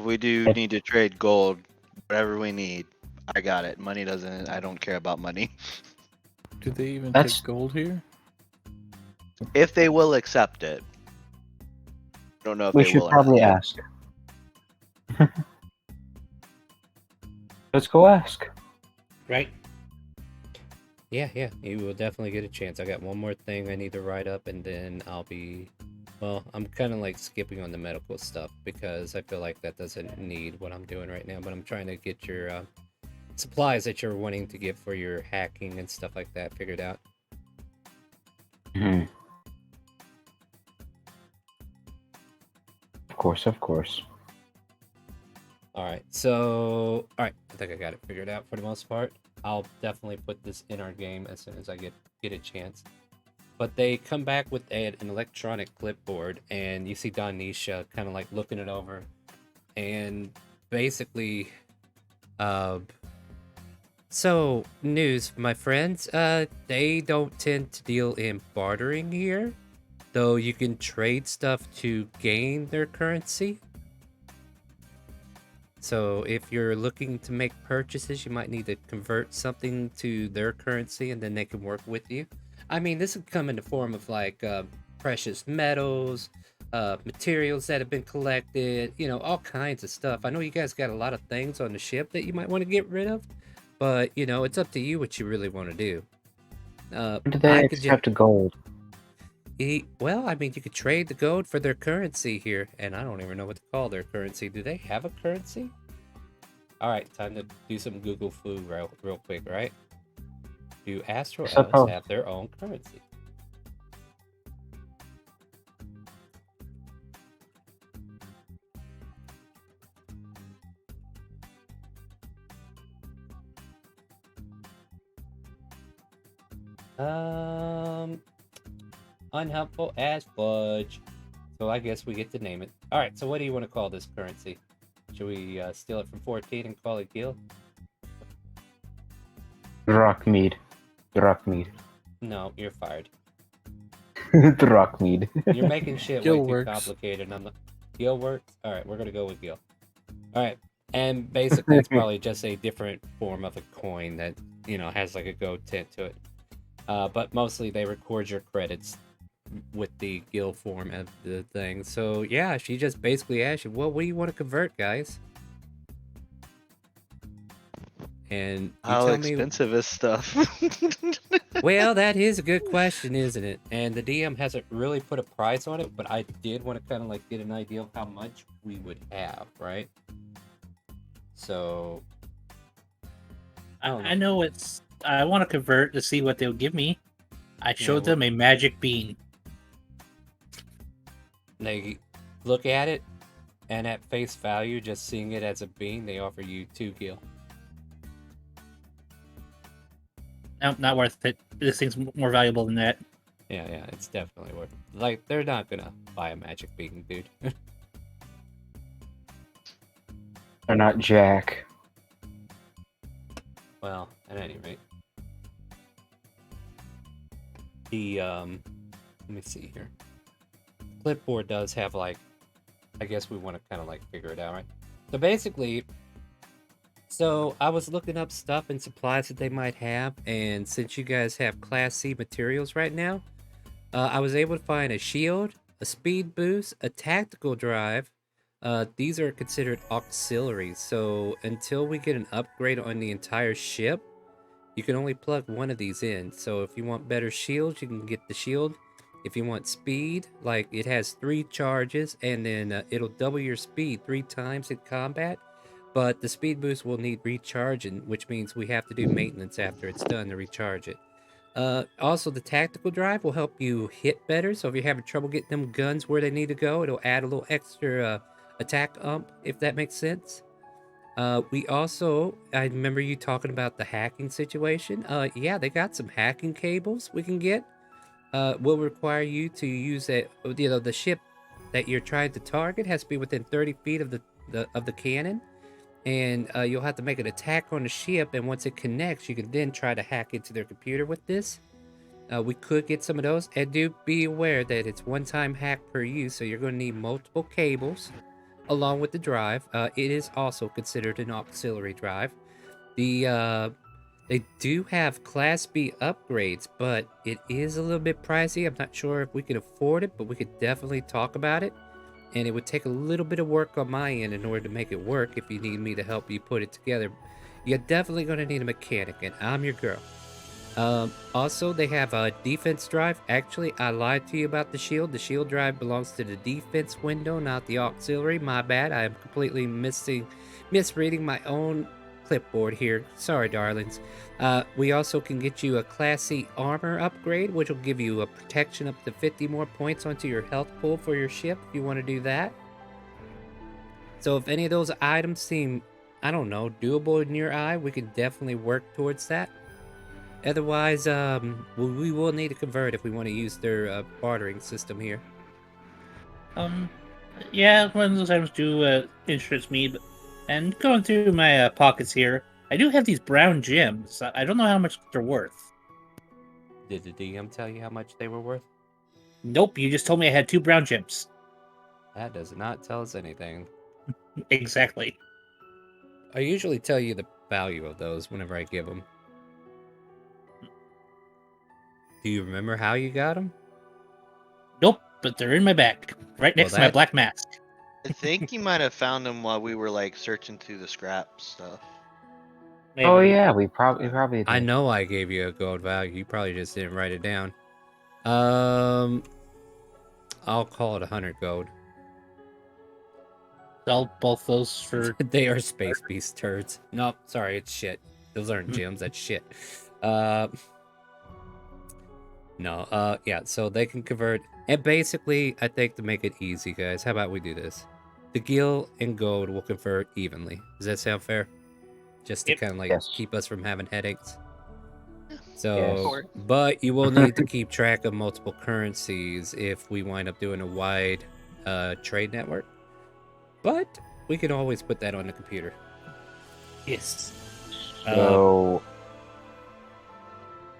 we do need to trade gold, whatever we need, I got it. Money doesn't, I don't care about money. Do they even That's- take gold here? If they will accept it. I don't know if We they should will or probably not. ask. Let's go ask. Right? Yeah, you will definitely get a chance. I got one more thing I need to write up, and then I'll be. Well, I'm kind of like skipping on the medical stuff because I feel like that doesn't need what I'm doing right now. But I'm trying to get your supplies that you're wanting to get for your hacking and stuff like that figured out. Mhm. Of course, of course. Alright, I think I got it figured out for the most part. I'll definitely put this in our game as soon as I get a chance. But they come back with an electronic clipboard, and you see Donisha kind of like looking it over. And basically, so, news, my friends, they don't tend to deal in bartering here, though you can trade stuff to gain their currency. So if you're looking to make purchases, you might need to convert something to their currency and then they can work with you. I mean, this would come in the form of like precious metals, materials that have been collected, all kinds of stuff. I know you guys got a lot of things on the ship that you might want to get rid of, but it's up to you what you really want to do. Do they accept gold? Well, I mean, you could trade the gold for their currency here, and I don't even know what to call their currency. Do they have a currency? All right, time to do some Google flu real quick, right? Do Astro Elves have their own currency? Unhelpful as fudge. So I guess we get to name it. All right, so what do you want to call this currency? Should we steal it from 14 and call it Gil? Rockmead. Rockmead. No, you're fired. Rockmead. You're making shit Gil way works. too complicated. Gil works? All right, we're going to go with Gil. All right, and basically it's probably just a different form of a coin that, has like a gold tint to it. But mostly they record your credits with the Gil form of the thing. So yeah, she just basically asked you, well, what do you want to convert, guys? And you How tell expensive is stuff? Well, that is a good question, isn't it? And the DM hasn't really put a price on it, but I did want to kind of like get an idea of how much we would have, right? So I know it's. I want to convert to see what they'll give me. I showed them a magic bean. They look at it, and at face value, just seeing it as a bean, they offer you 2 gil. Nope, not worth it. This thing's more valuable than that. Yeah, it's definitely worth it. Like, they're not gonna buy a magic bean, dude. They're not Jack. Well, at any rate. The, let me see here. Clipboard does have, like, I guess we want to kind of, like, figure it out, right? So basically, I was looking up stuff and supplies that they might have, and since you guys have Class C materials right now, I was able to find a shield, a speed boost, a tactical drive. These are considered auxiliaries, so until we get an upgrade on the entire ship, you can only plug one of these in. So if you want better shields, you can get the shield. If you want speed, like it has 3 charges, and then it'll double your speed 3 times in combat. But the speed boost will need recharging, which means we have to do maintenance after it's done to recharge it. Also, the tactical drive will help you hit better. So if you're having trouble getting them guns where they need to go, it'll add a little extra attack if that makes sense. We also, I remember you talking about the hacking situation. Yeah, they got some hacking cables we can get. Will require you to use the ship that you're trying to target has to be within 30 feet of the cannon, and you'll have to make an attack on the ship. And once it connects, you can then try to hack into their computer with this. We could get some of those, and do be aware that it's one-time hack per use, so you're going to need multiple cables along with the drive. It is also considered an auxiliary drive. They do have Class B upgrades, but it is a little bit pricey. I'm not sure if we can afford it, but we could definitely talk about it. And it would take a little bit of work on my end in order to make it work if you need me to help you put it together. You're definitely going to need a mechanic, and I'm your girl. Also, they have a defense drive. Actually, I lied to you about the shield. The shield drive belongs to the defense window, not the auxiliary. My bad. I am completely misreading my own clipboard here. Sorry, darlings. We also can get you a Class C armor upgrade, which will give you a protection up to 50 more points onto your health pool for your ship if you want to do that. So if any of those items seem, I don't know, doable in your eye, we can definitely work towards that. Otherwise, we will need to convert if we want to use their bartering system here. Yeah, one of those items do interest me, and going through my pockets here, I do have these brown gems. I don't know how much they're worth. Did the DM tell you how much they were worth? Nope, you just told me I had 2 brown gems. That does not tell us anything. Exactly. I usually tell you the value of those whenever I give them. Do you remember how you got them? Nope, but they're in my bag, right next to my black mask. I think you might have found them while we were like searching through the scrap stuff. Maybe. Oh yeah, we probably did. I know I gave you a gold value. You probably just didn't write it down. I'll call it 100 gold. Sell both those for. They are space beast turds. Nope, sorry, it's shit. Those aren't gems. That's shit. No, yeah, so they can convert. And basically, I think to make it easy, guys, how about we do this? The gil and gold will convert evenly. Does that sound fair? Just to kind of like keep us from having headaches. So, but you will need to keep track of multiple currencies if we wind up doing a wide trade network. But we can always put that on the computer. Yes. So,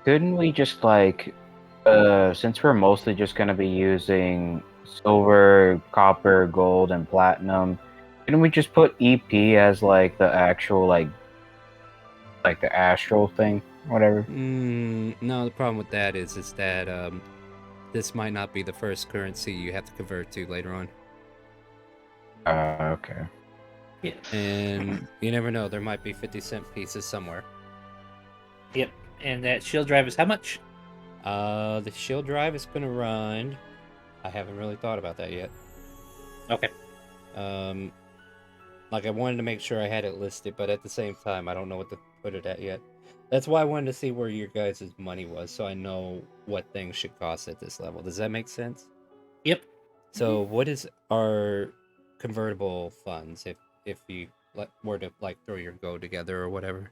couldn't we just like, since we're mostly just going to be using silver, copper, gold, and platinum, couldn't we just put EP as like the actual like the astral thing, whatever? No, the problem with that is that this might not be the first currency you have to convert to later on. Okay. Yeah. And you never know, there might be 50-cent pieces somewhere. Yep. And that shield drive is how much? The shield drive is gonna run. I haven't really thought about that yet. Okay. Like I wanted to make sure I had it listed, but at the same time, I don't know what to put it at yet. That's why I wanted to see where your guys' money was, so I know what things should cost at this level. Does that make sense? Yep. So, what is our convertible funds if you were to like throw your go together or whatever?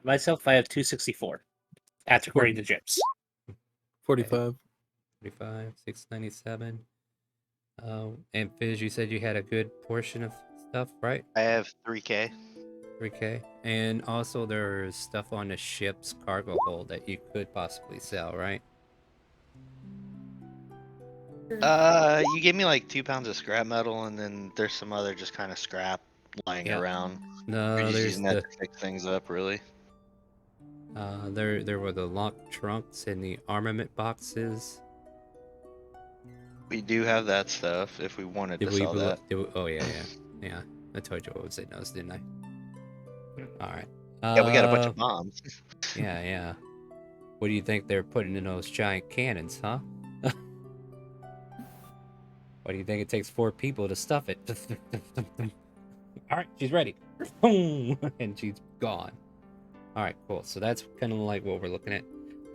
Myself, I have 264 after converting the gems. 45. 45, 697. And Fizz, you said you had a good portion of stuff, right? I have 3K. 3K. And also there's stuff on the ship's cargo hold that you could possibly sell, right? You gave me like 2 pounds of scrap metal, and then there's some other just kind of scrap lying around. No, We're just there's using that to fix things up, really. there were the locked trunks and the armament boxes. We do have that stuff if we wanted to sell that. Oh yeah. I told you what was in those, didn't I? All right. Yeah, we got a bunch of bombs. Yeah. What do you think they're putting in those giant cannons, huh? Why do you think it takes 4 people to stuff it? All right, she's ready. Boom, and she's gone. All right, cool. So that's kind of like what we're looking at.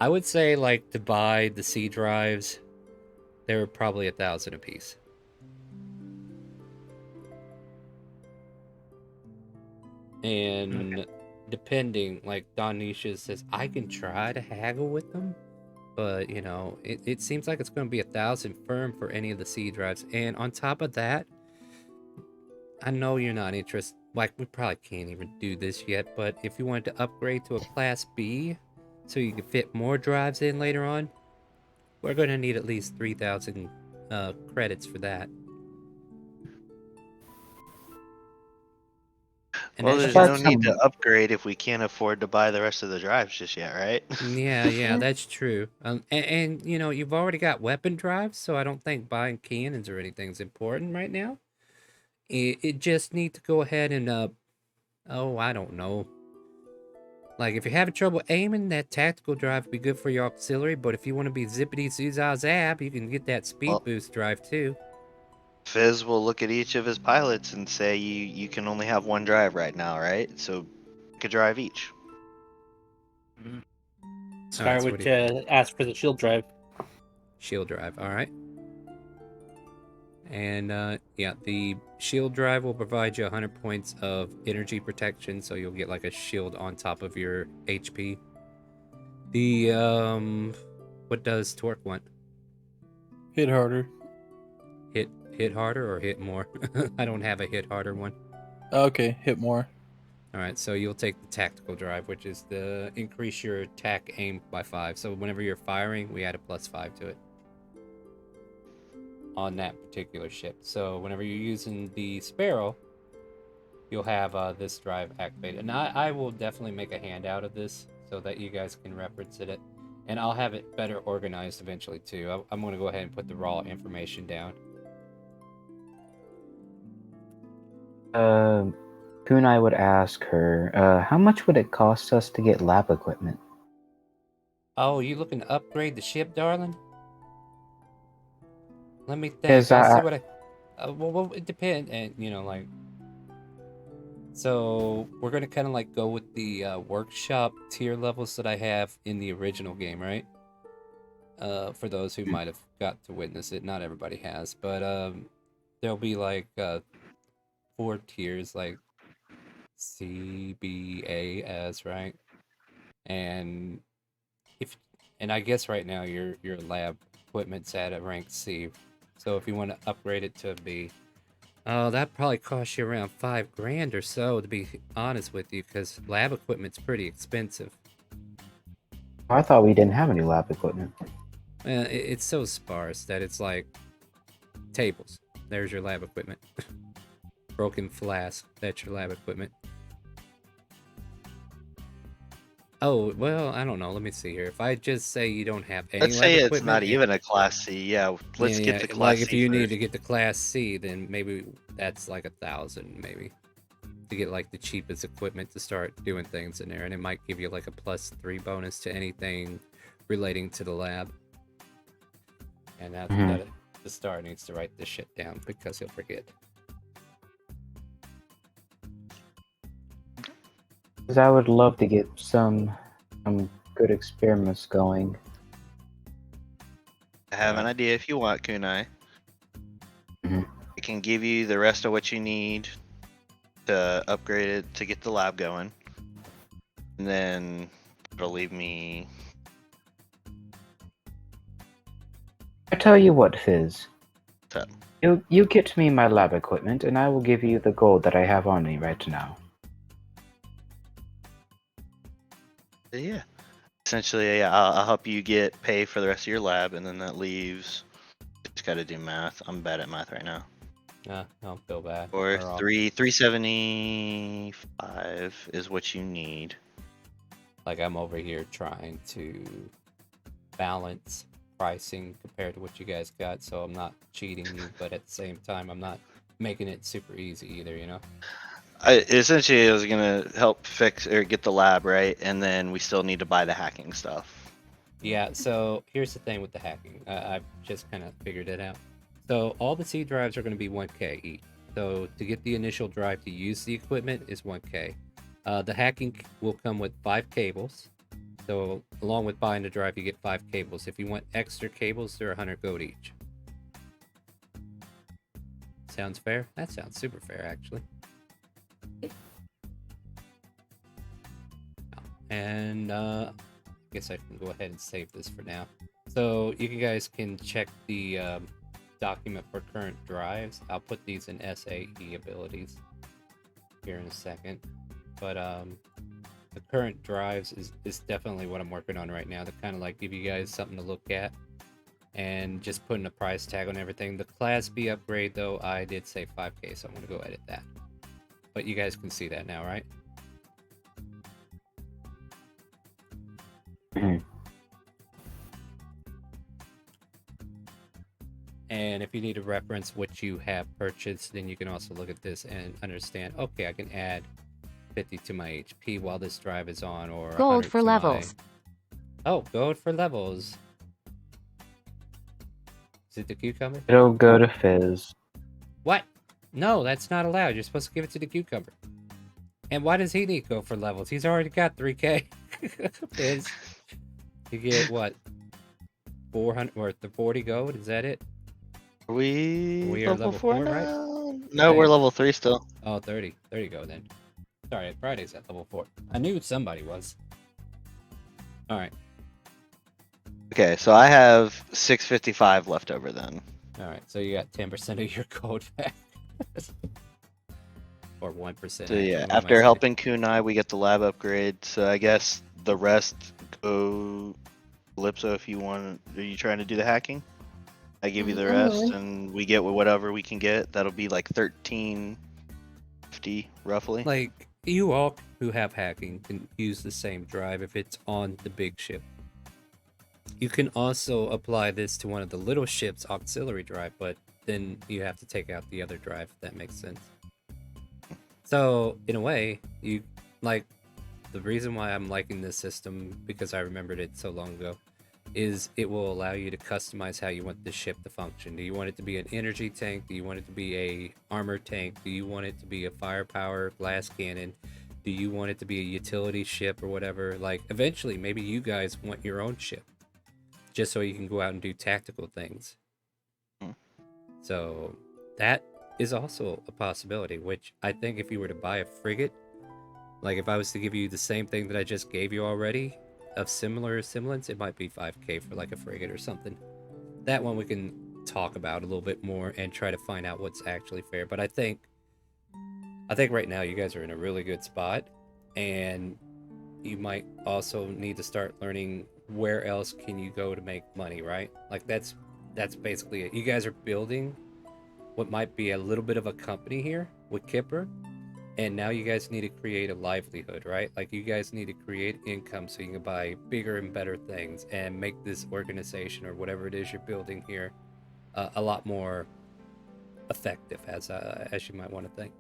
I would say like to buy the C drives, they were probably 1,000 a piece. And depending, like Don Nisha says, I can try to haggle with them, but you know, it seems like it's going to be 1,000 firm for any of the C drives. And on top of that, I know you're not interested. Like, we probably can't even do this yet, but if you wanted to upgrade to a Class B so you can fit more drives in later on, we're going to need at least 3,000 credits for that. And Well, that's there's no just, need to upgrade if we can't afford to buy the rest of the drives just yet, right? yeah, that's true. And you know, you've already got weapon drives, so I don't think buying cannons or anything is important right now. It just need to go ahead and I don't know. Like, if you're having trouble aiming, that tactical drive would be good for your auxiliary, but if you want to be zippity zoozah zap, you can get that speed boost drive too. Fizz will look at each of his pilots and say, you can only have 1 drive right now, right? So pick a drive each. Scar would ask for the shield drive. Shield drive, alright. And yeah, the shield drive will provide you 100 points of energy protection, so you'll get like a shield on top of your HP. The what does Torque want? Hit harder. Hit harder or hit more? I don't have a hit harder one. Okay, hit more. Alright, so you'll take the tactical drive, which is the increase your attack aim by 5. So whenever you're firing, we add a +5 to it on that particular ship. So whenever you're using the Sparrow, you'll have this drive activated. And I will definitely make a handout of this so that you guys can reference it. And I'll have it better organized eventually too. I'm going to go ahead and put the raw information down. Kunai would ask her, how much would it cost us to get lab equipment? Oh, you looking to upgrade the ship, darling? Let me think. Yes, I'll see what I... well, it depends. And, you know, like... So, we're going to kind of, like, go with the workshop tier levels that I have in the original game, right? For those who might have got to witness it. Not everybody has. But, there'll be, like, 4 tiers, like C, B, A, S, right? And I guess right now your lab equipment's at a rank C. So if you want to upgrade it to B, that probably costs you around $5,000 or so, to be honest with you, because lab equipment's pretty expensive. I thought we didn't have any lab equipment. It's so sparse that it's like tables. There's your lab equipment. Broken flask. That's your lab equipment. Oh, well, I don't know. Let me see here. If I just say you don't have any Let's say lab it's equipment, not even a Class C. Yeah, let's get the Class like C if you first. need to get the Class C, then maybe that's like 1,000, maybe, to get like the cheapest equipment to start doing things in there, and it might give you like a +3 bonus to anything relating to the lab. And that's the star needs to write this shit down because he'll forget. Because I would love to get some good experiments going. I have an idea if you want, Kunai. It can give you the rest of what you need to upgrade it to get the lab going. And then it'll leave me... I tell you what, Fizz. What's up? You get me my lab equipment, and I will give you the gold that I have on me right now. Yeah. Essentially, yeah, I'll help you get pay for the rest of your lab, and then that leaves... Just gotta do math. I'm bad at math right now. I don't feel bad. Or 375 is what you need. Like, I'm over here trying to balance pricing compared to what you guys got, so I'm not cheating you, but at the same time, I'm not making it super easy either, you know? Essentially, it was gonna help fix or get the lab right, and then we still need to buy the hacking stuff. Yeah, so here's the thing with the hacking. I've just kind of figured it out. So all the C drives are going to be 1K each. So to get the initial drive to use the equipment is 1K. The hacking will come with 5 cables. So along with buying the drive, you get 5 cables. If you want extra cables, they're 100 gold each. Sounds fair? That sounds super fair, actually. And I guess I can go ahead and save this for now. So you guys can check the document for current drives. I'll put these in SAE abilities here in a second. But the current drives is definitely what I'm working on right now to kind of like give you guys something to look at and just putting a price tag on everything. The Class B upgrade, though, I did say 5K, so I'm going to go edit that. But you guys can see that now, right? And if you need to reference what you have purchased, then you can also look at this and understand, okay, I can add 50 to my HP while this drive is on, or Gold 100 for to levels. Oh, gold for levels. Is it the cucumber? It'll go to Fizz. What? No, that's not allowed. You're supposed to give it to the cucumber. And why does he need gold for levels? He's already got 3K. Fizz. You get what? 400 or the 40 gold? Is that it? We are level level 4 4, now? right? No, we're level 3 still. Oh, 30. There you go then. Sorry, Friday's at level 4. I knew somebody was. Alright. Okay, so I have 655 left over then. Alright, so you got 10% of your gold back. Or 1%. So actually, yeah, what am I after saying? helping Kunai, we get the lab upgrade. So I guess the rest go Calypso if you want. Are you trying to do the hacking? I give you the I'm rest, willing. and we get whatever we can get. That'll be like 1350 roughly. Like, you all who have hacking can use the same drive if it's on the big ship. You can also apply this to one of the little ship's auxiliary drive, but then you have to take out the other drive, if that makes sense. So, in a way, you like the reason why I'm liking this system, because I remembered it so long ago, is it will allow you to customize how you want the ship to function. Do you want it to be an energy tank? Do you want it to be a armor tank? Do you want it to be a firepower glass cannon? Do you want it to be a utility ship or whatever? Like, eventually, maybe you guys want your own ship, just so you can go out and do tactical things. So that is also a possibility, which I think if you were to buy a frigate, like if I was to give you the same thing that I just gave you already, of similar semblance, it might be 5K for like a frigate or something. That one we can talk about a little bit more and try to find out what's actually fair. But I think right now you guys are in a really good spot, and you might also need to start learning where else can you go to make money, right? Like that's basically it. You guys are building what might be a little bit of a company here with Kipper, and now you guys need to create a livelihood, right? Like you guys need to create income so you can buy bigger and better things and make this organization or whatever it is you're building here a lot more effective, as you might want to think.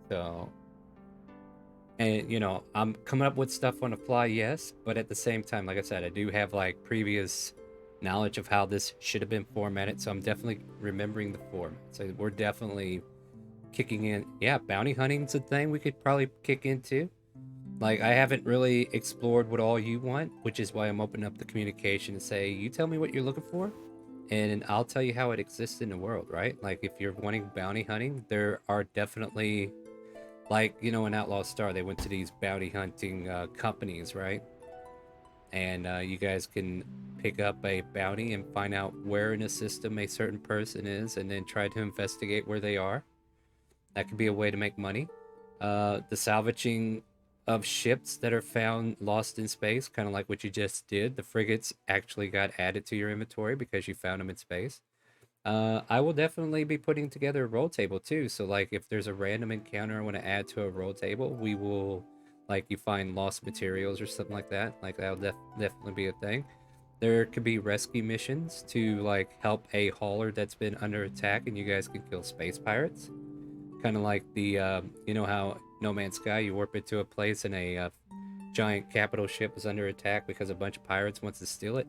So, and you know, I'm coming up with stuff on the fly, yes, but at the same time, like I said, I do have like previous knowledge of how this should have been formatted, so I'm definitely remembering the format. So we're definitely kicking in. Yeah, bounty hunting's a thing we could probably kick into. Like, I haven't really explored what all you want, which is why I'm opening up the communication to say, you tell me what you're looking for, and I'll tell you how it exists in the world, right? Like, if you're wanting bounty hunting, there are definitely, like, you know, in Outlaw Star, they went to these bounty hunting companies, right? And you guys can pick up a bounty and find out where in a system a certain person is, and then try to investigate where they are. That could be a way to make money. The salvaging of ships that are found lost in space, kind of like what you just did. The frigates actually got added to your inventory because you found them in space. I will definitely be putting together a roll table too. So like if there's a random encounter I want to add to a roll table, we will, like, you find lost materials or something like that. Like that'll definitely be a thing. There could be rescue missions to like help a hauler that's been under attack, and you guys can kill space pirates. Kind of like the, you know how No Man's Sky, you warp into a place and a giant capital ship is under attack because a bunch of pirates wants to steal it.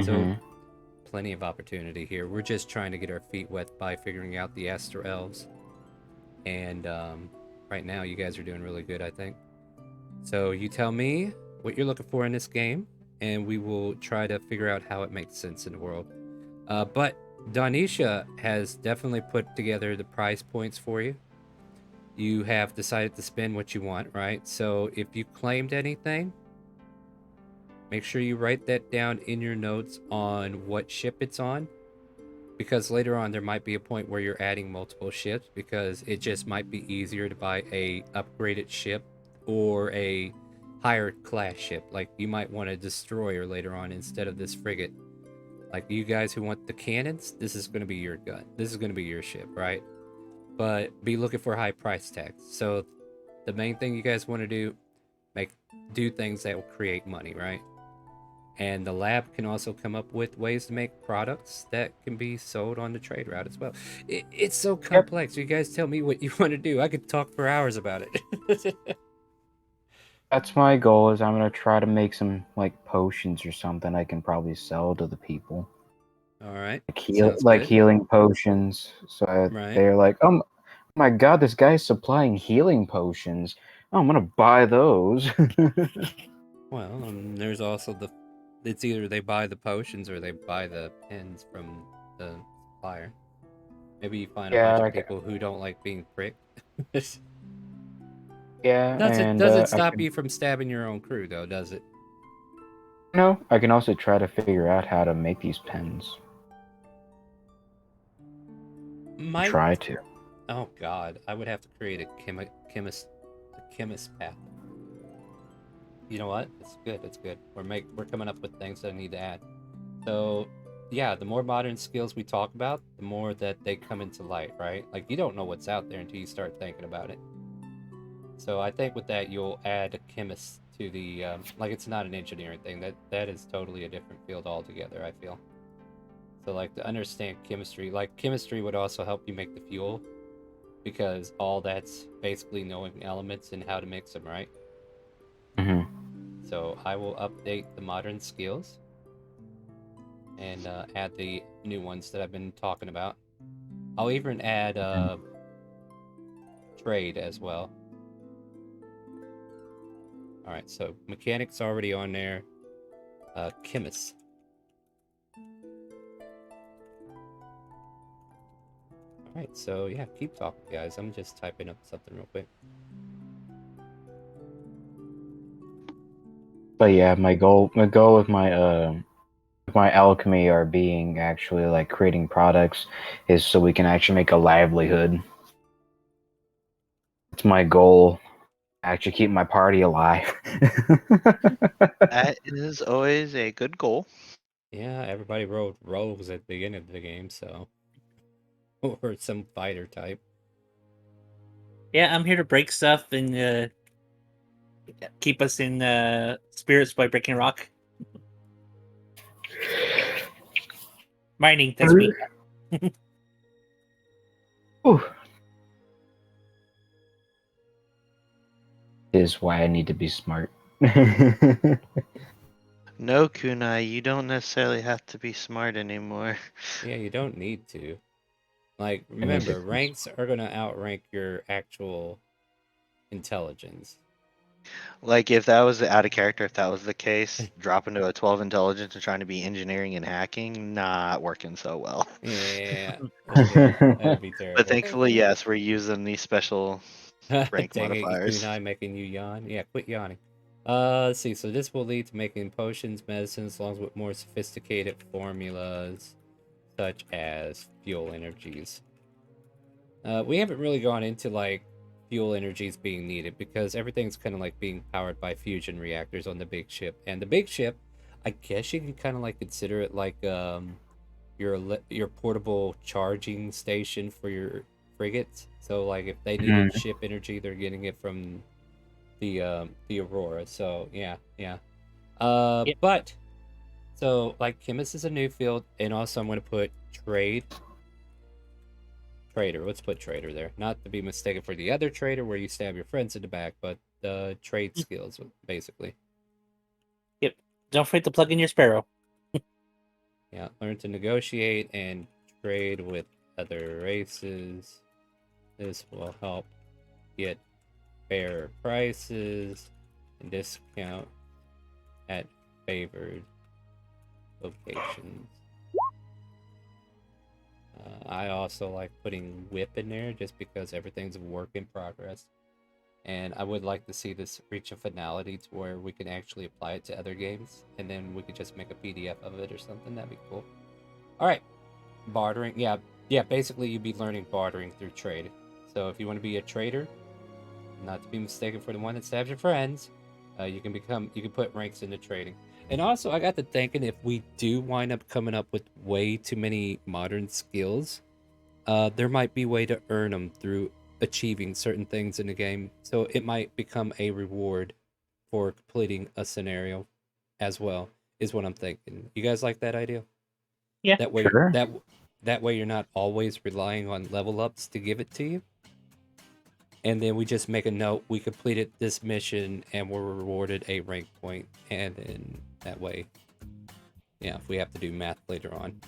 So Mhm. plenty of opportunity here. We're just trying to get our feet wet by figuring out the Astro Elves. And right now, you guys are doing really good, I think. So you tell me what you're looking for in this game, and we will try to figure out how it makes sense in the world. But Donisha has definitely put together the prize points for you. You have decided to spend what you want, right? So if you claimed anything, make sure you write that down in your notes on what ship it's on, because later on there might be a point where you're adding multiple ships, because it just might be easier to buy a upgraded ship or a higher class ship. Like you might want a destroyer later on instead of this frigate. Like you guys who want the cannons, this is going to be your gun. This is going to be your ship, right? But be looking for high price tags. So the main thing you guys want to do, do things that will create money, right? And the lab can also come up with ways to make products that can be sold on the trade route as well. It's so complex. You guys tell me what you want to do. I could talk for hours about it. That's my goal. Is I'm gonna try to make some like potions or something I can probably sell to the people. All right. Like healing potions. So Right. they're like, oh my god, this guy's supplying healing potions. Oh, I'm gonna buy those. Well, there's also it's either they buy the potions or they buy the pins from the supplier. Maybe you find a bunch of people who don't like being pricked. Yeah, doesn't stop you from stabbing your own crew, though, does it? No, I can also try to figure out how to make these pens. Try to. Oh God, I would have to create a chemist path. You know what? It's good. It's good. We're coming up with things that I need to add. So, yeah, the more modern skills we talk about, the more that they come into light, right? Like you don't know what's out there until you start thinking about it. So I think with that you'll add a chemist to the like it's not an engineering thing. That is totally a different field altogether, I feel. So like to understand chemistry, like chemistry would also help you make the fuel, because all that's basically knowing elements and how to mix them, right? Mm-hmm. So I will update the modern skills and add the new ones that I've been talking about. I'll even add trade as well. All right, so mechanics already on there. Chemist. All right, so yeah, keep talking, guys. I'm just typing up something real quick. But yeah, my goal with my alchemy or being actually like creating products is so we can actually make a livelihood. It's my goal. Actually keep my party alive. That is always a good goal. Yeah, everybody rolled rogues at the beginning of the game, so or some fighter type. Yeah, I'm here to break stuff and keep us in spirits by breaking rock. Mining, that's me. Is why I need to be smart. No, Kunai, you don't necessarily have to be smart anymore. Yeah, you don't need to. Like, remember, ranks are going to outrank your actual intelligence. Like, if that was out of character, if that was the case, dropping to a 12 intelligence and trying to be engineering and hacking, not working so well. Yeah, that'd be terrible. But thankfully, yes, we're using these special rank Dang modifiers. it, Kunai making you yawn. Yeah, quit yawning. Let's see. So this will lead to making potions, medicines, along with more sophisticated formulas, such as fuel energies. We haven't really gone into like fuel energies being needed, because everything's kind of like being powered by fusion reactors on the big ship. And the big ship, I guess you can kind of like consider it like your portable charging station for your frigates. So like if they needed ship energy, they're getting it from the Aurora. So yeah. But so like chemist is a new field, and also I'm going to put trader. Let's put trader there, not to be mistaken for the other trader where you stab your friends in the back, but the trade skills, basically. Yep. Don't forget to plug in your sparrow. Yeah, learn to negotiate and trade with other races. This will help get fair prices and discount at favored locations. I also like putting whip in there just because everything's a work in progress. And I would like to see this reach a finality to where we can actually apply it to other games, and then we could just make a PDF of it or something. That'd be cool. All right, bartering. Yeah. Basically, you'd be learning bartering through trade. So if you want to be a trader, not to be mistaken for the one that stabs your friends, you can put ranks into trading. And also, I got to thinking, if we do wind up coming up with way too many modern skills, there might be a way to earn them through achieving certain things in the game. So it might become a reward for completing a scenario as well, is what I'm thinking. You guys like that idea? Yeah, That way, sure. that way you're not always relying on level ups to give it to you. And then we just make a note, we completed this mission and we're rewarded a rank point. And then that way, yeah, if we have to do math later on.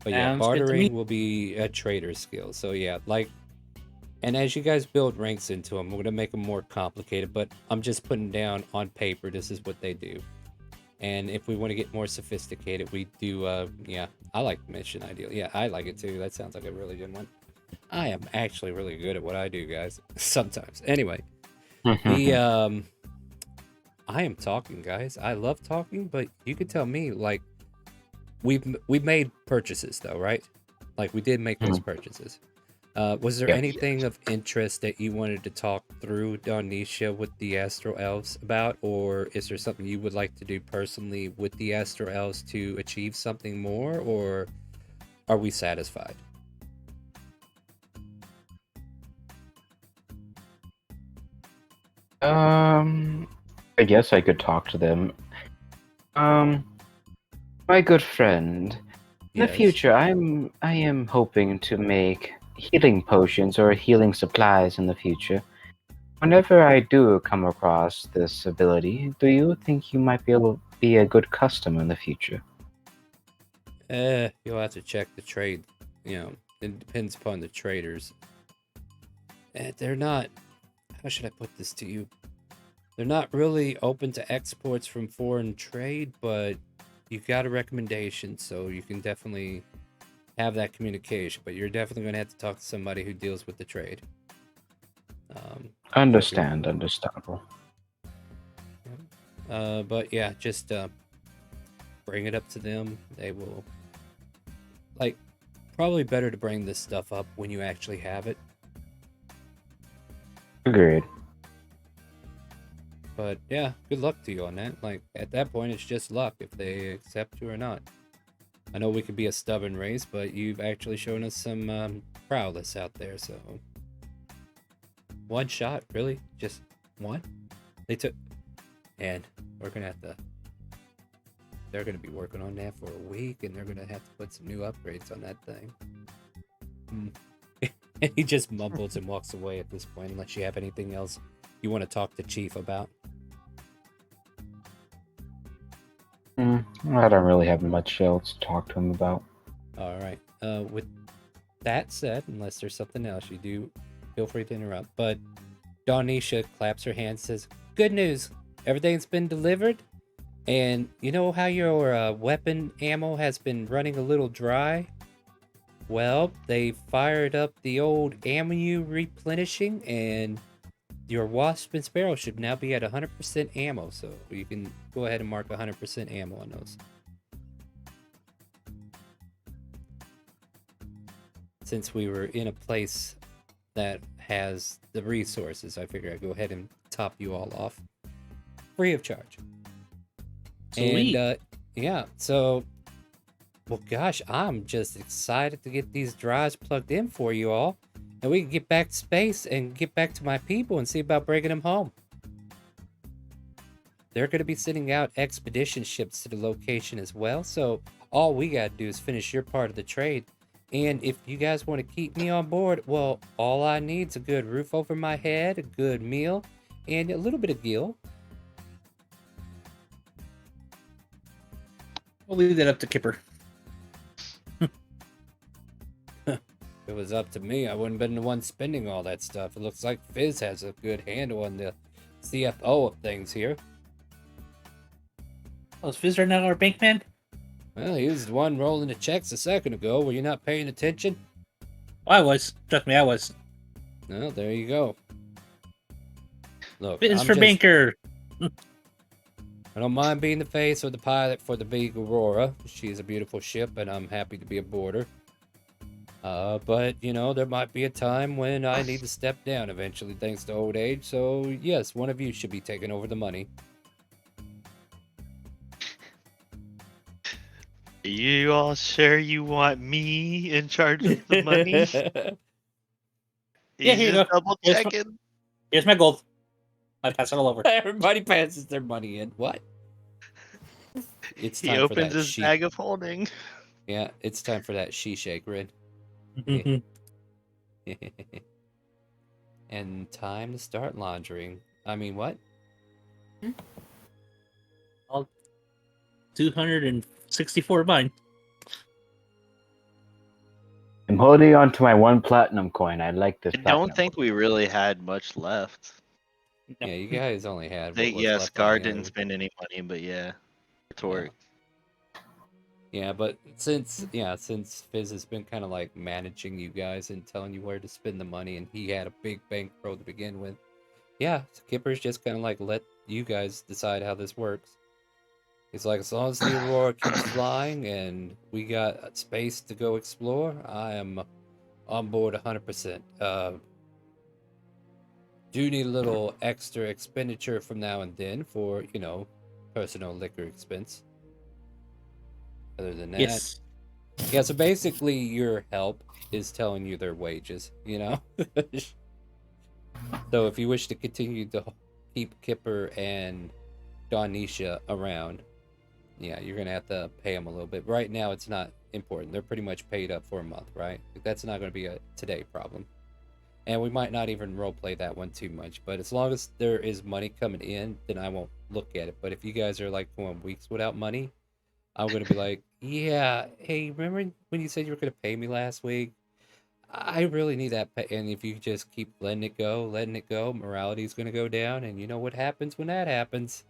But yeah, Sounds good to me. bartering will be a trader skill. So yeah, like, and as you guys build ranks into them, we're going to make them more complicated, but I'm just putting down on paper, this is what they do. And if we want to get more sophisticated, we do, yeah, I like the mission ideal. Yeah, I like it too. That sounds like a really good one. I am actually really good at what I do, guys. Sometimes. Anyway, I am talking, guys. I love talking, but you could tell me, like, we've made purchases though, right? Like, we did make those purchases. Was there Yep. anything of interest that you wanted to talk through, Donisha, with the Astro Elves about, or is there something you would like to do personally with the Astro Elves to achieve something more, or are we satisfied? I guess I could talk to them. My good friend, in the Yes. future, I am hoping to make healing potions or healing supplies in the future. Whenever I do come across this ability, do you think you might be able to be a good customer in the future? You'll have to check the trade. You know, it depends upon the traders. They're not. How should I put this to you? They're not really open to exports from foreign trade, but you got a recommendation, so you can definitely have that communication. But you're definitely going to have to talk to somebody who deals with the trade. Understandable. But yeah, just bring it up to them. They will, like, probably better to bring this stuff up when you actually have it. Agreed. But yeah, good luck to you on that. Like, at that point, it's just luck if they accept you or not. I know we could be a stubborn race, but you've actually shown us some prowess out there, so. One shot, really? Just one? They took. And we're gonna have to. They're gonna be working on that for a week, and they're gonna have to put some new upgrades on that thing. And he just mumbles and walks away at this point, unless you have anything else you want to talk to Chief about. I don't really have much else to talk to him about. All right. With that said, unless there's something else you do, feel free to interrupt. But Donisha claps her hands, says, "Good news! Everything's been delivered. And you know how your weapon ammo has been running a little dry? Well, they fired up the old ammo replenishing, and your Wasp and Sparrow should now be at 100% ammo, so you can go ahead and mark 100% ammo on those." Since we were in a place that has the resources, I figured I'd go ahead and top you all off free of charge. Sweet. And yeah, so, well, gosh, I'm just excited to get these drives plugged in for you all, and we can get back to space and get back to my people and see about bringing them home. They're going to be sending out expedition ships to the location as well, so all we got to do is finish your part of the trade. And if you guys want to keep me on board, well, all I need is a good roof over my head, a good meal, and a little bit of gill. We'll leave that up to Kipper. If it was up to me, I wouldn't have been the one spending all that stuff. It looks like Fizz has a good handle on the CFO of things here. Oh, is Fizz right now our bank man? Well, he was the one rolling the checks a second ago. Were you not paying attention? I was. Trust me, I was. Well, there you go. Look, Fizz for banker. I don't mind being the face or the pilot for the big Aurora. She's a beautiful ship, and I'm happy to be aboard her. But, you know, there might be a time when I need to step down eventually, thanks to old age. So, yes, one of you should be taking over the money. Are you all sure you want me in charge of the money? Yeah, here you just go. double checking. Here's my gold. I pass it all over. Everybody passes their money in. What? It's time He for opens that his bag of holding. Yeah, it's time for that she-shake, Red. And time to start laundering. I mean, what? 264 of mine. I'm holding on to my 1 platinum coin. I like this. I don't think we really had much left. No. Yeah, you guys only had. What was Yeah, left Scar on the didn't other- spend any money, but yeah, Torque. Yeah, but since Fizz has been kind of like managing you guys and telling you where to spend the money, and he had a big bankroll to begin with, yeah, Skipper's just kind of like let you guys decide how this works. He's like, as long as the Aurora keeps flying and we got space to go explore, I am on board 100%. Do need a little extra expenditure from now and then for, you know, personal liquor expense. Other than that, Yes. yeah, so basically your help is telling you their wages, you know? So if you wish to continue to keep Kipper and Donisha around, yeah, you're gonna have to pay them a little bit. Right now, it's not important. They're pretty much paid up for a month, right? That's not gonna be a today problem. And we might not even roleplay that one too much, but as long as there is money coming in, then I won't look at it. But if you guys are like going weeks without money, I'm gonna be like, yeah, hey, remember when you said you were gonna pay me last week? I really need that pay. And if you just keep letting it go, morality is gonna go down, and you know what happens when that happens?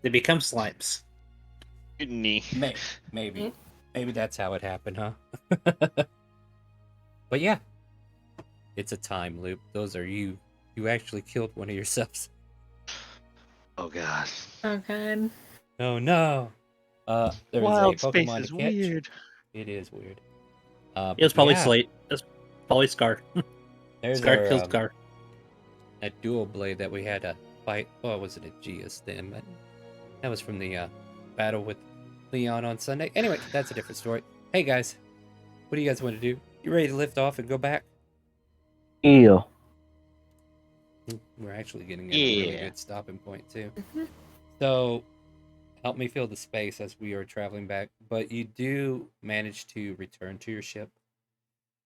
They become slimes. Mutiny. Maybe that's how it happened, huh? But yeah, it's a time loop. Those are you. You actually killed one of yourselves. Oh god. Oh god. Oh no. There's Wild a space Pokemon is to catch. weird. It is weird. It was probably yeah, Slate. It was probably Scar. There's Scar our, killed Scar. that dual blade that we had to fight. Well, was it a Geas then? But that was from the battle with Leon on Sunday. Anyway, that's a different story. Hey guys, what do you guys want to do? You ready to lift off and go back? Ew. We're actually getting at a really Yeah. good stopping point too. So help me fill the space as we are traveling back. But you do manage to return to your ship.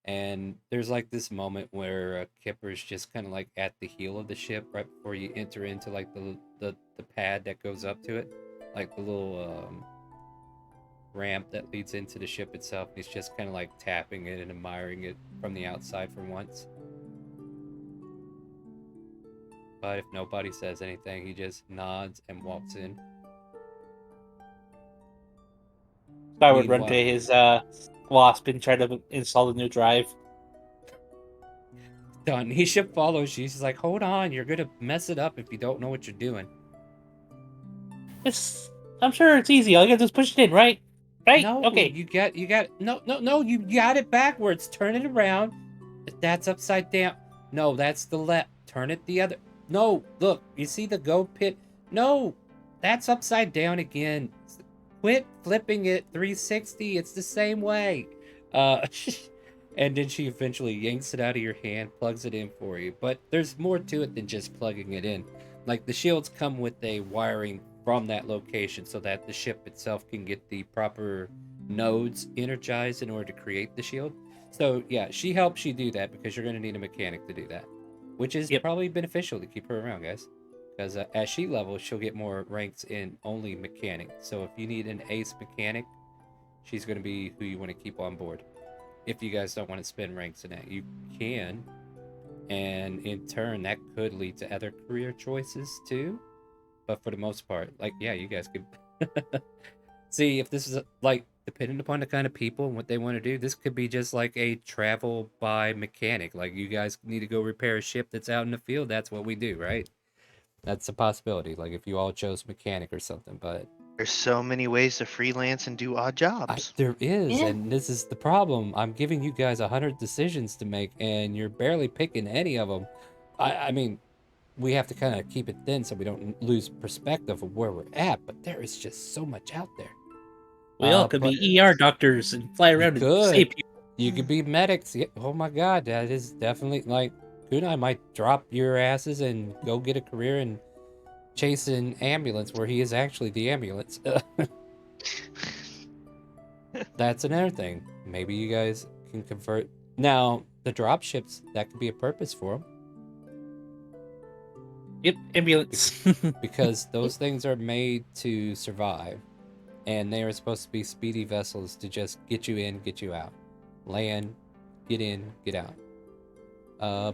And there's like this moment where Kipper's just kind of like at the heel of the ship right before you enter into like the pad that goes up to it, like the little ramp that leads into the ship itself. He's just kind of like tapping it and admiring it from the outside for once. But if nobody says anything, he just nods and walks in. Scar would run to Meanwhile- his wasp and try to install the new drive. Donisha follows you. She's like, hold on, you're gonna mess it up if you don't know what you're doing. I'm sure it's easy. All you gotta do is push it in, right? Right? No, Okay. you got no, you got it backwards. Turn it around. That's upside down. No, that's the left. Turn it the other. No, look, you see the go pit? No, that's upside down again. Quit flipping it 360. It's the same way. And then she eventually yanks it out of your hand, plugs it in for you. But there's more to it than just plugging it in. Like the shields come with a wiring from that location so that the ship itself can get the proper nodes energized in order to create the shield. So yeah, she helps you do that because you're going to need a mechanic to do that. which is Yep. probably beneficial to keep her around, guys. Because as she levels, she'll get more ranks in only mechanic. So if you need an ace mechanic, she's going to be who you want to keep on board. If you guys don't want to spend ranks in that, you can. And in turn, that could lead to other career choices too. But for the most part, like, yeah, you guys could see if this is like, depending upon the kind of people and what they want to do, this could be just like a travel by mechanic. Like, you guys need to go repair a ship that's out in the field. That's what we do, right? That's a possibility. Like, if you all chose mechanic or something, but There's so many ways to freelance and do odd jobs. there is, Yeah. and this is the problem. I'm giving you guys 100 decisions to make, and you're barely picking any of them. I mean, we have to kind of keep it thin so we don't lose perspective of where we're at, but there is just so much out there. We all could but be ER doctors and fly around and save people. you could be medics. Yeah, oh my god, that is definitely like, Kunai might drop your asses and go get a career and chase an ambulance where he is actually the ambulance. That's another thing. Maybe you guys can convert. Now, the drop ships, that could be a purpose for them. Yep, ambulance. Because those things are made to survive. And they are supposed to be speedy vessels to just get you in, get you out. Land, get in, get out.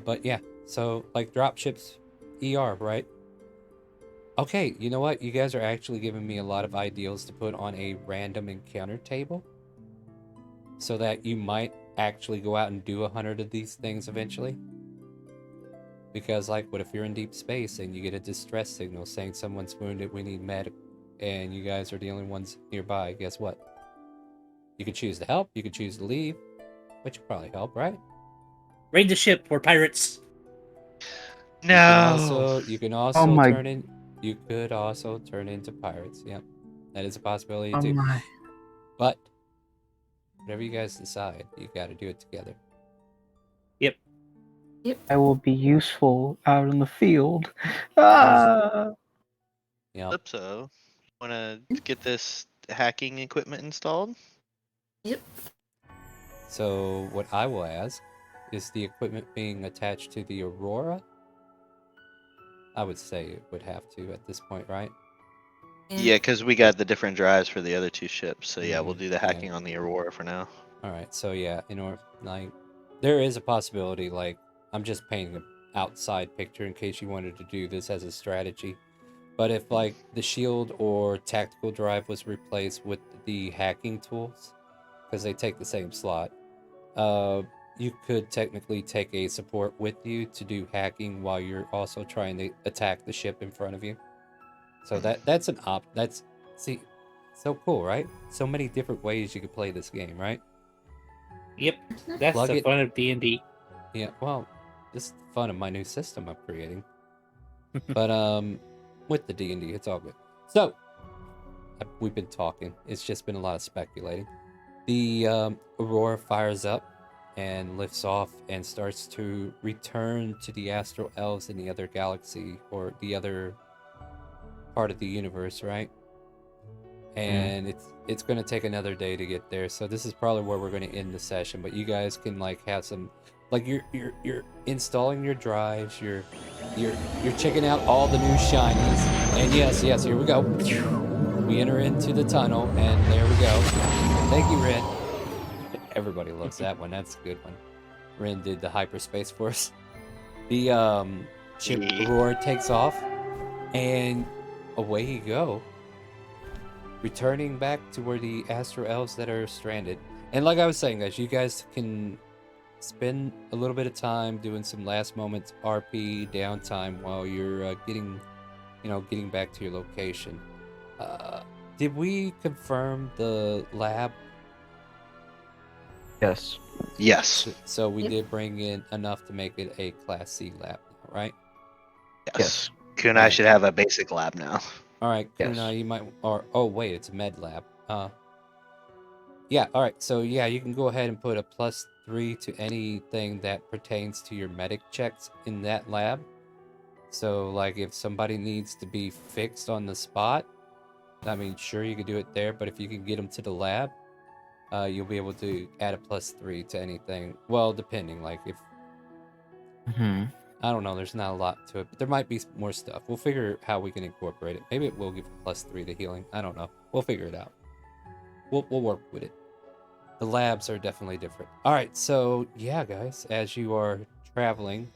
But yeah, so like drop ships, ER, right? Okay, you know what? You guys are actually giving me a lot of ideals to put on a random encounter table. So that you might actually go out and do 100 of these things eventually. Because like, what if you're in deep space and you get a distress signal saying someone's wounded, we need medic, and you guys are the only ones nearby? Guess what? You could choose to help, you could choose to leave, but you'll probably help, right? Raid the ship, we're pirates. No. You can also Oh my- turn in. You could also turn into pirates. Yep, that is a possibility Oh too. my. But whatever you guys decide, you got to do it together. I will be useful out in the field. Ah! Yep. Calypso, want to get this hacking equipment installed? So what I will ask is the equipment being attached to the Aurora? I would say it would have to at this point, right? Yeah, because we got the different drives for the other two ships. So yeah, we'll do the Yeah. hacking on the Aurora for now. All right. So yeah, in order, like, there is a possibility. Like, I'm just painting an outside picture in case you wanted to do this as a strategy. But if like the shield or tactical drive was replaced with the hacking tools, because they take the same slot, you could technically take a support with you to do hacking while you're also trying to attack the ship in front of you. So that's an see, so cool, right? So many different ways you could play this game, right? Yep, that's Plug the it- fun of D&D. Yeah, well, this is the fun of my new system I'm creating. But with the D&D, it's all good. So we've been talking. It's just been a lot of speculating. The Aurora fires up and lifts off and starts to return to the Astral Elves in the other galaxy, or the other part of the universe, right? And it's going to take another day to get there. So this is probably where we're going to end the session. But you guys can like have some, like, you're installing your drives. You're checking out all the new shinies. And yes, here we go. We enter into the tunnel, and there we go. Thank you, Red. Everybody loves that one. That's a good one. Ren did the hyperspace for us. The ship Aurora takes off, and away you go, returning back to where the Astro Elves that are stranded. And like I was saying, guys, you guys can spend a little bit of time doing some last moments RP downtime while you're getting back to your location. Did we confirm the lab? Yes. Yes. So we did bring in enough to make it a Class C lab, right? Yes. Kunai should have a basic lab now. All right, Yes. Kunai, you might, or oh wait, it's a med lab. Yeah. All right. So yeah, you can go ahead and put a +3 to anything that pertains to your medic checks in that lab. So like, if somebody needs to be fixed on the spot, I mean, sure, you could do it there. But if you can get them to the lab, you'll be able to add a +3 to anything. Well, depending, like if. Mm-hmm. I don't know. There's not a lot to it, but there might be more stuff. We'll figure how we can incorporate it. Maybe it will give +3 to healing. I don't know. We'll figure it out. We'll work with it. The labs are definitely different. All right, so yeah, guys, as you are traveling,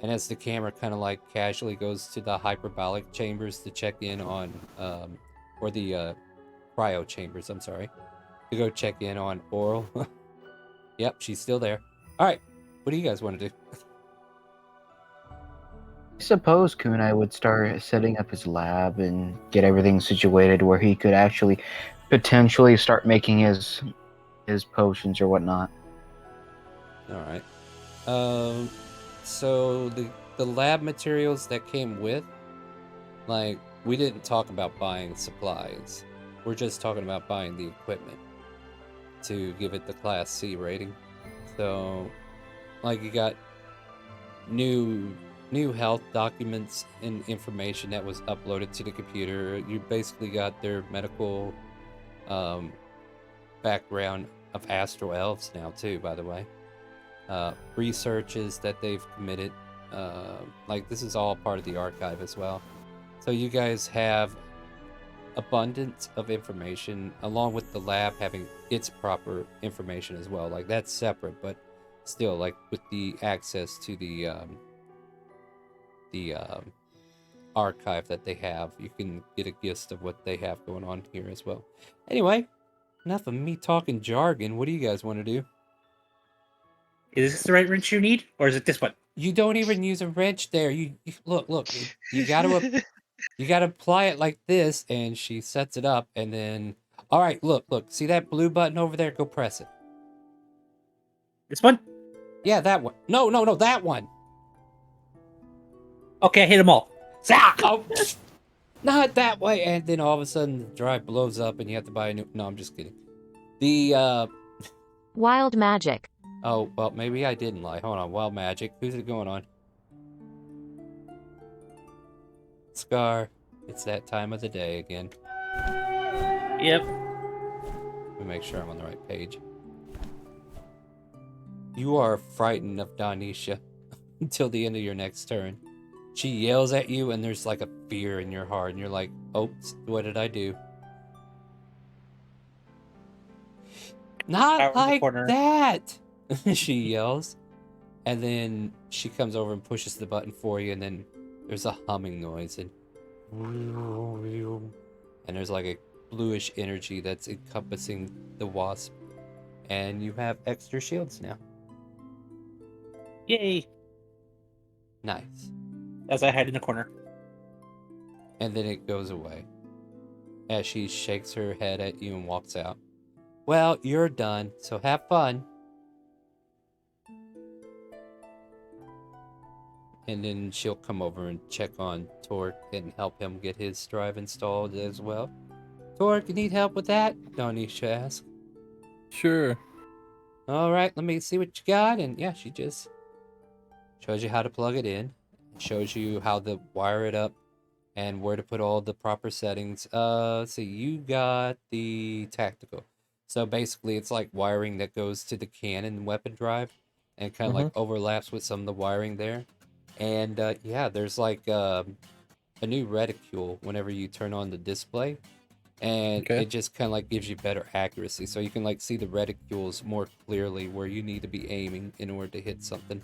and as the camera kind of like casually goes to the hyperbolic chambers to check in on, or the cryo chambers, I'm sorry, to go check in on Oral. Yep, she's still there. All right, what do you guys want to do? I suppose Kunai would start setting up his lab and get everything situated where he could actually potentially start making his potions or whatnot. All right. So the lab materials that came with, like, we didn't talk about buying supplies. We're just talking about buying the equipment to give it the Class C rating. So, like, you got new health documents and information that was uploaded to the computer. You basically got their medical background of Astral Elves now too, by the way. Researches that they've committed. Like, this is all part of the archive as well. So you guys have abundance of information, along with the lab having its proper information as well. Like, that's separate, but still, like, with the access to the archive that they have, you can get a gist of what they have going on here as well. Anyway, enough of me talking jargon. What do you guys want to do? Is this the right wrench you need, or is it this one? You don't even use a wrench there. You look. You gotta apply it like this, and she sets it up, and then. All right, look. See that blue button over there? Go press it. This one? Yeah, that one. No, that one. Okay, I hit them all. Oh, not that way. And then all of a sudden, the drive blows up, and you have to buy a new. No, I'm just kidding. The Wild magic. Oh, well, maybe I didn't lie. Hold on, wild magic. Who's it going on? Scar. It's that time of the day again. Yep. Let me make sure I'm on the right page. You are frightened of Danisha until the end of your next turn. She yells at you, and there's like a fear in your heart, and you're like, oops, what did I do? Not like that! She yells. And then she comes over and pushes the button for you, and then there's a humming noise, and there's like a bluish energy that's encompassing the wasp. And you have extra shields now. Yay! Nice. As I hide in the corner. And then it goes away as she shakes her head at you and walks out. Well, you're done, so have fun. And then she'll come over and check on Torque and help him get his drive installed as well. Torque, you need help with that? Danisha asks. Sure. All right, let me see what you got. And yeah, she just shows you how to plug it in. Shows you how to wire it up and where to put all the proper settings. Let's see, you got the tactical. So basically, it's like wiring that goes to the cannon weapon drive and kind of like overlaps with some of the wiring there. And yeah, there's like a new reticule whenever you turn on the display. And it just kind of like gives you better accuracy. So you can like see the reticules more clearly where you need to be aiming in order to hit something.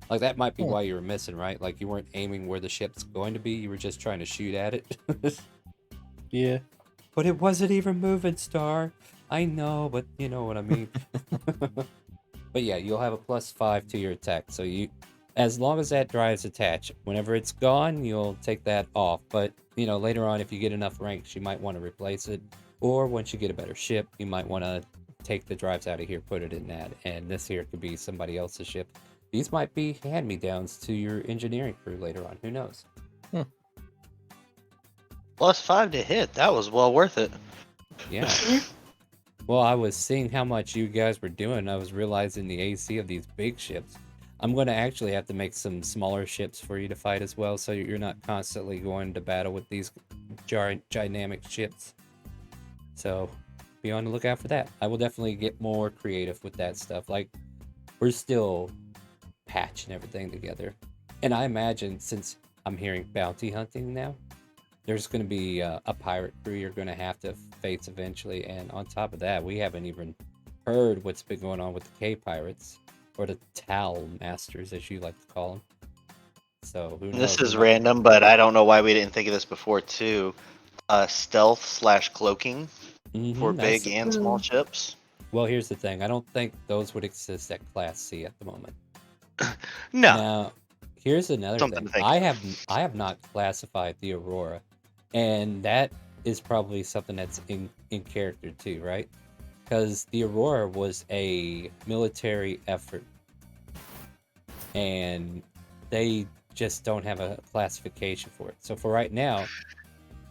Like, that might be why you were missing, right? Like, you weren't aiming where the ship's going to be. You were just trying to shoot at it. Yeah. But it wasn't even moving, Star. I know, but you know what I mean. But yeah, you'll have a +5 to your attack. So you, as long as that drive's attached, whenever it's gone, you'll take that off. But, you know, later on, if you get enough ranks, you might want to replace it. Or once you get a better ship, you might want to take the drives out of here, put it in that. And this here could be somebody else's ship. These might be hand-me-downs to your engineering crew later on. Who knows? +5 to hit. That was well worth it. Yeah. Well, I was seeing how much you guys were doing. I was realizing the AC of these big ships. I'm going to actually have to make some smaller ships for you to fight as well, so you're not constantly going to battle with these dynamic ships. So be on the lookout for that. I will definitely get more creative with that stuff. Like, we're still patching everything together. And I imagine, since I'm hearing bounty hunting now, there's going to be a pirate crew you're going to have to face eventually. And on top of that, we haven't even heard what's been going on with the K-Pirates, or the Tal Masters, as you like to call them. So who knows? This is random, but I don't know why we didn't think of this before too. Stealth/cloaking for big and small ships. Well, here's the thing. I don't think those would exist at Class C at the moment. No. Now, here's another Something thing. to think I have not classified the Aurora, and that is probably something that's in character too, right? Because the Aurora was a military effort, and they just don't have a classification for it. So for right now,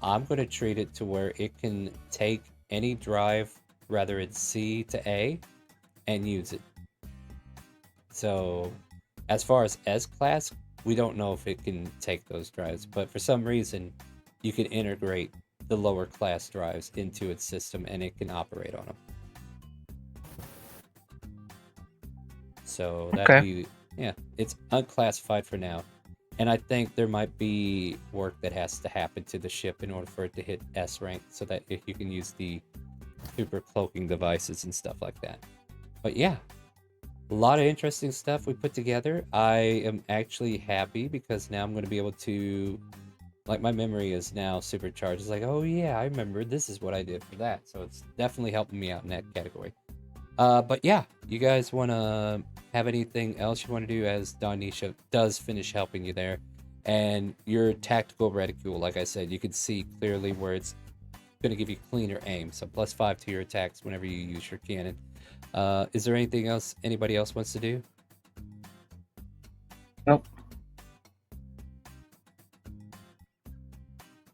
I'm going to treat it to where it can take any drive, whether it's C to A, and use it. So as far as S-Class, we don't know if it can take those drives, but for some reason, you can integrate the lower class drives into its system and it can operate on them. So that'd be, yeah, it's unclassified for now. And I think there might be work that has to happen to the ship in order for it to hit S rank, so that if you can use the super cloaking devices and stuff like that. But yeah, a lot of interesting stuff we put together. I am actually happy because now I'm going to be able to, like, my memory is now supercharged. It's like, oh yeah, I remember this is what I did for that. So it's definitely helping me out in that category. But yeah, you guys want to have anything else you want to do as Donisha does finish helping you there? And your tactical reticule, like I said, you can see clearly where it's going to give you cleaner aim. So +5 to your attacks whenever you use your cannon. Is there anything else anybody else wants to do? Nope.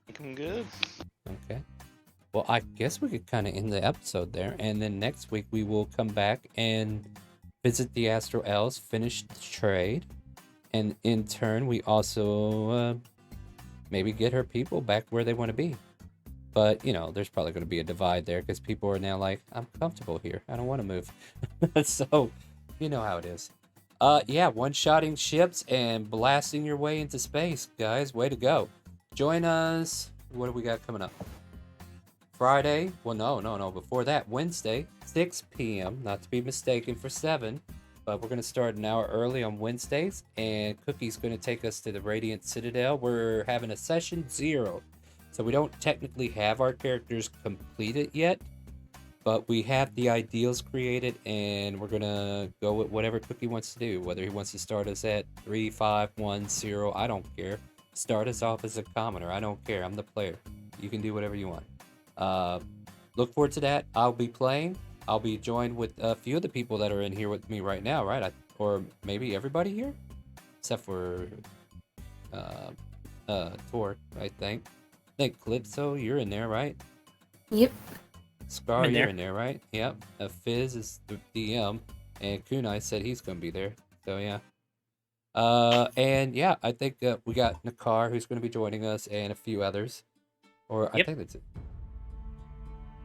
I think I'm good. Okay. Well, I guess we could kind of end the episode there, and then next week we will come back and visit the Astro Elves, finish the trade, and in turn we also maybe get her people back where they want to be. But, you know, there's probably going to be a divide there because people are now like, I'm comfortable here. I don't want to move. So, you know how it is. Yeah, one-shotting ships and blasting your way into space, guys. Way to go. Join us. What do we got coming up? Friday. Well, no. Before that, Wednesday, 6 p.m. Not to be mistaken for 7. But we're going to start an hour early on Wednesdays. And Cookie's going to take us to the Radiant Citadel. We're having a session 0. So we don't technically have our characters completed yet, but we have the ideals created, and we're gonna go with whatever Cookie wants to do. Whether he wants to start us at 3, 5, 1, 0, I don't care. Start us off as a commoner, I don't care. I'm the player. You can do whatever you want. Look forward to that. I'll be playing. I'll be joined with a few of the people that are in here with me right now, right? Or maybe everybody here, except for Tor, I think. I think Calypso, you're in there, right? Yep. Scar, you're in there, right? Yep. Fizz is the DM, and Kunai said he's gonna be there. So yeah. And yeah, I think we got Nakar who's gonna be joining us, and a few others. Or I think that's it.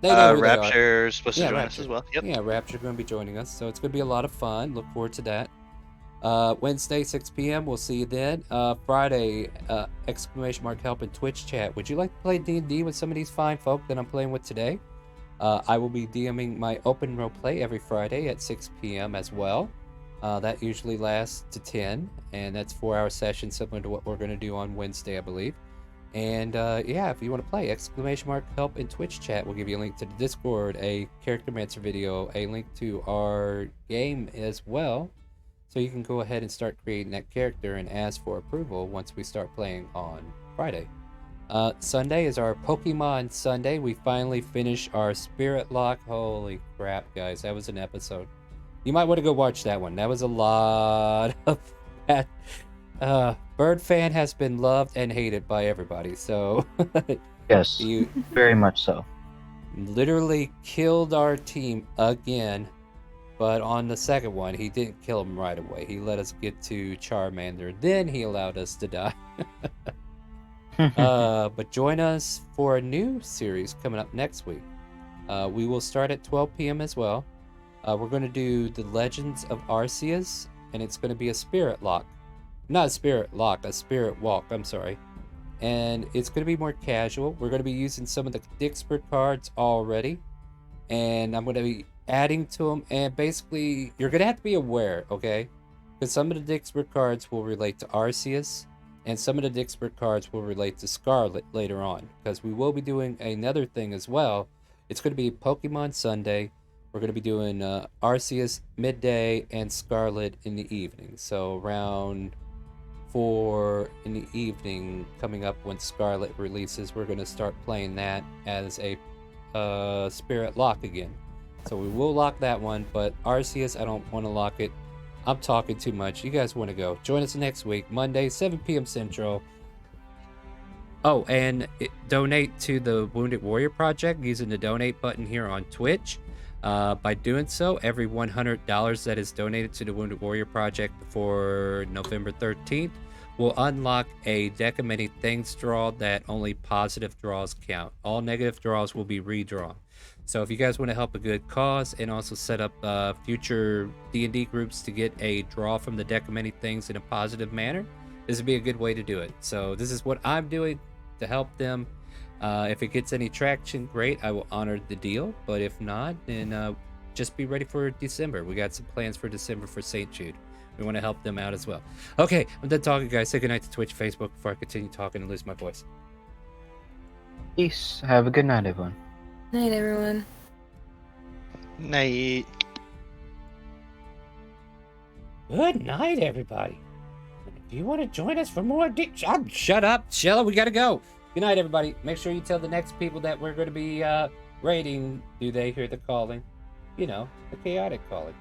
They know who Rapture's supposed to join us Rapture as well. Yep. Yeah, Rapture's gonna be joining us, so it's gonna be a lot of fun. Look forward to that. Wednesday, 6 p.m. We'll see you then. Friday, !help in Twitch chat. Would you like to play D&D with some of these fine folk that I'm playing with today? I will be DMing my open role play every Friday at 6 p.m. as well. That usually lasts to 10, and that's 4-hour sessions, similar to what we're going to do on Wednesday, I believe. And yeah, if you want to play, !help in Twitch chat. We'll give you a link to the Discord, a Character Mancer video, a link to our game as well. So you can go ahead and start creating that character and ask for approval once we start playing on Friday. Sunday is our Pokemon Sunday. We finally finish our Spirit Lock. Holy crap, guys. That was an episode. You might want to go watch that one. That was a lot of that. Bird Fan has been loved and hated by everybody. So yes, you very much so. Literally killed our team again. But on the second one, he didn't kill him right away. He let us get to Charmander. Then he allowed us to die. But join us for a new series coming up next week. We will start at 12 p.m. as well. We're going to do the Legends of Arceus, and it's going to be a Spirit Lock. Not a spirit lock, a spirit walk, I'm sorry. And it's going to be more casual. We're going to be using some of the Dixper cards already. And I'm going to be adding to them. And basically, you're going to have to be aware, okay? Because some of the Dixper cards will relate to Arceus. And some of the Dixper cards will relate to Scarlet later on. Because we will be doing another thing as well. It's going to be Pokemon Sunday. We're going to be doing Arceus midday and Scarlet in the evening. So around 4 in the evening, coming up when Scarlet releases, we're going to start playing that as a Spirit lock again. So we will lock that one, but Arceus, I don't want to lock it. I'm talking too much. You guys want to go. Join us next week, Monday, 7 p.m. Central. Oh, and donate to the Wounded Warrior Project using the donate button here on Twitch. By doing so, every $100 that is donated to the Wounded Warrior Project before November 13th will unlock a Deck of Many Things draw that only positive draws count. All negative draws will be redrawn. So if you guys want to help a good cause and also set up future D&D groups to get a draw from the Deck of Many Things in a positive manner, this would be a good way to do it. So this is what I'm doing to help them. If it gets any traction, great, I will honor the deal. But if not, then just be ready for December. We got some plans for December for St. Jude. We want to help them out as well. Okay, I'm done talking, guys. Say goodnight to Twitch, Facebook before I continue talking and lose my voice. Peace. Have a good night, everyone. Night, everyone. Night. Good night, everybody. If you want to join us for more shut up, Shella, we gotta go. Good night, everybody. Make sure you tell the next people that we're going to be raiding. Do they hear the calling? You know, the chaotic calling.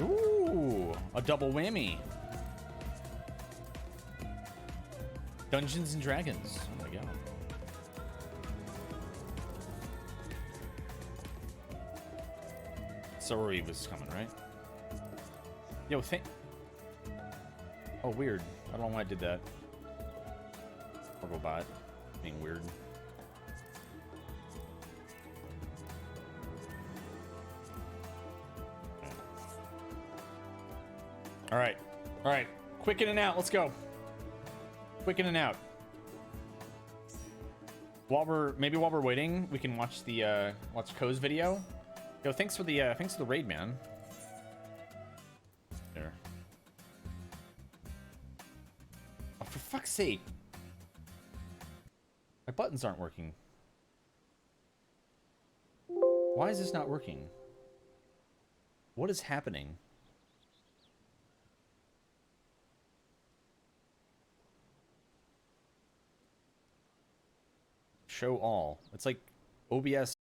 Ooh, a double whammy. Dungeons and Dragons. Oh my god. Sorry was coming, right? Yo, oh, weird. I don't know why I did that. Robobot. Being weird. Alright. Alright. Quick in and out. Let's go. Quick in and out. While we're waiting, we can watch the watch Ko's video. Yo, thanks for the raid, man. There. Oh, for fuck's sake. My buttons aren't working. Why is this not working? What is happening? Show all. It's like OBS